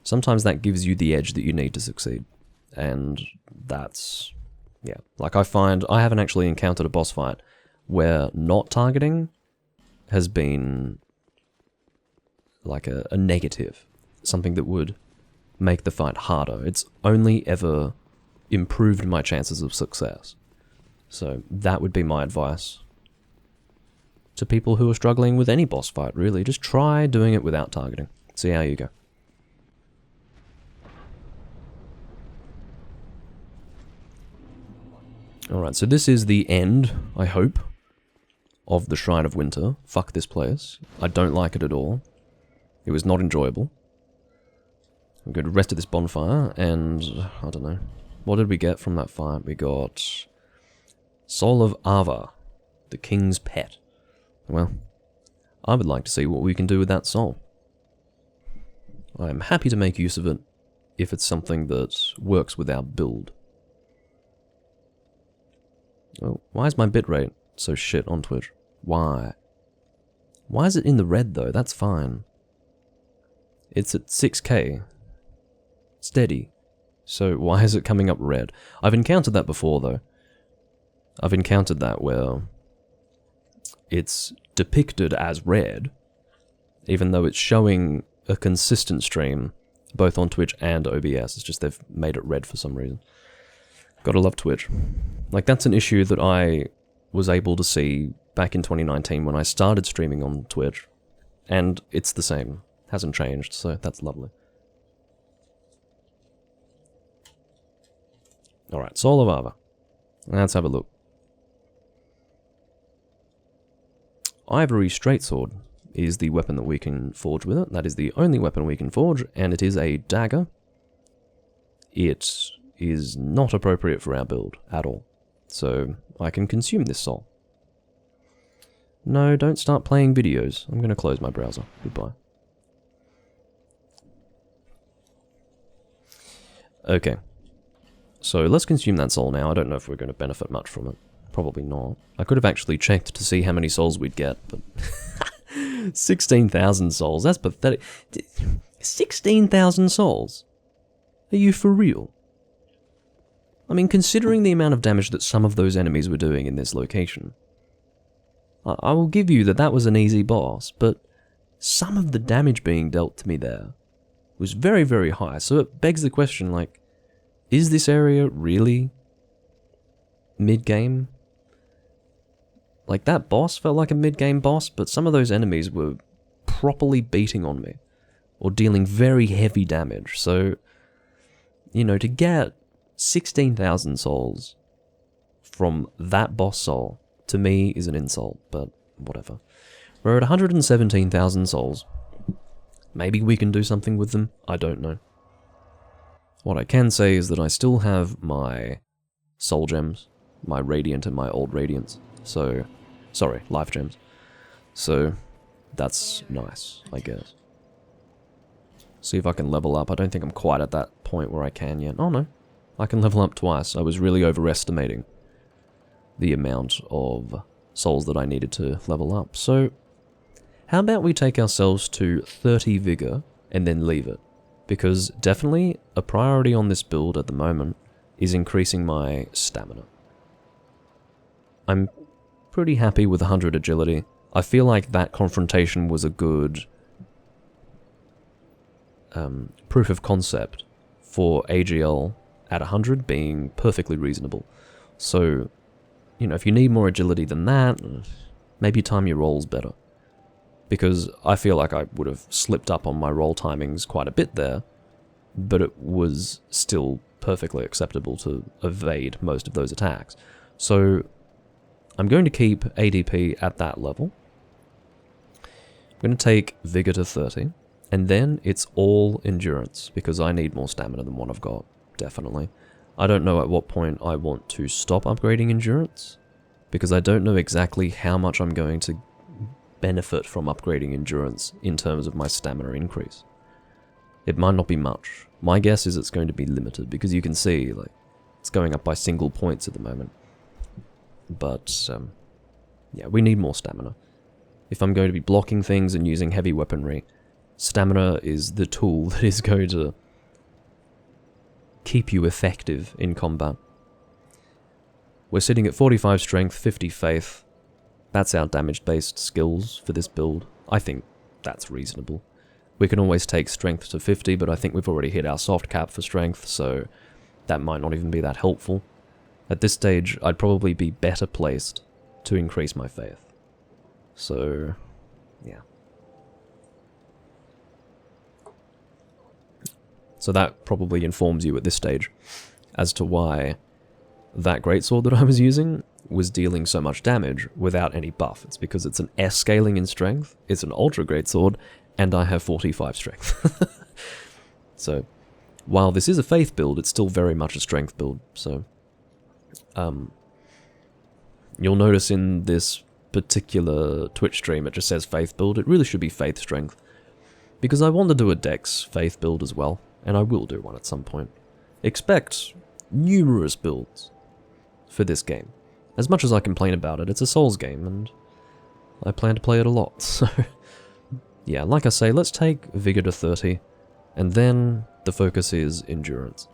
sometimes that gives you the edge that you need to succeed. And that's, yeah. Like, I find I haven't actually encountered a boss fight where not targeting has been like a negative, something that would make the fight harder. It's only ever improved my chances of success. So that would be my advice to people who are struggling with any boss fight, really. Just try doing it without targeting. See how you go. Alright, so this is the end, I hope, of the Shrine of Winter. Fuck this place. I don't like it at all. It was not enjoyable. I'm going to rest at this bonfire, and I don't know. What did we get from that fight? We got Soul of Ava, the king's pet. Well, I would like to see what we can do with that soul. I am happy to make use of it if it's something that works with our build. Oh, why is my bitrate so shit on Twitch? Why? Why is it in the red though? That's fine. It's at 6K. Steady. So why is it coming up red? I've encountered that before though. I've encountered that where it's depicted as red, even though it's showing a consistent stream both on Twitch and OBS. It's just they've made it red for some reason. Gotta love Twitch. Like, that's an issue that I was able to see back in 2019 when I started streaming on Twitch, and it's the same. Hasn't changed, so that's lovely. Alright, Soul of Ava. Let's have a look. Ivory Straightsword is the weapon that we can forge with it. That is the only weapon we can forge, and it is a dagger. It is not appropriate for our build at all. So I can consume this soul. No, don't start playing videos. I'm going to close my browser. Goodbye. Okay. So let's consume that soul now. I don't know if we're going to benefit much from it. Probably not. I could have actually checked to see how many souls we'd get, but 16,000 souls. That's pathetic. 16,000 souls? Are you for real? I mean, considering the amount of damage that some of those enemies were doing in this location, I will give you that that was an easy boss, but some of the damage being dealt to me there was very, very high. So it begs the question, like, is this area really mid-game? Like, that boss felt like a mid-game boss, but some of those enemies were properly beating on me, or dealing very heavy damage. So, you know, to get 16,000 souls from that boss soul, to me, is an insult, but whatever. We're at 117,000 souls. Maybe we can do something with them, I don't know. What I can say is that I still have my soul gems, my radiant and my old radiants, so, sorry, life gems. So, that's nice, I guess. See if I can level up. I don't think I'm quite at that point where I can yet. Oh no. I can level up twice. I was really overestimating the amount of souls that I needed to level up. So, how about we take ourselves to 30 vigor and then leave it? Because definitely a priority on this build at the moment is increasing my stamina. I'm pretty happy with 100 agility. I feel like that confrontation was a good proof of concept for AGL at 100 being perfectly reasonable. So, you know, if you need more agility than that, maybe time your rolls better. Because I feel like I would have slipped up on my roll timings quite a bit there, but it was still perfectly acceptable to evade most of those attacks. So, I'm going to keep ADP at that level. I'm going to take Vigor to 30, and then it's all Endurance, because I need more stamina than what I've got, definitely. I don't know at what point I want to stop upgrading Endurance, because I don't know exactly how much I'm going to benefit from upgrading Endurance in terms of my stamina increase. It might not be much. My guess is it's going to be limited, because you can see, like, it's going up by single points at the moment. But, yeah, we need more stamina. If I'm going to be blocking things and using heavy weaponry, stamina is the tool that is going to keep you effective in combat. We're sitting at 45 strength, 50 faith. That's our damage-based skills for this build. I think that's reasonable. We can always take strength to 50, but I think we've already hit our soft cap for strength, so that might not even be that helpful. At this stage, I'd probably be better placed to increase my faith. So, yeah. So that probably informs you at this stage as to why that greatsword that I was using was dealing so much damage without any buff. It's because it's an S scaling in strength, it's an ultra greatsword, and I have 45 strength. So, while this is a faith build, it's still very much a strength build, so... you'll notice in this particular Twitch stream it just says faith build. It really should be faith strength, because I want to do a dex faith build as well, and I will do one at some point. Expect numerous builds for this game. As much as I complain about it, it's a Souls game, and I plan to play it a lot, so... yeah, like I say, let's take Vigor to 30, and then the focus is Endurance.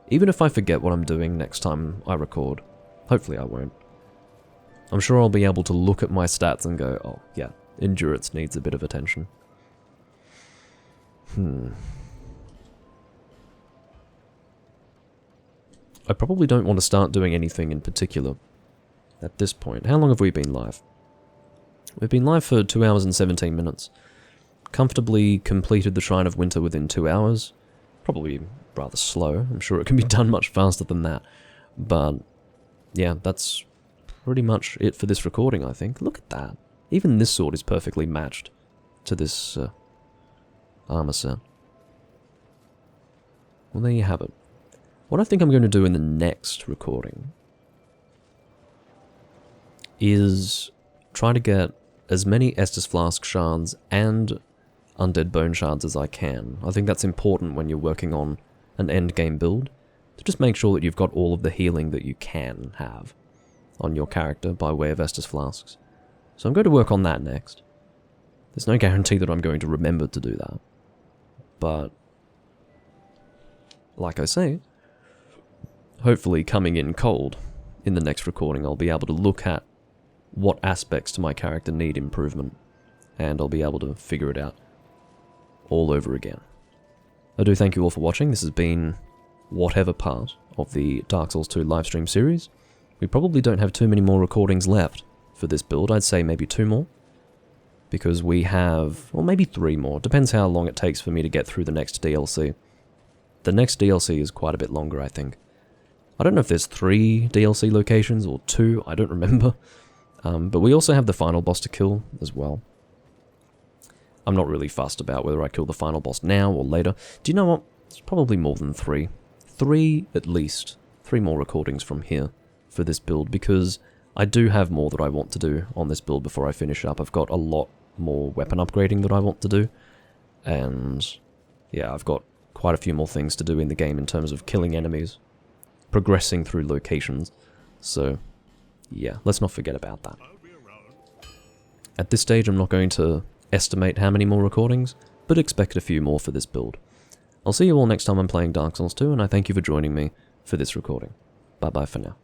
Even if I forget what I'm doing next time I record, hopefully I won't, I'm sure I'll be able to look at my stats and go, oh, yeah, Endurance needs a bit of attention. I probably don't want to start doing anything in particular at this point. How long have we been live? We've been live for 2 hours and 17 minutes. Comfortably completed the Shrine of Winter within 2 hours. Probably rather slow. I'm sure it can be done much faster than that. But, yeah, that's pretty much it for this recording, I think. Look at that. Even this sword is perfectly matched to this armor set. Well, there you have it. What I think I'm going to do in the next recording is try to get as many Estus Flask shards and Undead Bone shards as I can. I think that's important when you're working on an endgame build, to just make sure that you've got all of the healing that you can have on your character by way of Estus Flasks. So I'm going to work on that next. There's no guarantee that I'm going to remember to do that. But, like I say, hopefully coming in cold in the next recording, I'll be able to look at what aspects to my character need improvement, and I'll be able to figure it out all over again. I do thank you all for watching. This has been whatever part of the Dark Souls 2 livestream series. We probably don't have too many more recordings left for this build. I'd say maybe 2 more, because we have, or maybe 3 more. Depends how long it takes for me to get through the next DLC. The next DLC is quite a bit longer, I think. I don't know if there's 3 DLC locations or 2, I don't remember. But we also have the final boss to kill as well. I'm not really fussed about whether I kill the final boss now or later. Do you know what? It's probably more than 3. 3 at least. 3 more recordings from here for this build, because I do have more that I want to do on this build before I finish up. I've got a lot more weapon upgrading that I want to do. And yeah, I've got quite a few more things to do in the game in terms of killing enemies, progressing through locations. So yeah, let's not forget about that. At this stage, I'm not going to estimate how many more recordings, but expect a few more for this build. I'll see you all next time I'm playing Dark Souls 2, and I thank you for joining me for this recording. Bye bye for now.